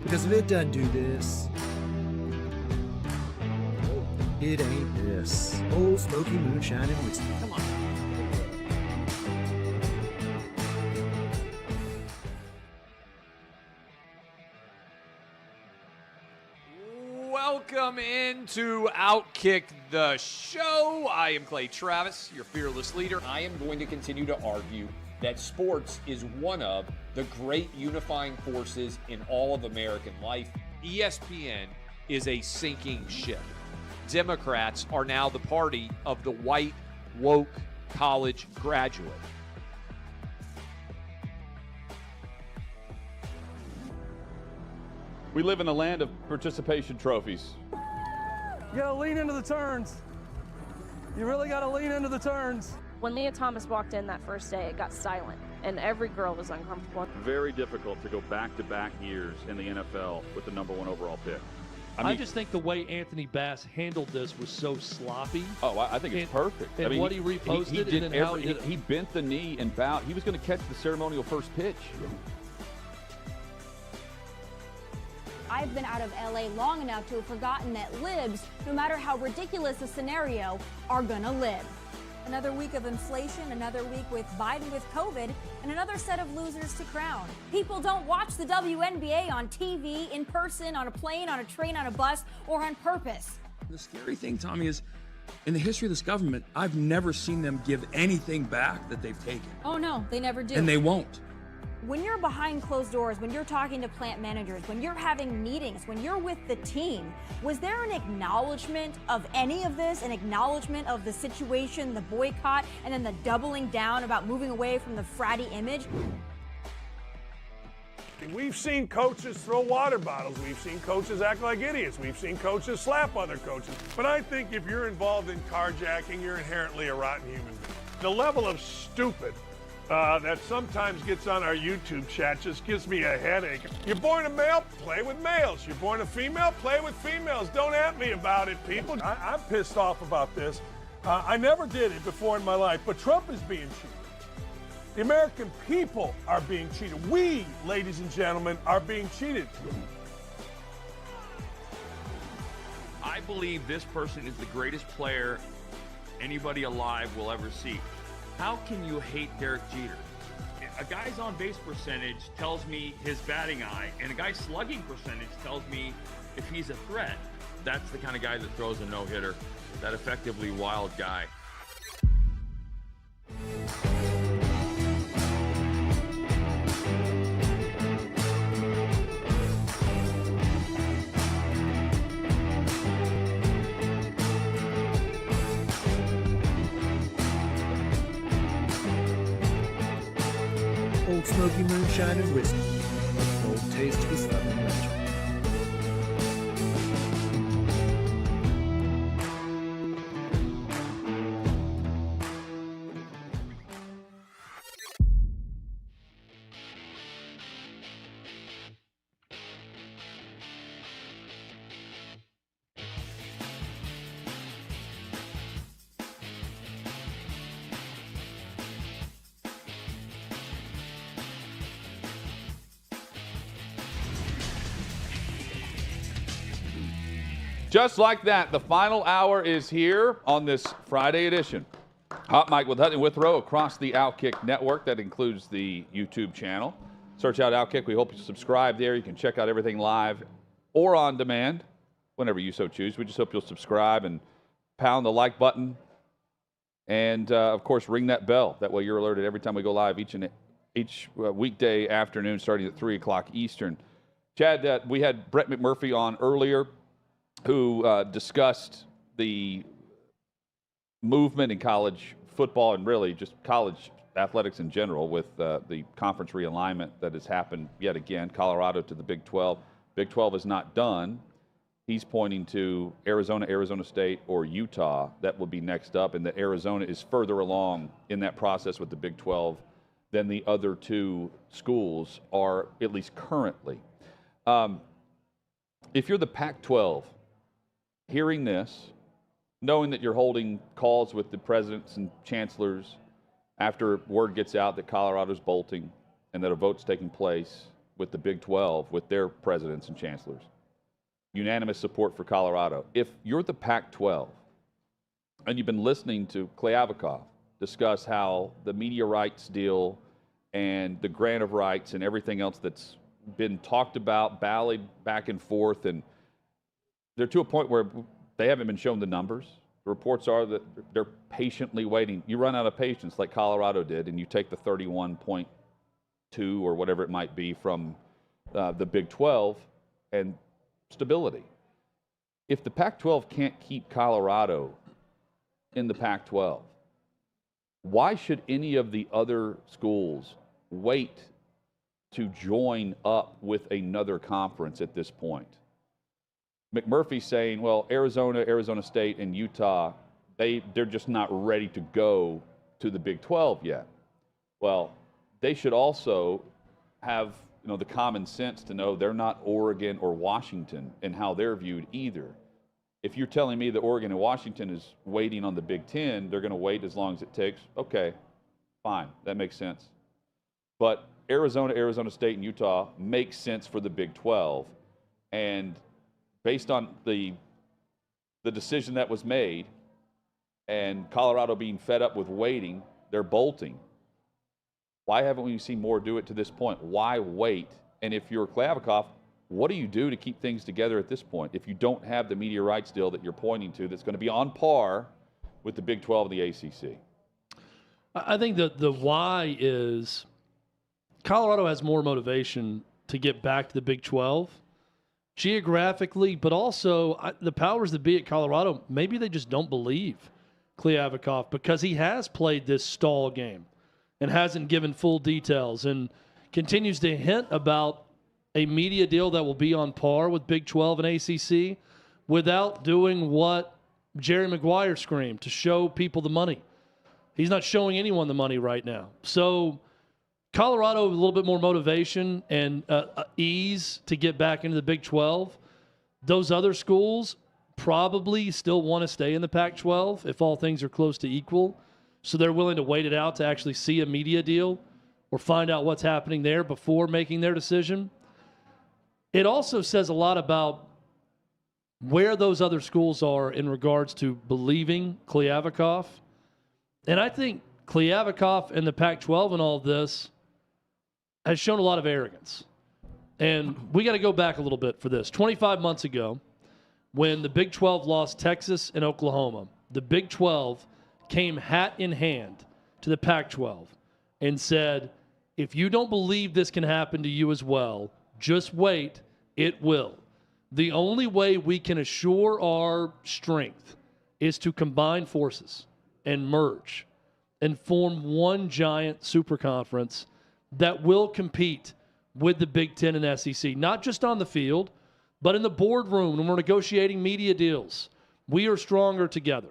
Because if it doesn't do this, it ain't this. Old Smoky Moonshine and Whiskey. Come on. Welcome into OutKick the show. I am Clay Travis, your fearless leader. I am going to continue to argue that sports is one of the great unifying forces in all of American life. ESPN is a sinking ship. Democrats are now the party of the white, woke college graduate. We live in a land of participation trophies. You gotta lean into the turns. You really gotta lean into the turns. When Leah Thomas walked in that first day, it got silent, and every girl was uncomfortable. Very difficult to go back-to-back years in the NFL with the #1 overall pick. I just think the way Anthony Bass handled this was so sloppy. Oh, I think it's perfect. And I mean, what he reposted did and then how he did it. he bent the knee and bowed. He was going to catch the ceremonial first pitch. I've been out of LA long enough to have forgotten that libs, no matter how ridiculous the scenario, are gonna live. Another week of inflation, another week with Biden with COVID, and another set of losers to crown. People don't watch the WNBA on TV, in person, on a plane, on a train, on a bus, or on purpose. The scary thing, Tommy, is in the history of this government, I've never seen them give anything back that they've taken. Oh no, they never do. And they won't. When you're behind closed doors, when you're talking to plant managers, when you're having meetings, when you're with the team, was there an acknowledgement of any of this, an acknowledgement of the situation, the boycott, and then the doubling down about moving away from the fratty image? We've seen coaches throw water bottles. We've seen coaches act like idiots. We've seen coaches slap other coaches. But I think if you're involved in carjacking, you're inherently a rotten human being. The level of stupid that sometimes gets on our YouTube chat just gives me a headache. You're born a male, play with males. You're born a female, play with females. Don't at me about it, people. I'm pissed off about this. I never did it before in my life, but Trump is being cheated. The American people are being cheated. We, ladies and gentlemen, are being cheated. I believe this person is the greatest player anybody alive will ever see. How can you hate Derek Jeter? A guy's on-base percentage tells me his batting eye, and a guy's slugging percentage tells me if he's a threat. That's the kind of guy that throws a no-hitter, that effectively wild guy. Old Smoky Moonshine and Whiskey, a bold taste of a Southern legend. Just like that, the final hour is here on this Friday edition. Hot Mic with Hutton Withrow across the OutKick network. That includes the YouTube channel. Search out OutKick. We hope you subscribe there. You can check out everything live or on demand whenever you so choose. We just hope you'll subscribe and pound the like button. And, of course, ring that bell. That way you're alerted every time we go live each weekday afternoon starting at 3 o'clock Eastern. Chad, we had Brett McMurphy on earlier who discussed the movement in college football and really just college athletics in general with the conference realignment that has happened yet again. Colorado to the Big 12. Big 12 is not done. He's pointing to Arizona, Arizona State, or Utah. That will be next up, and that Arizona is further along in that process with the Big 12 than the other two schools are, at least currently. If you're the Pac-12, hearing this, knowing that you're holding calls with the presidents and chancellors after word gets out that Colorado's bolting and that a vote's taking place with the Big 12, with their presidents and chancellors, unanimous support for Colorado. If you're the Pac-12 and you've been listening to Kliavkoff discuss how the media rights deal and the grant of rights and everything else that's been talked about, ballied back and forth, and they're to a point where they haven't been shown the numbers. The reports are that they're patiently waiting. You run out of patience like Colorado did, and you take the 31.2 or whatever it might be from the Big 12 and stability. If the Pac-12 can't keep Colorado in the Pac-12, why should any of the other schools wait to join up with another conference at this point? McMurphy's saying, well, Arizona, Arizona State, and Utah, they're just not ready to go to the Big 12 yet. Well, they should also have the common sense to know they're not Oregon or Washington and how they're viewed either. If you're telling me that Oregon and Washington is waiting on the Big 10, they're going to wait as long as it takes, okay, fine, that makes sense. But Arizona, Arizona State, and Utah makes sense for the Big 12. And based on the decision that was made and Colorado being fed up with waiting, they're bolting. Why haven't we seen more do it to this point? Why wait? And if you're Kliavkoff, what do you do to keep things together at this point if you don't have the media rights deal that you're pointing to that's going to be on par with the Big 12 and the ACC? I think the why is Colorado has more motivation to get back to the Big 12 geographically, but also the powers that be at Colorado, maybe they just don't believe Kliavkoff because he has played this stall game and hasn't given full details and continues to hint about a media deal that will be on par with Big 12 and ACC without doing what Jerry Maguire screamed, to show people the money. He's not showing anyone the money right now. So Colorado with a little bit more motivation and ease to get back into the Big 12. Those other schools probably still want to stay in the Pac-12 if all things are close to equal. So they're willing to wait it out to actually see a media deal or find out what's happening there before making their decision. It also says a lot about where those other schools are in regards to believing Kliavkoff. And I think Kliavkoff and the Pac-12 and all of this has shown a lot of arrogance. And we got to go back a little bit for this. 25 months ago, when the Big 12 lost Texas and Oklahoma, the Big 12 came hat in hand to the Pac-12 and said, if you don't believe this can happen to you as well, just wait, it will. The only way we can assure our strength is to combine forces and merge and form one giant super conference that will compete with the Big Ten and SEC, not just on the field, but in the boardroom when we're negotiating media deals. We are stronger together.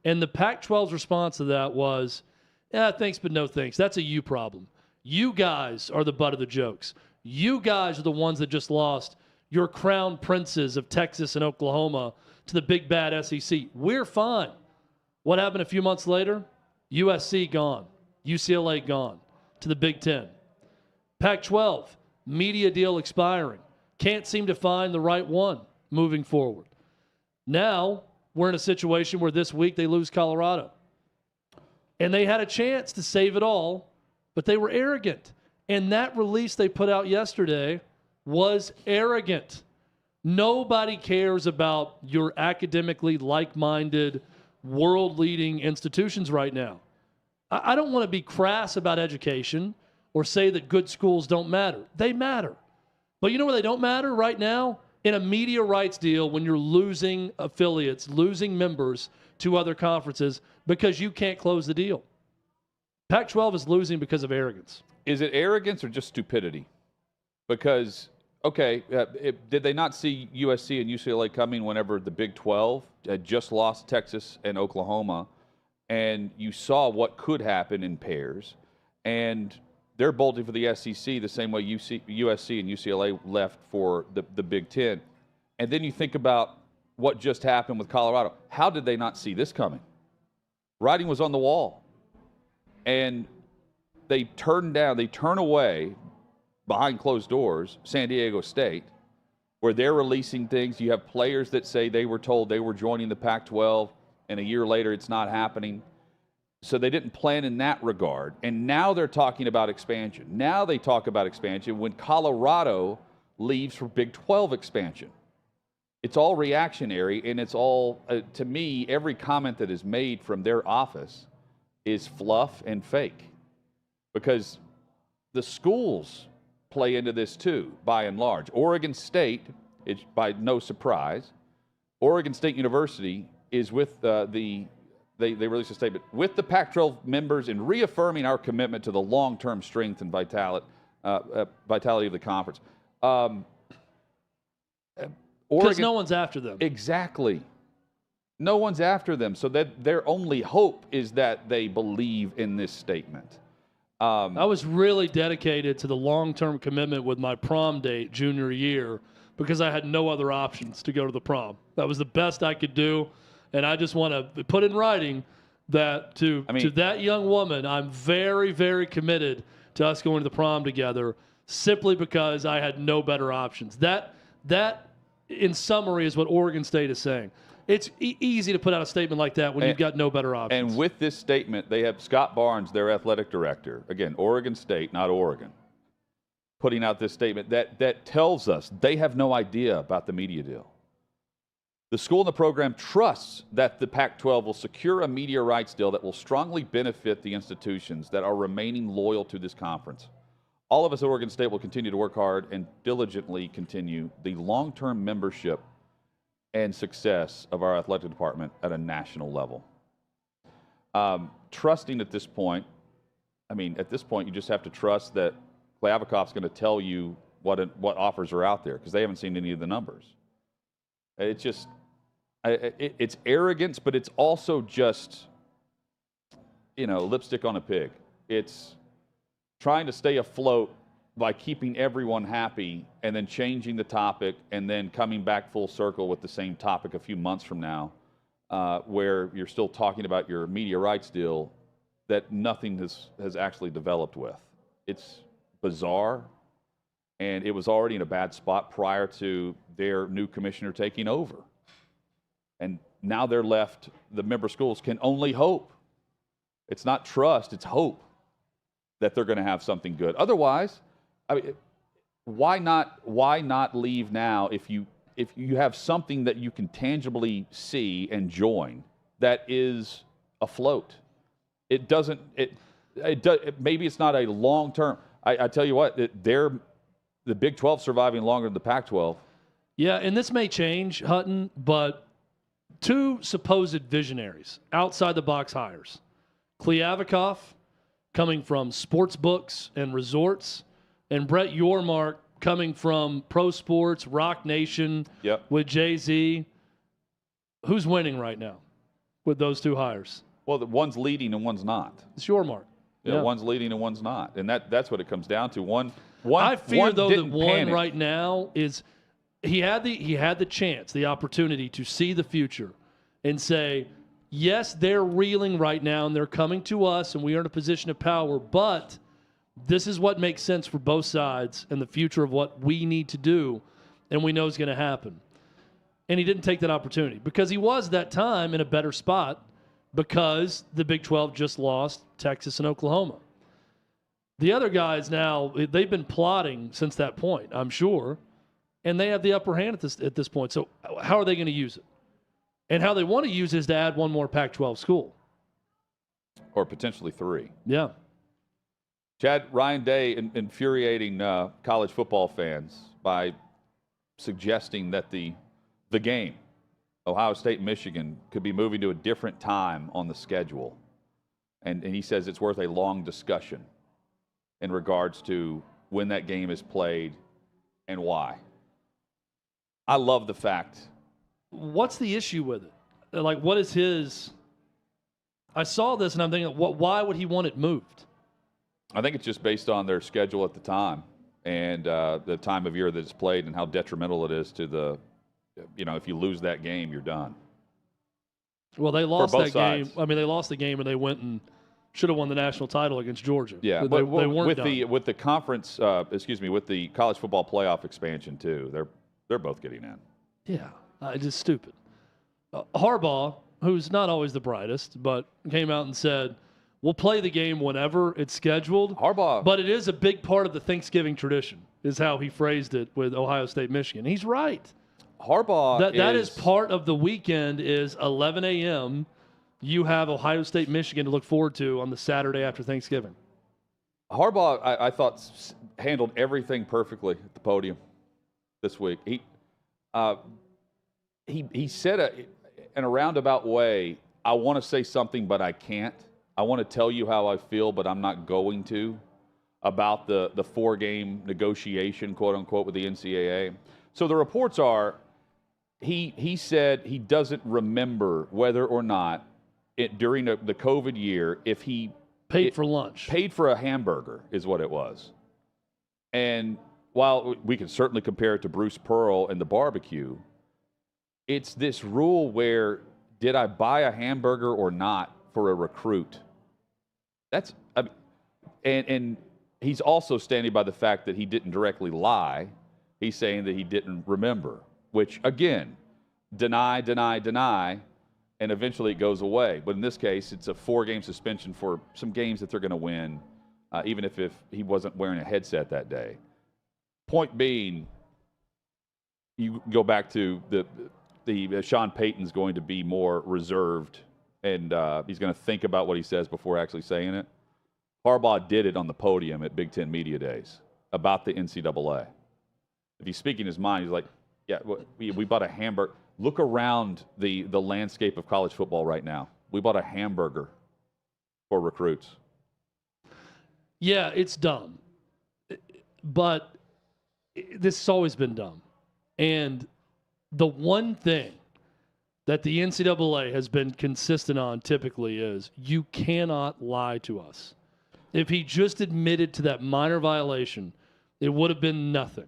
And the Pac-12's response to that was, thanks, but no thanks. That's a you problem. You guys are the butt of the jokes. You guys are the ones that just lost your crown princes of Texas and Oklahoma to the big bad SEC. We're fine. What happened a few months later? USC gone. UCLA gone to the Big Ten. Pac-12, media deal expiring. Can't seem to find the right one moving forward. Now we're in a situation where this week they lose Colorado. And they had a chance to save it all, but they were arrogant. And that release they put out yesterday was arrogant. Nobody cares about your academically like-minded, world-leading institutions right now. I don't want to be crass about education or say that good schools don't matter. They matter. But you know where they don't matter right now? In a media rights deal when you're losing affiliates, losing members to other conferences because you can't close the deal. Pac-12 is losing because of arrogance. Is it arrogance or just stupidity? Because, okay, did they not see USC and UCLA coming whenever the Big 12 had just lost Texas and Oklahoma, and you saw what could happen in pairs, and they're bolting for the SEC the same way USC and UCLA left for the Big Ten. And then you think about what just happened with Colorado. How did they not see this coming? Writing was on the wall. And they turn away behind closed doors, San Diego State, where they're releasing things. You have players that say they were told they were joining the Pac-12, and a year later it's not happening. So they didn't plan in that regard. And now they're talking about expansion. Now they talk about expansion when Colorado leaves for Big 12 expansion. It's all reactionary, and it's all, to me, every comment that is made from their office is fluff and fake. Because the schools play into this too, by and large. Oregon State, it's by no surprise, Oregon State University is with they released a statement, with the Pac-12 members in reaffirming our commitment to the long-term strength and vitality of the conference. Because no one's after them. Exactly. No one's after them. So that their only hope is that they believe in this statement. I was really dedicated to the long-term commitment with my prom date junior year because I had no other options to go to the prom. That was the best I could do. And I just want to put in writing that to that young woman, I'm very, very committed to us going to the prom together simply because I had no better options. That in summary, is what Oregon State is saying. It's easy to put out a statement like that when you've got no better options. And with this statement, they have Scott Barnes, their athletic director, again, Oregon State, not Oregon, putting out this statement that tells us they have no idea about the media deal. The school and the program trusts that the Pac-12 will secure a media rights deal that will strongly benefit the institutions that are remaining loyal to this conference. All of us at Oregon State will continue to work hard and diligently continue the long-term membership and success of our athletic department at a national level. Trusting at this point, at this point you just have to trust that Klavikov's going to tell you what offers are out there because they haven't seen any of the numbers. It's just, it's arrogance, but it's also just, lipstick on a pig. It's trying to stay afloat by keeping everyone happy and then changing the topic and then coming back full circle with the same topic a few months from now, where you're still talking about your media rights deal that nothing has actually developed with. It's bizarre, and it was already in a bad spot prior to their new commissioner taking over. And now they're left, the member schools can only hope. It's not trust, it's hope that they're going to have something good. Otherwise, why not leave now if you have something that you can tangibly see and join that is afloat? It doesn't. Maybe it's not a long term. I tell you what, the Big 12 surviving longer than the Pac-12. Yeah, and this may change, Hutton, but two supposed visionaries, outside the box hires, Kliavkoff, coming from sports books and resorts, and Brett Yormark coming from pro sports, Rock Nation, with Jay-Z. Who's winning right now with those two hires? Well, one's leading and one's not. It's Yormark. Yeah, one's leading and one's not, and that's what it comes down to. One I fear though that one panic. right now is he had the chance, the opportunity to see the future and say, yes, they're reeling right now and they're coming to us and we are in a position of power, but this is what makes sense for both sides and the future of what we need to do and we know is going to happen. And he didn't take that opportunity because he was that time in a better spot because the Big 12 just lost Texas and Oklahoma. The other guys now, they've been plotting since that point, I'm sure, and they have the upper hand at this point. So how are they going to use it? And how they want to use it is to add one more Pac-12 school. Or potentially 3. Yeah. Chad, Ryan Day infuriating college football fans by suggesting that the game, Ohio State, Michigan, could be moving to a different time on the schedule. And he says it's worth a long discussion in regards to when that game is played and why. I love the fact. What's the issue with it? Like, what is his... I saw this and I'm thinking, why would he want it moved? I think it's just based on their schedule at the time and the time of year that it's played and how detrimental it is to the, if you lose that game, you're done. Well, they lost that sides. game. I mean, they lost the game and they went and should have won the national title against Georgia. Yeah, they but weren't with done. with the conference, with the college football playoff expansion too. They're both getting in. Yeah, it's just stupid. Harbaugh, who's not always the brightest, but came out and said, we'll play the game whenever it's scheduled. Harbaugh. But it is a big part of the Thanksgiving tradition, is how he phrased it with Ohio State, Michigan. He's right. Harbaugh That is part of the weekend is 11 a.m. You have Ohio State, Michigan to look forward to on the Saturday after Thanksgiving. Harbaugh, I thought, handled everything perfectly at the podium this week. He said in a roundabout way, I want to say something, but I can't. I want to tell you how I feel, but I'm not going to, about the 4-game negotiation, quote unquote, with the NCAA. So the reports are he said he doesn't remember whether or not during the COVID year if he paid for lunch. Paid for a hamburger is what it was. And while we can certainly compare it to Bruce Pearl and the barbecue, it's this rule where did I buy a hamburger or not for a recruit? And he's also standing by the fact that he didn't directly lie. He's saying that he didn't remember, which again, deny, and eventually it goes away. But in this case, it's a 4-game suspension for some games that they're going to win, even if he wasn't wearing a headset that day. Point being, you go back to the Sean Payton's going to be more reserved, and he's going to think about what he says before actually saying it. Harbaugh did it on the podium at Big Ten Media Days about the NCAA. If he's speaking his mind, he's like, yeah, we bought a hamburger. Look around the landscape of college football right now. We bought a hamburger for recruits. Yeah, it's dumb. But this has always been dumb. And the one thing that the NCAA has been consistent on typically is you cannot lie to us. If he just admitted to that minor violation, it would have been nothing.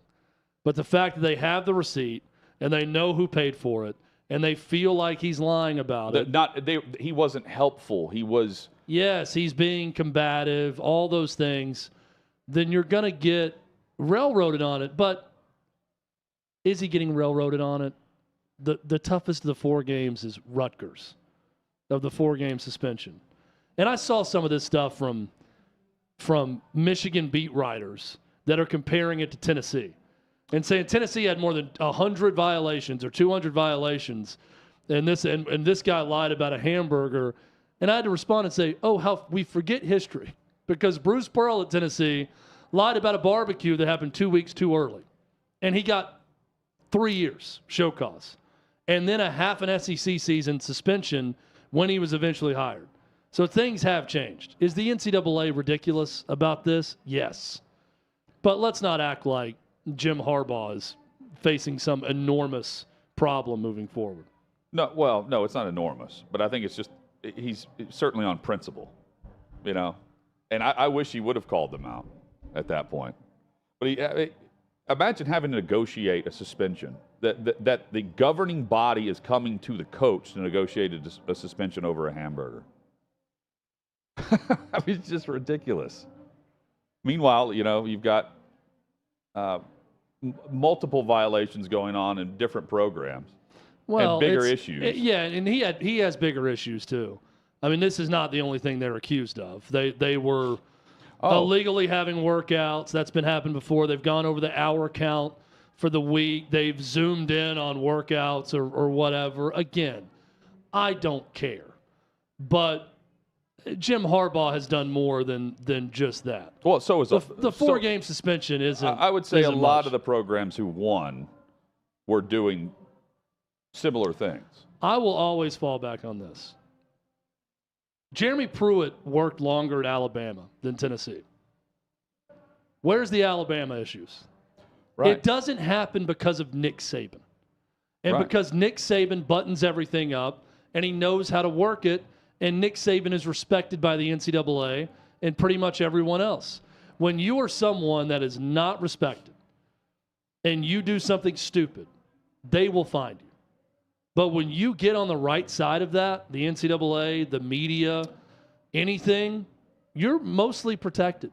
But the fact that they have the receipt and they know who paid for it and they feel like he's lying about it. He wasn't helpful. He was. Yes, he's being combative, all those things. Then you're going to get railroaded on it. But is he getting railroaded on it? The toughest of the 4 games is Rutgers, of the 4-game suspension. And I saw some of this stuff from Michigan beat writers that are comparing it to Tennessee and saying Tennessee had more than 100 violations or 200 violations, and this guy lied about a hamburger. And I had to respond and say, oh, how we forget history, because Bruce Pearl at Tennessee lied about a barbecue that happened 2 weeks too early, and he got 3 years show cause, and then a half an SEC season suspension when he was eventually hired. So things have changed. Is the NCAA ridiculous about this? Yes. But let's not act like Jim Harbaugh is facing some enormous problem moving forward. No, it's not enormous. But I think it's just he's certainly on principle, And I wish he would have called them out at that point. But imagine having to negotiate a suspension, that the governing body is coming to the coach to negotiate a suspension over a hamburger. I mean, it's just ridiculous. Meanwhile, you've got multiple violations going on in different programs. Well, and bigger it's- issues. Yeah, and he has bigger issues too. I mean, this is not the only thing they're accused of. They were illegally having workouts. That's been happened before. They've gone over the hour count for the week. They've zoomed in on workouts or whatever. Again, I don't care. But Jim Harbaugh has done more than just that. Well, so is the 4-game suspension isn't. I would say a isn't lot much. of the programs who won were doing similar things. I will always fall back on this. Jeremy Pruitt worked longer at Alabama than Tennessee. Where's the Alabama issues? Right. It doesn't happen because of Nick Saban. And Right. because Nick Saban buttons everything up and he knows how to work it, and Nick Saban is respected by the NCAA and pretty much everyone else. When you are someone that is not respected and you do something stupid, they will find you. But when you get on the right side of that, the NCAA, the media, anything, you're mostly protected.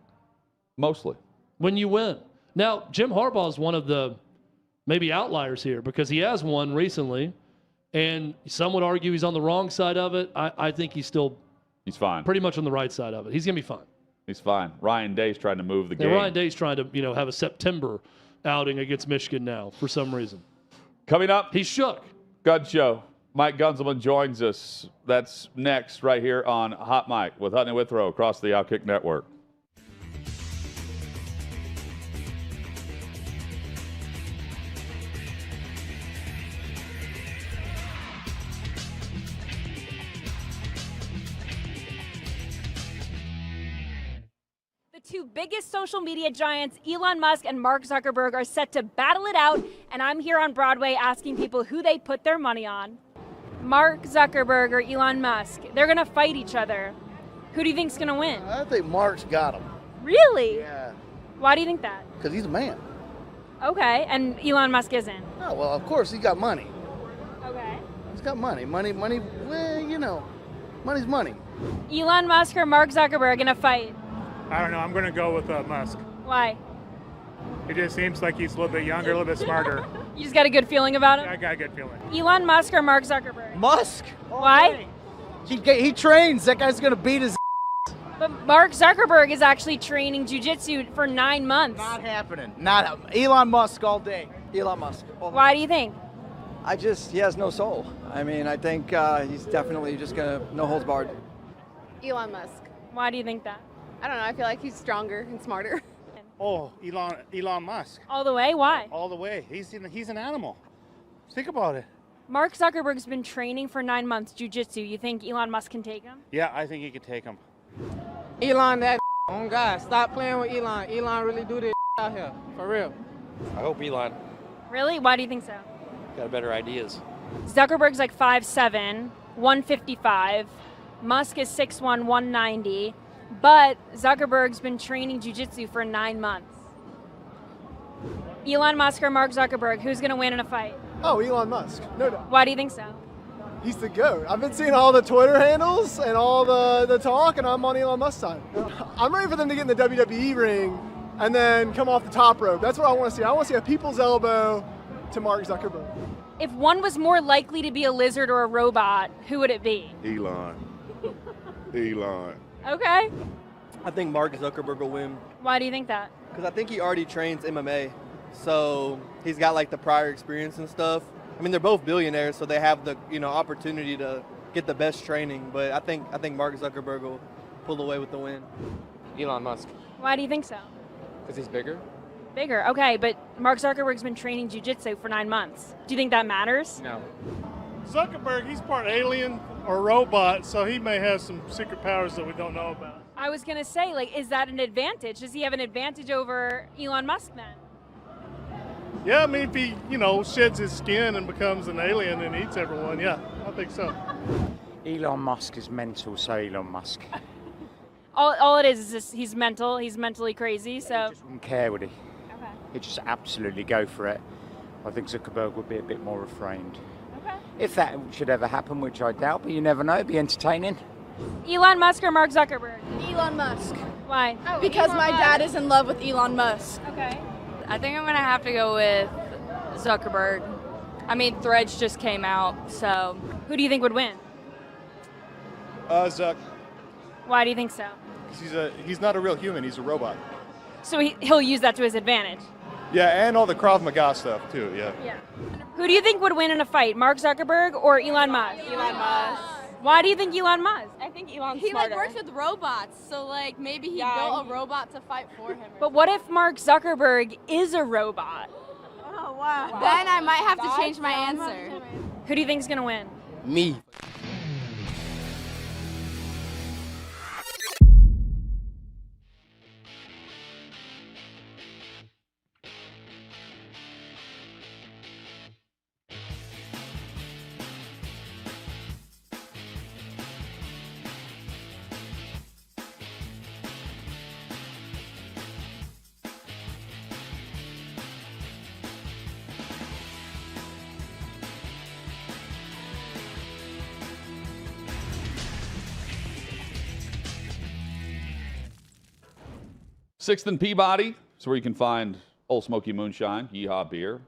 Mostly. When you win. Now, Jim Harbaugh is one of the maybe outliers here because he has won recently, and some would argue he's on the wrong side of it. I think he's fine. Pretty much on the right side of it. He's going to be fine. He's fine. Ryan Day's trying to move the game. Ryan Day's trying to have a September outing against Michigan now for some reason. Coming up, he's shook. Gun Show. Mike Gunzelman joins us. That's next right here on Hot Mic with Hutton and Withrow across the OutKick Network. The two biggest social media giants, Elon Musk and Mark Zuckerberg, are set to battle it out, and I'm here on Broadway asking people who they put their money on. Mark Zuckerberg or Elon Musk, they're going to fight each other. Who do you think's going to win? I think Mark's got him. Really? Yeah. Why do you think that? Because he's a man. Okay, and Elon Musk isn't. Oh, well, of course, he's got money. Okay. He's got money. Money, well, money's money. Elon Musk or Mark Zuckerberg in a fight? I don't know. I'm going to go with Musk. Why? It just seems like he's a little bit younger, a little bit smarter. You just got a good feeling about him? I got a good feeling. Elon Musk or Mark Zuckerberg? Musk. Why? He trains. That guy's going to beat his But Mark Zuckerberg is actually training jiu-jitsu for 9 months. Not happening. Not Elon Musk all day. Elon Musk. Why do you think? He has no soul. I mean, I think he's definitely just going to no holds barred. Elon Musk. Why do you think that? I don't know. I feel like he's stronger and smarter. Oh, Elon Musk. All the way? Why? All the way. He's an animal. Think about it. Mark Zuckerberg's been training for 9 months jiu-jitsu. You think Elon Musk can take him? Yeah, I think he could take him. Elon, that oh God, stop playing with Elon. Elon really do this out here, for real. I hope Elon Really? Why do you think so? got better ideas. Zuckerberg's like 5'7", 155. Musk is 6'1", 190. But Zuckerberg's been training jiu-jitsu for 9 months. Elon Musk or Mark Zuckerberg, who's going to win in a fight? Oh, Elon Musk. No doubt. Why do you think so? He's the GOAT. I've been seeing all the Twitter handles and all the talk, and I'm on Elon Musk's side. I'm ready for them to get in the WWE ring and then come off the top rope. That's what I want to see. I want to see a people's elbow to Mark Zuckerberg. If one was more likely to be a lizard or a robot, who would it be? Elon. Elon. Okay. I think Mark Zuckerberg will win. Why do you think that? Because I think he already trains MMA. So he's got like the prior experience and stuff. I mean, they're both billionaires, so they have the opportunity to get the best training. But I think Mark Zuckerberg will pull away with the win. Elon Musk. Why do you think so? Because he's bigger. Bigger, okay, but Mark Zuckerberg's been training jiu-jitsu for 9 months. Do you think that matters? No. Zuckerberg, he's part alien or robot, so he may have some secret powers that we don't know about. I was going to say, is that an advantage? Does he have an advantage over Elon Musk then? Yeah, I mean, if he, sheds his skin and becomes an alien and eats everyone, yeah, I think so. Elon Musk is mental, so Elon Musk. All it is just he's mental. He's mentally crazy, so. He just wouldn't care, would he? Okay. He'd just absolutely go for it. I think Zuckerberg would be a bit more refrained. Okay. If that should ever happen, which I doubt, but you never know, it'd be entertaining. Elon Musk or Mark Zuckerberg? Elon Musk. Why? Because my dad is in love with Elon Musk. Okay. I think I'm going to have to go with Zuckerberg. I mean, Threads just came out, so. Who do you think would win? Zuck. Why do you think so? Because he's not a real human. He's a robot. So he'll use that to his advantage. Yeah, and all the Krav Maga stuff too. Yeah. Yeah. Who do you think would win in a fight, Mark Zuckerberg or Elon Musk? Elon Musk. Why do you think Elon Musk? I think Elon's smarter. Works with robots, so maybe he built a robot to fight for him. But what if Mark Zuckerberg is a robot? Oh wow. Then I might have to change my answer. Who do you think is gonna win? Me. Sixth and Peabody is where you can find Old Smoky Moonshine, Yeehaw Beer.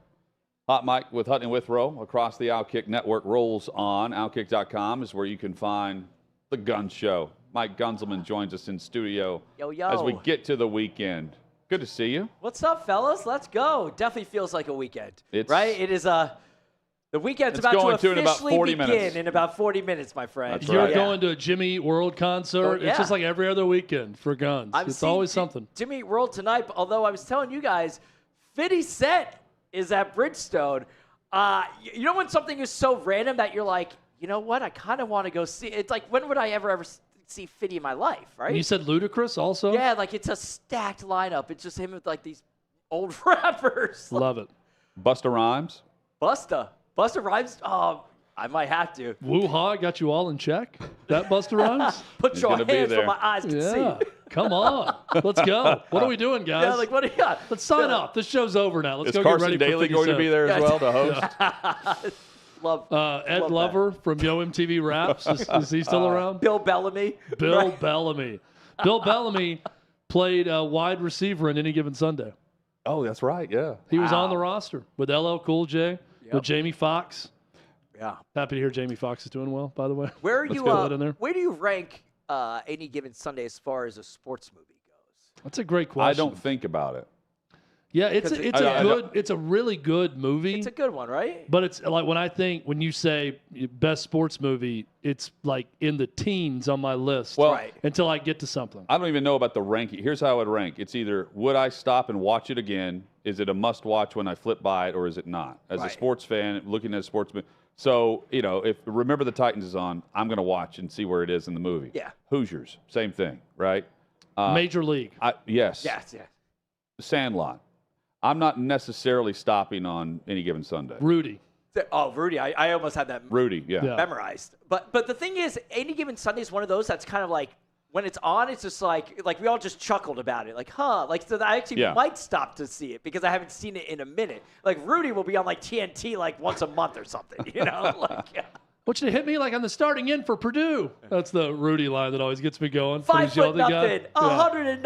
Hot Mic with Hutton and Withrow across the OutKick network rolls on. OutKick.com is where you can find the Gun Show. Mike Gunzelman joins us in studio as we get to the weekend. Good to see you. What's up, fellas? Let's go. Definitely feels like a weekend, It's, right? It is the weekend's about to officially begin in about 40 minutes, my friend. You're going to a Jimmy Eat World concert. It's just like every other weekend for guns. It's always something. Jimmy Eat World tonight, although I was telling you guys, 50 Cent is at Bridgestone. You know when something is so random that you're like, you know what, I kind of want to go see. It's like, when would I ever see 50 in my life, right? And you said Ludacris also? Yeah, like it's a stacked lineup. It's just him with like these old rappers. Love it. Busta Rhymes? Busta Rhymes, I might have to. Woo-ha got you all in check? That Busta Rhymes? Put your hands where my eyes can see. Come on. Let's go. What are we doing, guys? Yeah, like, what do you got? Let's sign up. This show's over now. Let's is go Carson get ready Daly for 50 going Cent. to be there as well to host? Love Ed Lover from Yo MTV Raps. Is he still around? Bill Bellamy. Bill Bellamy. Bill Bellamy played wide receiver in Any Given Sunday. Oh, that's right. Yeah. He was on the roster with LL Cool J, with Jamie Foxx. Yeah. Happy to hear Jamie Foxx is doing well, by the way. Where are Let's you? get that in there. Where do you rank Any Given Sunday as far as a sports movie goes? That's a great question. I don't think about it. Yeah, it's a really good movie. It's a good one, right? But it's like when you say best sports movie, it's like in the teens on my list. Well, until I get to something. I don't even know about the ranking. Here's how I would rank. It's either would I stop and watch it again? Is it a must watch when I flip by it, or is it not? As a sports fan, looking at a sports movie. So, if Remember the Titans is on, I'm going to watch and see where it is in the movie. Yeah. Hoosiers, same thing, right? Major League. Yes. Yes, yeah. Sandlot. I'm not necessarily stopping on Any Given Sunday. Rudy. Oh, Rudy. I almost had that memorized. But the thing is, Any Given Sunday is one of those that's kind of like, when it's on, it's just like we all just chuckled about it. Like, so I actually might stop to see it because I haven't seen it in a minute. Like, Rudy will be on like TNT like once a month or something, Want you to hit me like I'm the starting in for Purdue. That's the Rudy line that always gets me going. 5 foot nothing, 100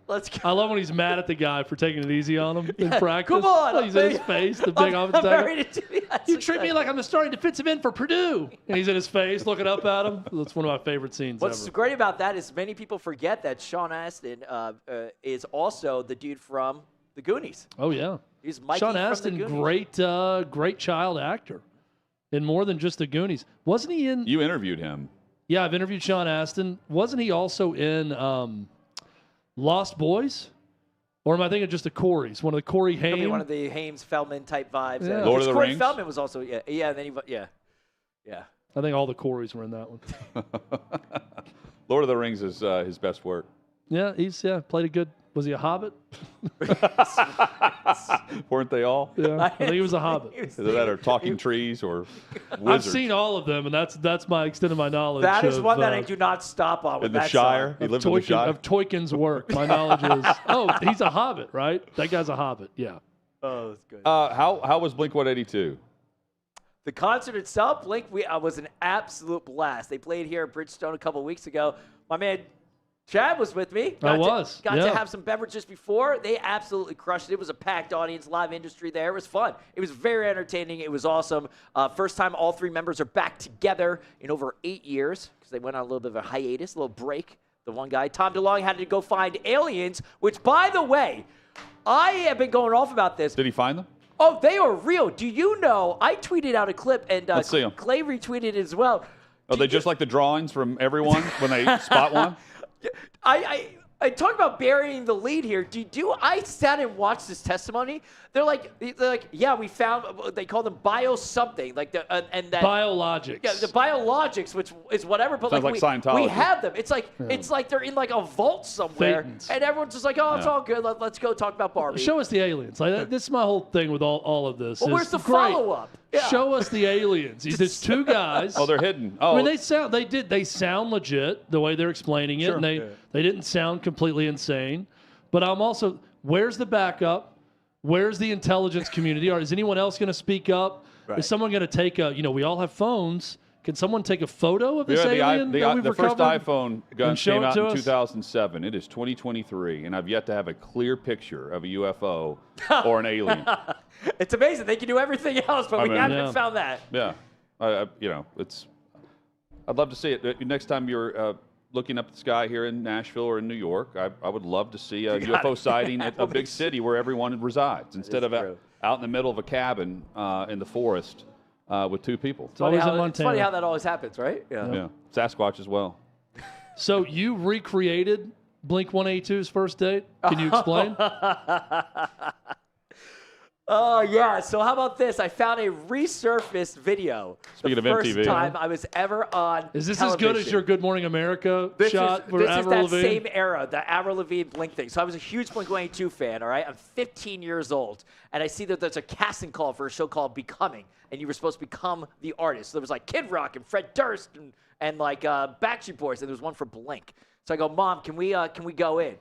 Let's go. I love when he's mad at the guy for taking it easy on him in practice. Come on. He's in his face, the big offensive tackle. You treat me like I'm the starting defensive end for Purdue. And he's in his face looking up at him. That's one of my favorite scenes What's ever. great about that is many people forget that Sean Astin is also the dude from The Goonies. Oh, yeah. He's Mikey Sean from Astin, The Goonies. great child actor. In more than just The Goonies. Wasn't he in... You interviewed him. Yeah, I've interviewed Sean Astin. Wasn't he also in Lost Boys? Or am I thinking just the Coreys? One of the Corey Haim? Could be one of the Hames-Feldman type vibes. Yeah. Lord of the Corey Rings? Feldman was also, yeah. I think all the Coreys were in that one. Lord of the Rings is his best work. Yeah, played a good... Was he a hobbit? Weren't they all? Yeah, I think he was a hobbit. Either that or talking trees or wizards. I've seen all of them, and that's my extent of my knowledge. That is one that I do not stop on. In the Shire? He lived in the Shire? Of Tolkien's work. My knowledge is, he's a hobbit, right? That guy's a hobbit, yeah. Oh, that's good. How was Blink-182? The concert itself, Blink, was an absolute blast. They played here at Bridgestone a couple weeks ago. My man Chad was with me. Got to have some beverages before. They absolutely crushed it. It was a packed audience, live industry there. It was fun. It was very entertaining. It was awesome. First time all 3 members are back together in over 8 years because they went on a little bit of a hiatus, a little break. The one guy, Tom DeLonge, had to go find aliens, which, by the way, I have been going off about this. Did he find them? Oh, they are real. Do you know, I tweeted out a clip, and Let's see 'em. Clay retweeted it as well. Are they just like the drawings from everyone when they spot one? I talk about burying the lead here. I sat and watched this testimony. They're like, yeah, we found. They call them bio something, like and that biologics. Yeah, the biologics, which is whatever. But Sounds like Scientology. We have them. It's like they're in like a vault somewhere, Thetans. and everyone's just like, oh, it's all good. Let's go talk about Barbie. Show us the aliens. Like this is my whole thing with all of this. Well, where's the great. follow-up? Yeah. Show us the aliens. There's 2 guys. Oh, they're hidden. Oh, I mean, they sound legit the way they're explaining it, Sure. and they didn't sound completely insane. But I'm also, where's the backup? Where's the intelligence community? Or is anyone else going to speak up? Right. Is someone going to take we all have phones. Can someone take a photo of this alien that we've the first recovered iPhone gun and show came it out to in us? 2007. It is 2023, and I've yet to have a clear picture of a UFO or an alien. It's amazing. They can do everything else, but we haven't found that. Yeah, I'd love to see it. Next time you're looking up at the sky here in Nashville or in New York, I would love to see a UFO sighting at a big city where everyone resides instead of out in the middle of a cabin in the forest with 2 people. It's always in Montana. It's funny how that always happens, right? Yeah. Sasquatch as well. So you recreated Blink-182's first date? Can you explain? Oh, yeah. So how about this? I found a resurfaced video. Speaking of first MTV. time I was ever on Is this television. as good as your Good Morning America shot for This Avril is that Lavigne? same era, the Avril Lavigne Blink thing. So I was a huge Blink-182 fan, all right? I'm 15 years old, and I see that there's a casting call for a show called Becoming, and you were supposed to become the artist. So there was like Kid Rock and Fred Durst and like Backstreet Boys, and there was one for Blink. So I go, Mom, can we go in?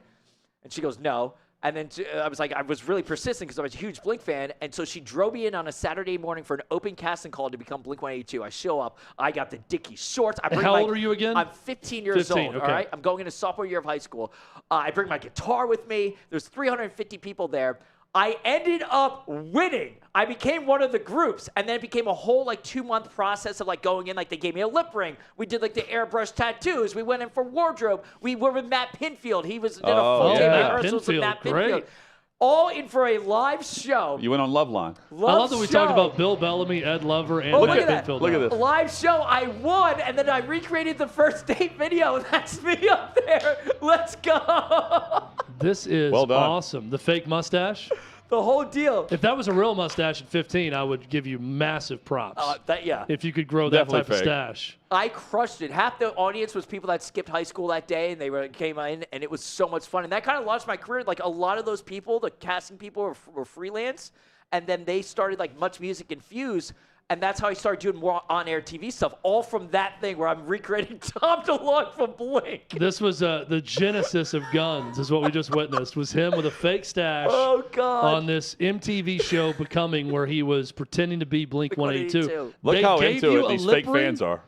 And she goes, no. And then I was really persistent because I was a huge Blink fan. And so she drove me in on a Saturday morning for an open casting call to become Blink-182. I show up. I got the Dickie shorts. How old are you again? I'm 15 years 15, old, okay. all right? I'm going into sophomore year of high school. I bring my guitar with me. There's 350 people there. I ended up winning. I became one of the groups, and then it became a whole 2-month process of going in. They gave me a lip ring. We did the airbrush tattoos. We went in for wardrobe. We were with Matt Pinfield. He did a full day rehearsals with Matt Pinfield. Great. All in for a live show. You went on Loveline. I love that we talked about Bill Bellamy, Ed Lover, and look Matt at that. Pinfield. Look at this. Live show. I won, and then I recreated the first date video, and that's me up there. Let's go. This is Well done. awesome. The fake mustache. The whole deal. If that was a real mustache at 15, I would give you massive props. Yeah. If you could grow that Definitely type of fake. stash. I crushed it. Half the audience was people that skipped high school that day, and they came in, and it was so much fun. And that kind of launched my career. A lot of those people, the casting people, were freelance, and then they started Much Music Infused, and that's how I started doing more on-air TV stuff, all from that thing where I'm recreating Tom DeLonge from Blink. This was the genesis of Guns, is what we just witnessed, was him with a fake stash on this MTV show Becoming, where he was pretending to be Blink-182. Look how into it these fake fans are.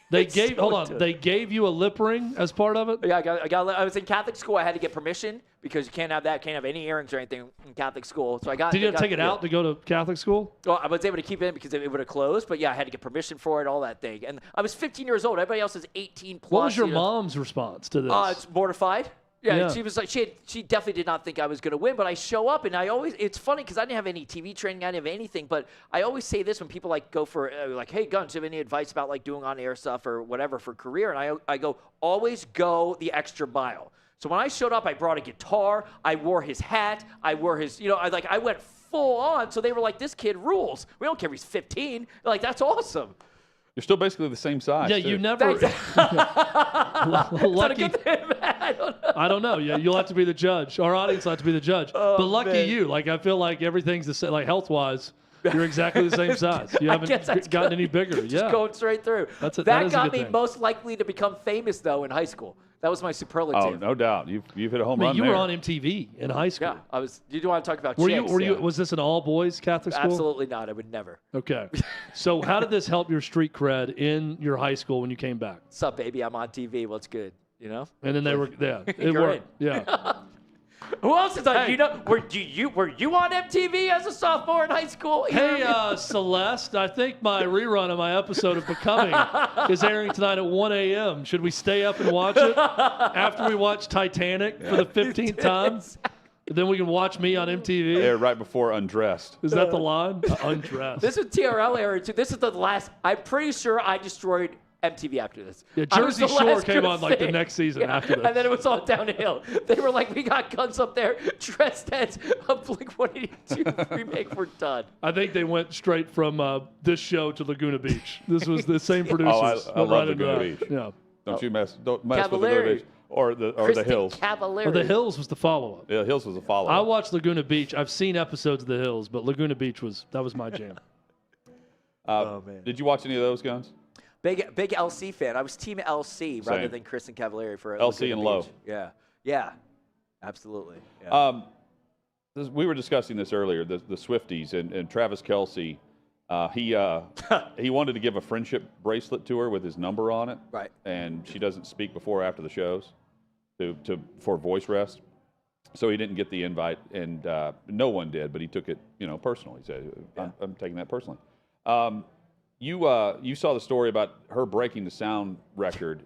They gave you a lip ring as part of it? Yeah, I was in Catholic school. I had to get permission because you can't have that. Can't have any earrings or anything in Catholic school. So I got. Did you have to take it out to go to Catholic school? Well, I was able to keep it in because it would have closed. But yeah, I had to get permission for it, all that thing. And I was 15 years old. Everybody else is 18 plus. What was your mom's response to this? It's mortified. Yeah, she was she definitely did not think I was going to win, but I show up and it's funny because I didn't have any TV training, I didn't have anything, but I always say this when people go for hey Guns, do you have any advice about doing on-air stuff or whatever for career? And I go, always go the extra mile. So when I showed up, I brought a guitar, I wore his hat, I wore his, I went full on, so they were like, this kid rules. We don't care if he's 15. They're like, that's awesome. You're still basically the same size. Yeah, too. you never. Lucky. I don't know. Yeah, you'll have to be the judge. Our audience will have to be the judge. But lucky you. I feel like everything's the same. Health-wise, you're exactly the same size. You haven't gotten any bigger. Just going straight through. That got me most likely to become famous though in high school. That was my superlative. Oh, no doubt. You've hit a home run. You there. were on MTV in high school. Yeah, I was. You do want to talk about Were chicks? you? Was this an all-boys Catholic school? Absolutely not. I would never. Okay. So how did this help your street cred in your high school when you came back? What's up, baby? I'm on TV. What's good? You know. And then they were it You're worked. in. Yeah. Who else is on? You know, were you on MTV as a sophomore in high school? Hey, Celeste, I think my rerun of my episode of Becoming is airing tonight at 1 a.m. Should we stay up and watch it after we watch Titanic for the 15th time? Then we can watch me on MTV. Yeah, right before Undressed. Is that the line? Undressed. This is TRL era too. This is the last. I'm pretty sure I destroyed MTV after this. Yeah, I was Jersey the Shore last came good on like the thing. next season Yeah, after this. and then it was all downhill. They were like, we got guns up there, dressed as a Blink-182 remake. We're done. I think they went straight from this show to Laguna Beach. This was the same producers. I love Laguna Beach. Yeah. Don't mess with Laguna Cavallari. Beach or the Kristen Hills. Cavallari. Well, the Hills was the follow-up. Yeah, Hills was a follow-up. I watched Laguna Beach. I've seen episodes of the Hills, but Laguna Beach was my jam. Oh man. Did you watch any of those, Guns? Big LC fan. I was Team LC rather Same. than Kristen Cavallari for LC Laguna and Low. Beach. Yeah, absolutely. Yeah. We were discussing this earlier. The Swifties and Travis Kelce. He wanted to give a friendship bracelet to her with his number on it. Right. And she doesn't speak before or after the shows for voice rest. So he didn't get the invite, and no one did. But he took it, personally. He said, "I'm taking that personally." You saw the story about her breaking the sound record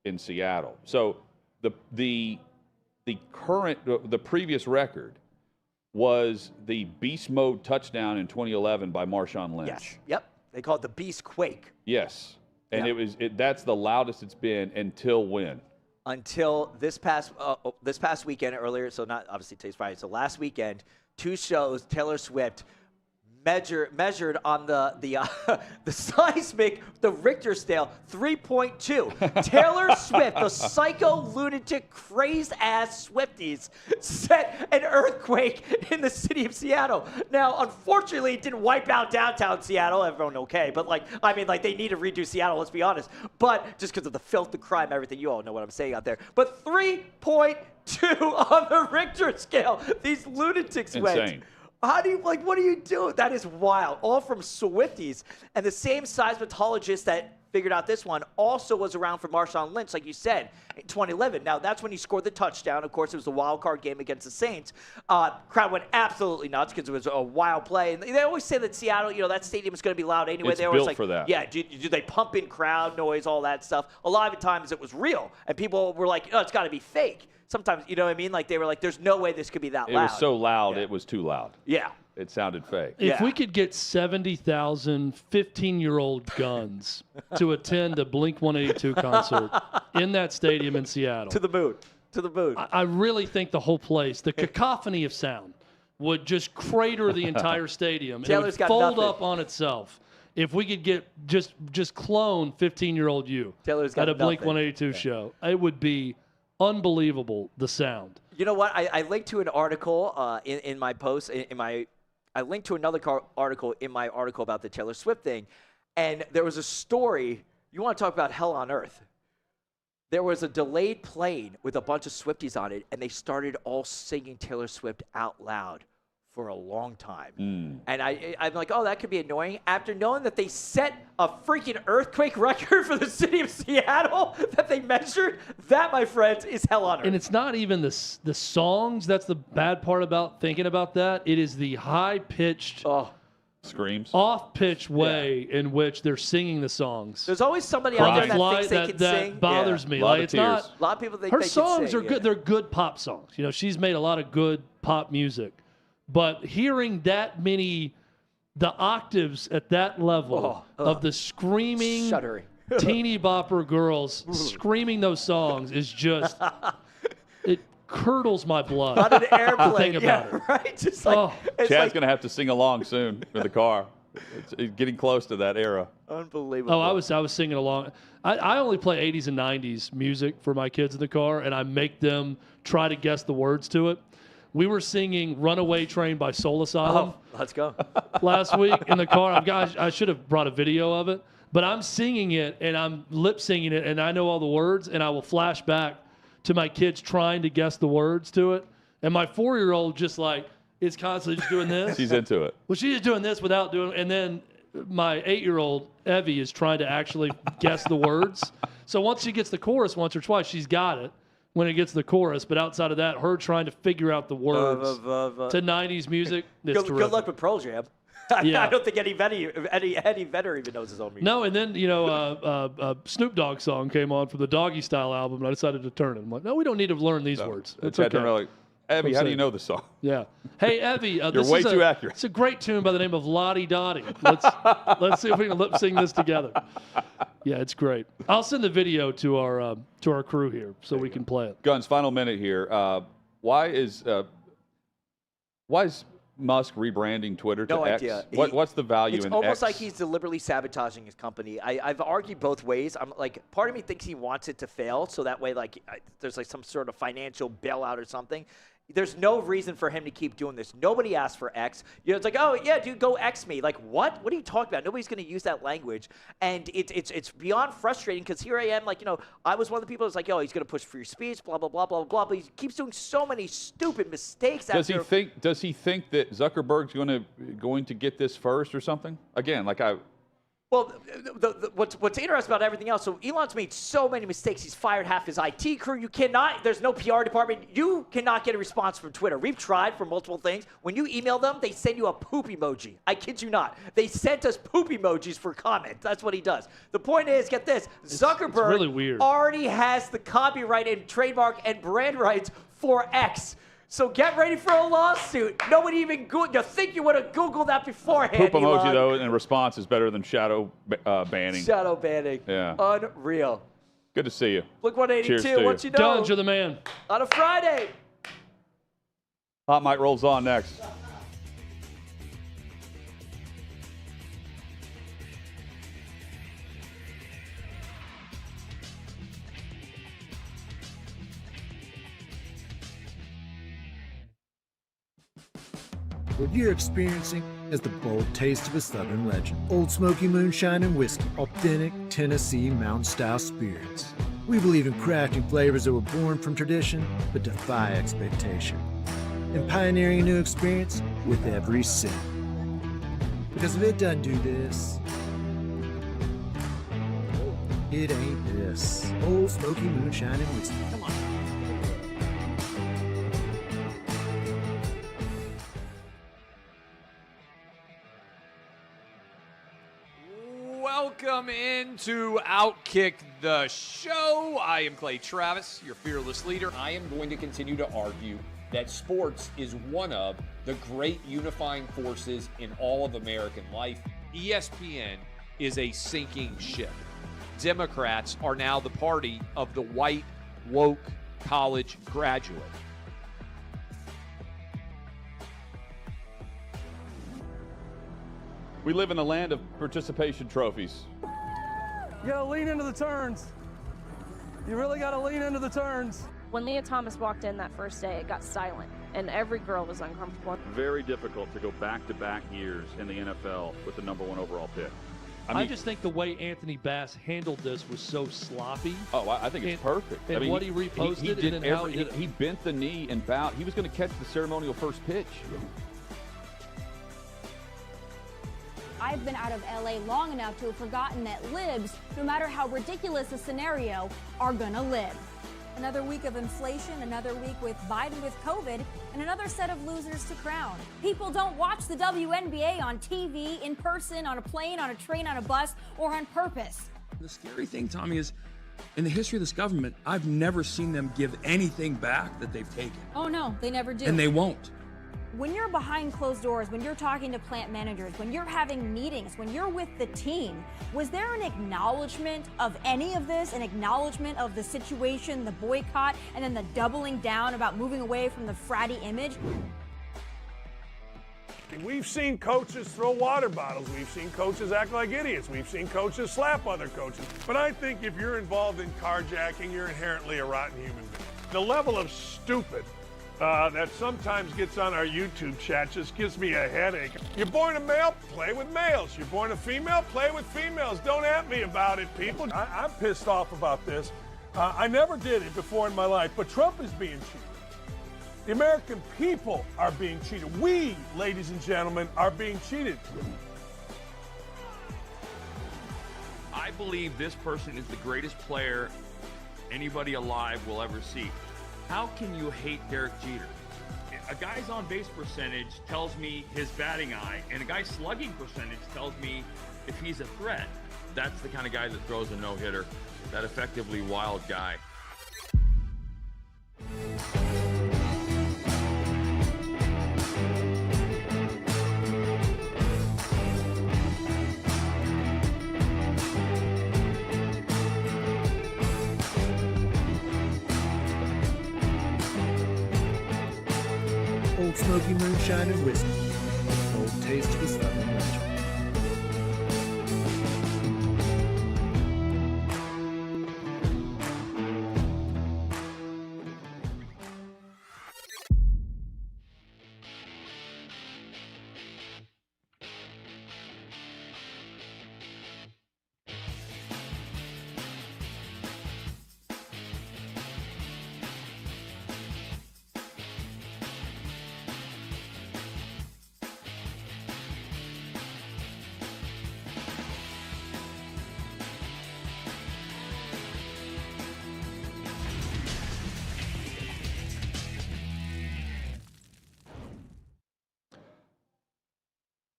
in Seattle. So the previous record was the beast mode touchdown in 2011 by Marshawn Lynch. Yes. Yep. They call it the Beast Quake. Yes. And that's the loudest it's been until when? Until this past weekend earlier, so not obviously today's Friday, so last weekend, 2 shows, Taylor Swift measured on the seismic, the Richter scale, 3.2. Taylor Swift, the psycho, lunatic, crazed-ass Swifties, set an earthquake in the city of Seattle. Now, unfortunately, it didn't wipe out downtown Seattle. Everyone okay, but they need to redo Seattle, let's be honest. But just because of the filth, the crime, everything, you all know what I'm saying out there. But 3.2 on the Richter scale. These lunatics went. Insane. How do you, what do you do? That is wild. All from Swifties. And the same seismologist that figured out this one also was around for Marshawn Lynch, like you said, in 2011. Now, that's when he scored the touchdown. Of course, it was the wild card game against the Saints. Crowd went absolutely nuts because it was a wild play. And they always say that Seattle, that stadium is going to be loud anyway. It's they always built for that. Yeah, do they pump in crowd noise, all that stuff? A lot of times it was real. And people were like, oh, it's got to be fake. Sometimes, you know what I mean? Like, they were like, there's no way this could be that loud. It was so loud, it was too loud. Yeah. It sounded fake. If we could get 70,000 15-year-old guns to attend a Blink-182 concert in that stadium in Seattle. To the moon. I really think the whole place, the cacophony of sound, would just crater the entire stadium. And it would fold up on itself. If we could get just clone 15-year-old you at a Blink-182 show, it would be unbelievable, the sound. You know what? I linked to an article in my post. I linked to another article in my article about the Taylor Swift thing, and there was a story. You want to talk about hell on earth? There was a delayed plane with a bunch of Swifties on it, and they started all singing Taylor Swift out loud for a long time. And I'm like, oh, that could be annoying. After knowing that they set a freaking earthquake record for the city of Seattle that they measured, that, my friends, is hell on earth. And it's not even the songs. That's the bad part about thinking about that. It is the high-pitched, screams, off-pitch way in which they're singing the songs. There's always somebody out there that thinks they can sing. That bothers me. A lot of it's tears. not. A lot of people think Her they songs can sing, are good. They're good pop songs. She's made a lot of good pop music. But hearing that many, the octaves at that level of the screaming, shuddering teeny bopper girls screaming those songs is just, it curdles my blood. On an airplane, think about it. right? Just like, Chad's going to have to sing along soon with the car. It's getting close to that era. Unbelievable. Oh, I was singing along. I only play 80s and 90s music for my kids in the car, and I make them try to guess the words to it. We were singing Runaway Train by Soul Asylum. Let's go. Last week in the car. I should have brought a video of it. But I'm singing it, and I'm lip-singing it, and I know all the words, and I will flash back to my kids trying to guess the words to it. And my 4-year-old just is constantly just doing this. She's into it. Well, she's just doing this without doing, and then my 8-year-old Evie is trying to actually guess the words. So once she gets the chorus once or twice, she's got it when it gets to the chorus. But outside of that, her trying to figure out the words to 90s music, it's good luck with Pearl Jam. Yeah. I don't think Eddie Vedder even knows his own music. No, and then, Snoop Dogg song came on from the Doggy Style album, and I decided to turn it. I'm like, no, we don't need to learn these words. It's okay. Evie, how do you know the song? Yeah. Hey, Evie. You're way too accurate. It's a great tune by the name of Lottie Dottie. Let's see if we can lip sing this together. Yeah, it's great. I'll send the video to our crew here so we can play it. Guns, final minute here. Why is Musk rebranding Twitter to no X? idea. What's the value in X? It's almost like he's deliberately sabotaging his company. I've argued both ways. I'm like, part of me thinks he wants it to fail, so that way, there's some sort of financial bailout or something. There's no reason for him to keep doing this. Nobody asked for X. It's like, oh yeah, dude, go X me. Like what? What are you talking about? Nobody's going to use that language, and it's beyond frustrating because here I am, I was one of the people that's like, yo, he's going to push free speech, blah blah blah blah blah. But he keeps doing so many stupid mistakes. Does he think that Zuckerberg's going to get this first or something? Again, Well, what's interesting about everything else, so Elon's made so many mistakes. He's fired half his IT crew. There's no PR department. You cannot get a response from Twitter. We've tried for multiple things. When you email them, they send you a poop emoji. I kid you not. They sent us poop emojis for comments. That's what he does. The point is, get this, Zuckerberg it's really weird. already has the copyright and trademark and brand rights for X. So get ready for a lawsuit. Nobody even you think you would have Googled that beforehand. Poop emoji, Elon. though, in response is better than shadow banning. Shadow banning. Yeah. Unreal. Good to see you. Look, 182. What you know? Guns, you're the man. On a Friday. Hot Mic rolls on next. What you're experiencing is the bold taste of a Southern legend. Old Smoky Moonshine and Whiskey, authentic Tennessee mountain-style spirits. We believe in crafting flavors that were born from tradition but defy expectation, and pioneering a new experience with every sip. Because if it doesn't do this, it ain't this. Old Smoky Moonshine and Whiskey. Come on. Welcome into OutKick the show. I am Clay Travis, your fearless leader. I am going to continue to argue that sports is one of the great unifying forces in all of American life. ESPN is a sinking ship. Democrats are now the party of the white, woke college graduate. We live in a land of participation trophies. You gotta lean into the turns. You really gotta lean into the turns. When Leah Thomas walked in that first day, it got silent, and every girl was uncomfortable. Very difficult to go back-to-back years in the NFL with the #1 overall pick. I just think the way Anthony Bass handled this was so sloppy. Oh, I think it's perfect. And what he reposted, he and then how he did it. He bent the knee and bowed. He was going to catch the ceremonial first pitch. I've been out of LA long enough to have forgotten that libs, no matter how ridiculous the scenario, are gonna live. Another week of inflation, another week with Biden with COVID, and another set of losers to crown. People don't watch the WNBA on TV, in person, on a plane, on a train, on a bus, or on purpose. The scary thing, Tommy, is in the history of this government, I've never seen them give anything back that they've taken. Oh no, they never do. And they won't. When you're behind closed doors, when you're talking to plant managers, when you're having meetings, when you're with the team, was there an acknowledgement of any of this, an acknowledgement of the situation, the boycott, and then the doubling down about moving away from the fratty image? We've seen coaches throw water bottles. We've seen coaches act like idiots. We've seen coaches slap other coaches. But I think if you're involved in carjacking, you're inherently a rotten human being. The level of stupid that sometimes gets on our YouTube chat just gives me a headache. You're born a male, play with males. You're born a female, play with females. Don't at me about it, people. I'm pissed off about this. I never did it before in my life, but Trump is being cheated. The American people are being cheated. We, ladies and gentlemen, are being cheated. believe this person is the greatest player anybody alive will ever see. How can you hate Derek Jeter? A guy's on-base percentage tells me his batting eye, and a guy's slugging percentage tells me if he's a threat. That's the kind of guy that throws a no-hitter, that effectively wild guy. Old Smoky Moonshine and Whiskey. Bold taste of a Southern legend.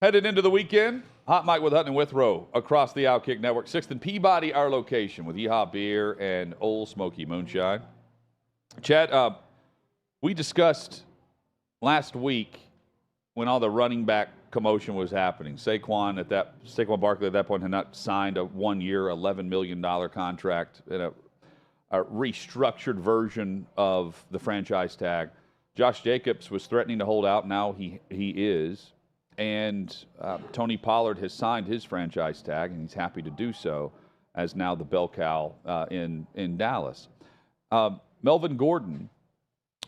Headed into the weekend, Hot Mike with Hutton and Withrow across the OutKick Network. 6th and Peabody, our location, with Yeehaw Beer and Old Smoky Moonshine. Chad, we discussed last week when all the running back commotion was happening. Saquon Barkley at that point had not signed a 1-year, $11 million contract in a restructured version of the franchise tag. Josh Jacobs was threatening to hold out. Now he is. And Tony Pollard has signed his franchise tag, and he's happy to do so as now the bell cow in Dallas. Melvin Gordon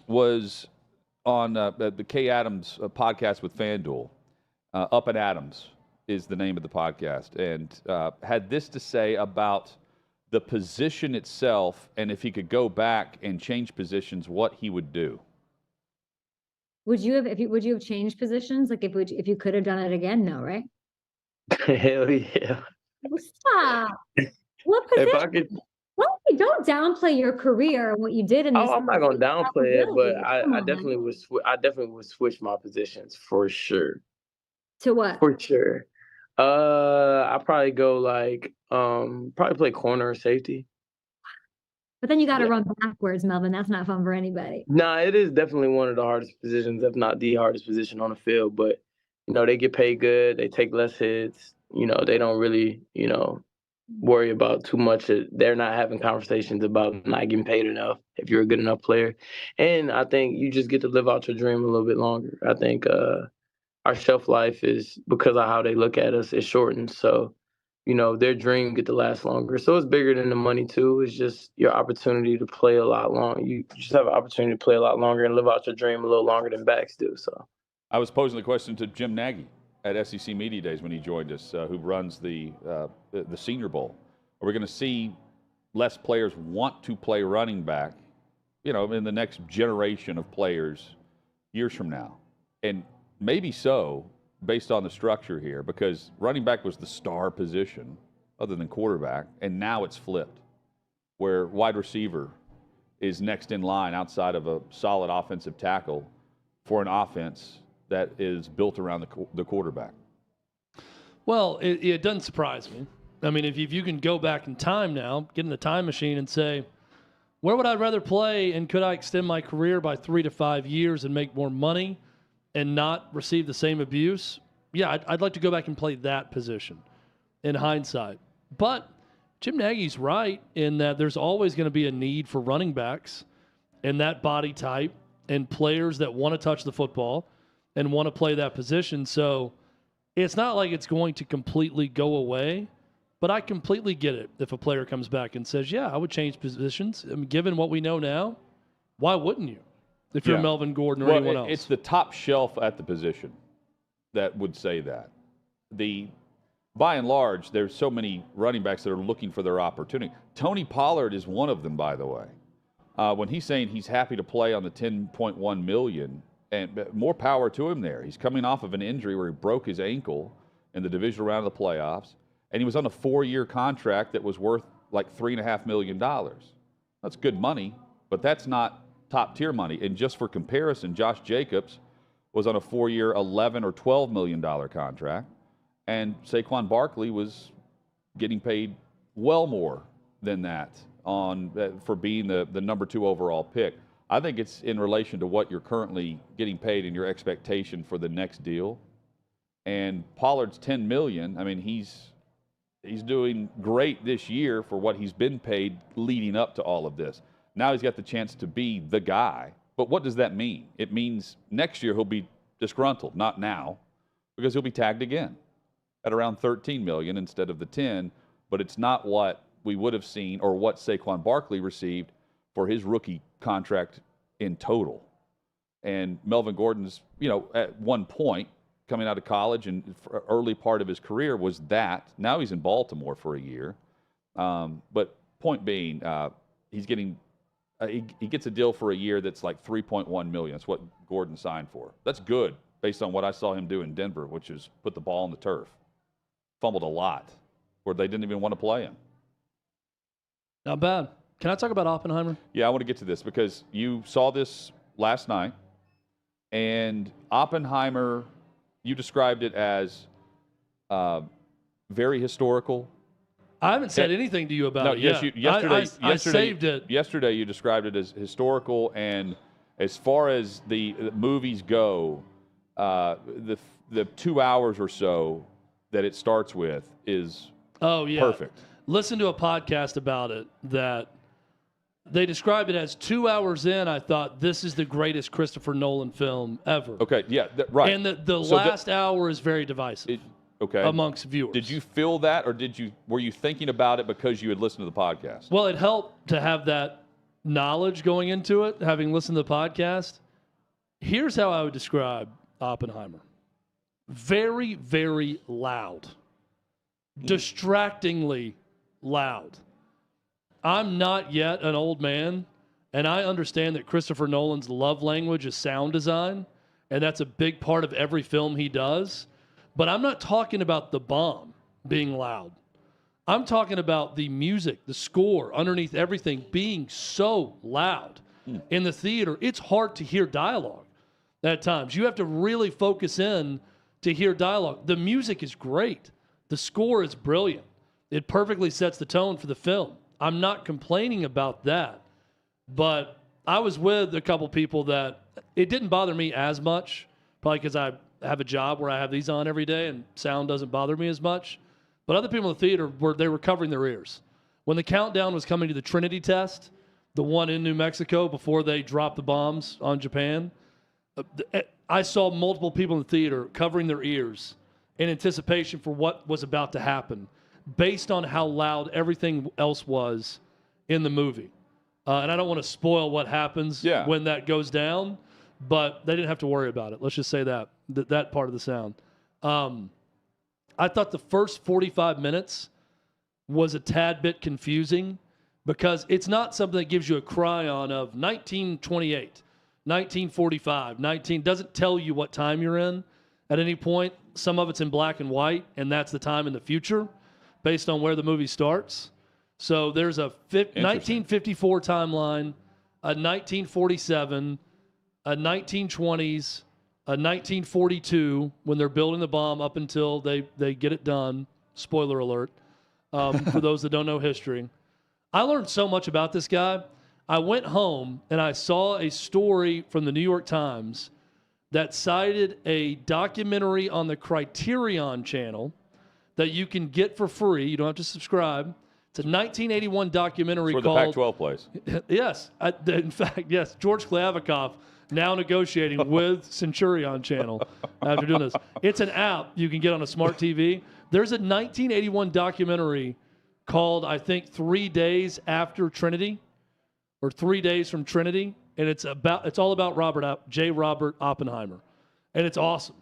was on the Kay Adams podcast with FanDuel. Up and Adams is the name of the podcast, and had this to say about the position itself, and if he could go back and change positions, what he would do. Would you have changed positions? Like if you could have done it again? No, right? Hell yeah. Stop. What position? If I could, Well, don't downplay your career and what you did in this. I'm not gonna downplay it, but I definitely would. I definitely would switch my positions for sure. To what? For sure. I probably go like probably play corner or safety. But then you got to run backwards, Melvin. That's not fun for anybody. Nah, it is definitely one of the hardest positions, if not the hardest position on the field. But, they get paid good. They take less hits. They don't really, worry about too much. They're not having conversations about not getting paid enough if you're a good enough player. And I think you just get to live out your dream a little bit longer. I think our shelf life is, because of how they look at us, is shortened. So, their dream get to last longer. So it's bigger than the money too. It's just your opportunity to play a lot longer. You just have an opportunity to play a lot longer and live out your dream a little longer than backs do. So I was posing the question to Jim Nagy at SEC Media Days when he joined us, who runs the Senior Bowl. Are we going to see less players want to play running back, in the next generation of players years from now? And maybe so, based on the structure here, because running back was the star position other than quarterback, and now it's flipped, where wide receiver is next in line outside of a solid offensive tackle for an offense that is built around the quarterback. Well, it doesn't surprise me. I mean, if you can go back in time now, get in the time machine and say, where would I rather play, and could I extend my career by 3 to 5 years and make more money and not receive the same abuse? Yeah, I'd like to go back and play that position in hindsight. But Jim Nagy's right in that there's always going to be a need for running backs and that body type and players that want to touch the football and want to play that position. So it's not like it's going to completely go away, but I completely get it if a player comes back and says, yeah, I would change positions. I mean, given what we know now, why wouldn't you? If you're Melvin Gordon or anyone else. It's the top shelf at the position that would say that. By and large, there's so many running backs that are looking for their opportunity. Tony Pollard is one of them, by the way. When he's saying he's happy to play on the $10.1 million, and more power to him there. He's coming off of an injury where he broke his ankle in the divisional round of the playoffs. and he was on a 4-year contract that was worth like $3.5 million. That's good money, but that's not top-tier money. And just for comparison, Josh Jacobs was on a 4-year, $11 or $12 million contract, and Saquon Barkley was getting paid well more than that for being the number 2 overall pick. I think it's in relation to what you're currently getting paid and your expectation for the next deal. And Pollard's $10 million. I mean, he's doing great this year for what he's been paid leading up to all of this. Now he's got the chance to be the guy. But what does that mean? It means next year he'll be disgruntled, not now, because he'll be tagged again at around $13 million instead of the 10. But it's not what we would have seen or what Saquon Barkley received for his rookie contract in total. And Melvin Gordon's, at one point coming out of college and early part of his career was that. Now he's in Baltimore for a year. But point being, he's getting he gets a deal for a year that's like $3.1 million. That's what Gordon signed for. That's good based on what I saw him do in Denver, which is put the ball on the turf. Fumbled a lot where they didn't even want to play him. Not bad. Can I talk about Oppenheimer? Yeah, I want to get to this because you saw this last night, and Oppenheimer, you described it as very historical. I haven't said anything to you about it yet. Yesterday, I saved it. Yesterday, you described it as historical, and as far as the movies go, the 2 hours or so that it starts with is perfect. Listen to a podcast about it that they described it as 2 hours in. I thought this is the greatest Christopher Nolan film ever. Okay, yeah, right. And the last hour is very divisive. Amongst viewers. Did you feel that, or were you thinking about it because you had listened to the podcast? Well, it helped to have that knowledge going into it, having listened to the podcast. Here's how I would describe Oppenheimer. Very, very loud. Distractingly loud. I'm not yet an old man, and I understand that Christopher Nolan's love language is sound design, and that's a big part of every film he does. But I'm not talking about the bomb being loud. I'm talking about the music, the score, underneath everything being so loud. In the theater, it's hard to hear dialogue at times. You have to really focus in to hear dialogue. The music is great. The score is brilliant. It perfectly sets the tone for the film. I'm not complaining about that. But I was with a couple people that it didn't bother me as much, probably because I have a job where I have these on every day and sound doesn't bother me as much. But other people in the theater, were covering their ears. When the countdown was coming to the Trinity test, the one in New Mexico before they dropped the bombs on Japan, I saw multiple people in the theater covering their ears in anticipation for what was about to happen based on how loud everything else was in the movie. And I don't want to spoil what happens when that goes down, but they didn't have to worry about it. Let's just say that part of the sound. I thought the first 45 minutes was a tad bit confusing because it's not something that gives you a cry on of 1928, 1945, doesn't tell you what time you're in at any point. Some of it's in black and white, and that's the time in the future based on where the movie starts. So there's a 1954 timeline, a 1947, a 1920s, a 1942 when they're building the bomb up until they get it done. Spoiler alert for those that don't know history. I learned so much about this guy. I went home and I saw a story from the New York Times that cited a documentary on the Criterion channel that you can get for free. You don't have to subscribe. It's a 1981 documentary called... For the Pac-12 plays. Yes. In fact, yes. George Kliavkoff now negotiating with Centurion Channel after doing this. It's an app you can get on a smart TV. There's a 1981 documentary called, I think, 3 Days After Trinity, or 3 Days from Trinity, and it's all about Robert Oppenheimer, and it's awesome.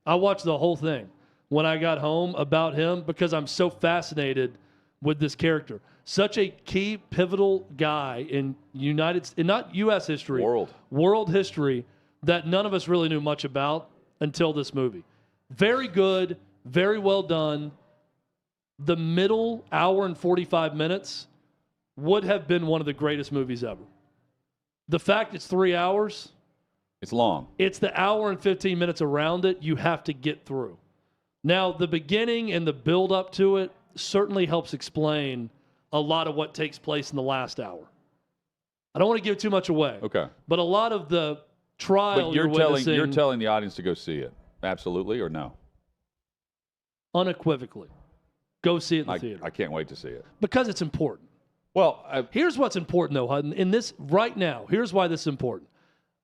I watched the whole thing when I got home about him because I'm so fascinated with this character. Such a key, pivotal guy in not U.S. history, world history, that none of us really knew much about until this movie. Very good, very well done. the middle hour and 45 minutes would have been one of the greatest movies ever. The fact it's 3 hours, it's long. It's the hour and 15 minutes around it you have to get through. Now, the beginning and the build up to it certainly helps explain a lot of what takes place in the last hour. I don't want to give too much away. Okay. But a lot of the trial But you're telling the audience to go see it. Absolutely or no? Unequivocally. Go see it in the theater. I can't wait to see it. Because it's important. Well, here's what's important, though, Hutton. In this right now, here's why this is important.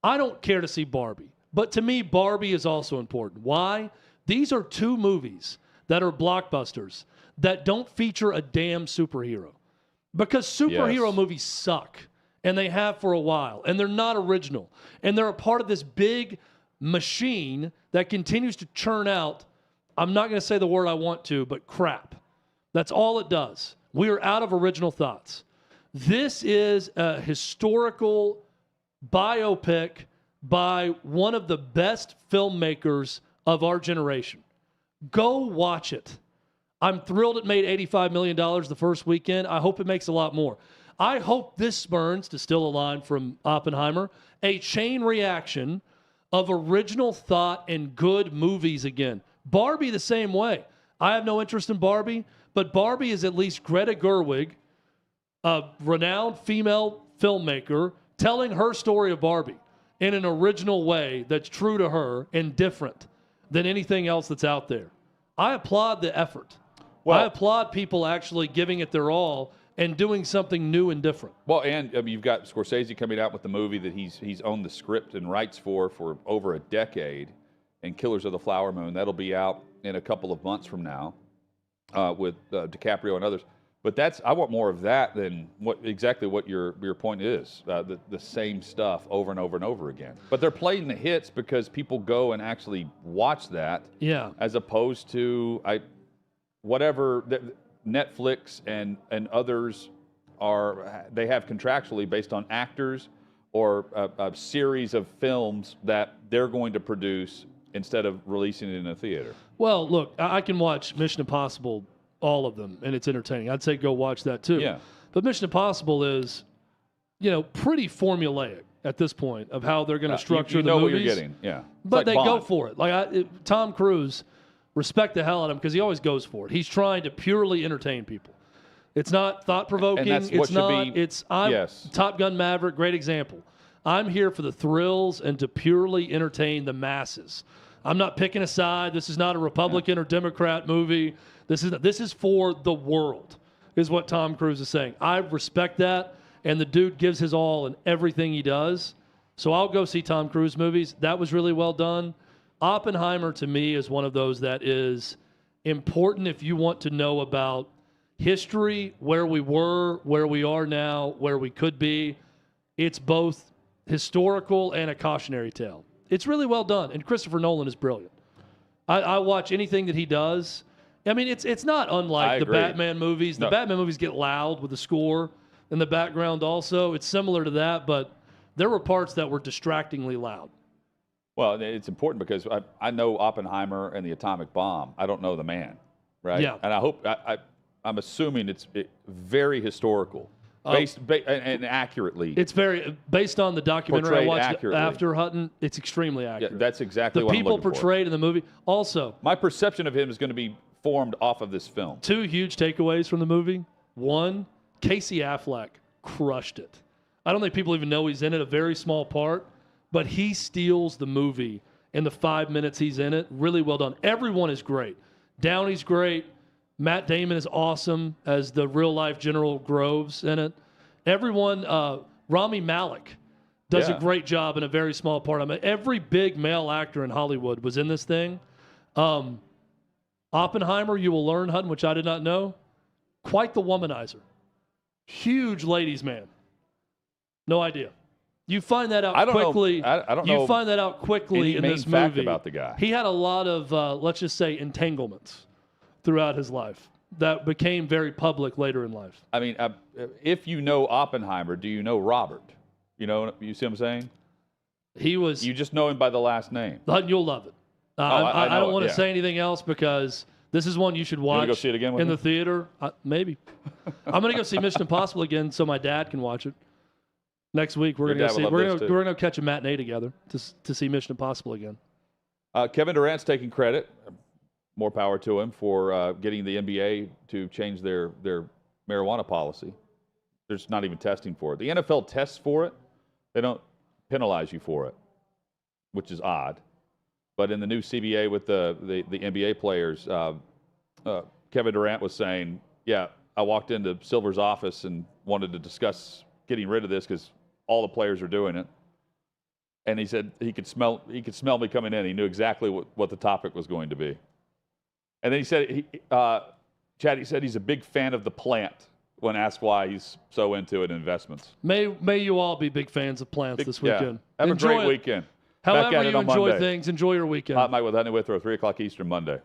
I don't care to see Barbie, but to me, Barbie is also important. Why? These are two movies that are blockbusters that don't feature a damn superhero. Because superhero movies suck, and they have for a while, and they're not original. And they're a part of this big machine that continues to churn out, I'm not going to say the word I want to, but crap. That's all it does. We are out of original thoughts. This is a historical biopic by one of the best filmmakers of our generation. Go watch it. I'm thrilled it made $85 million the first weekend. I hope it makes a lot more. I hope this spurns, to steal a line from Oppenheimer, a chain reaction of original thought and good movies again. Barbie the same way. I have no interest in Barbie, but Barbie is at least Greta Gerwig, a renowned female filmmaker, telling her story of Barbie in an original way that's true to her and different than anything else that's out there. I applaud the effort. I applaud people actually giving it their all and doing something new and different. Well, and you've got Scorsese coming out with the movie that he's owned the script and rights for over a decade, and Killers of the Flower Moon. That'll be out in a couple of months from now with DiCaprio and others. But I want more of that than exactly what your point is, the same stuff over and over and over again. But they're playing the hits because people go and actually watch that, as opposed to whatever Netflix and others they have contractually based on actors or a series of films that they're going to produce instead of releasing it in a theater. Well, look, I can watch Mission Impossible, all of them, and it's entertaining. I'd say go watch that too. Yeah. But Mission Impossible is, pretty formulaic at this point of how they're going to structure you the know movies. what you're getting, yeah. But they Bond. go for it. Tom Cruise, respect the hell out of him because he always goes for it. He's trying to purely entertain people. It's not thought-provoking. And that's what should be. Yes. Top Gun Maverick, great example. I'm here for the thrills and to purely entertain the masses. I'm not picking a side. This is not a Republican or Democrat movie. This is for the world, is what Tom Cruise is saying. I respect that, and the dude gives his all in everything he does. So I'll go see Tom Cruise movies. That was really well done. Oppenheimer, to me, is one of those that is important if you want to know about history, where we were, where we are now, where we could be. It's both historical and a cautionary tale. It's really well done, and Christopher Nolan is brilliant. I watch anything that he does. I mean, it's not unlike the Batman movies. The Batman movies get loud with the score in the background also. It's similar to that, but there were parts that were distractingly loud. Well, it's important because I know Oppenheimer and the atomic bomb. I don't know the man, right? Yeah. And I hope I'm assuming it's very historical, and accurately. It's very based on the documentary I watched accurately. After Hutton. It's extremely accurate. Yeah, that's exactly the what I'm people looking for. portrayed in the movie. Also, my perception of him is going to be formed off of this film. Two huge takeaways from the movie. One, Casey Affleck crushed it. I don't think people even know he's in it. A very small part. But he steals the movie in the 5 minutes he's in it. Really well done. Everyone is great. Downey's great. Matt Damon is awesome as the real-life General Groves in it. Everyone, Rami Malek does a great job in a very small part. I mean, every big male actor in Hollywood was in this thing. Oppenheimer, you will learn, Hutton, which I did not know, quite the womanizer. Huge ladies' man. No idea. You find that out quickly. I don't know. You find that out quickly in this fact movie. About the guy. He had a lot of, let's just say, entanglements throughout his life that became very public later in life. I mean, if you know Oppenheimer, do you know Robert? You see what I'm saying? He was. You just know him by the last name. You'll love it. I don't want to say anything else because This is one you should watch. You go see it again with in me? the theater? Maybe. I'm going to go see Mission Impossible again so my dad can watch it. Next week we're going to go see. We're going to catch a matinee together to see Mission Impossible again. Kevin Durant's taking credit. More power to him for getting the NBA to change their marijuana policy. There's not even testing for it. The NFL tests for it. They don't penalize you for it, which is odd. But in the new CBA with the NBA players, Kevin Durant was saying, yeah, I walked into Silver's office and wanted to discuss getting rid of this because all the players are doing it. And he said he could smell me coming in. He knew exactly what the topic was going to be. And then he said, Chad, he said he's a big fan of the plant when asked why he's so into it in investments. May you all be big fans of plants this weekend. Yeah. Have a great weekend. However you enjoy things, enjoy your weekend. Hot Mike with Honey Withrow, 3 o'clock Eastern Monday.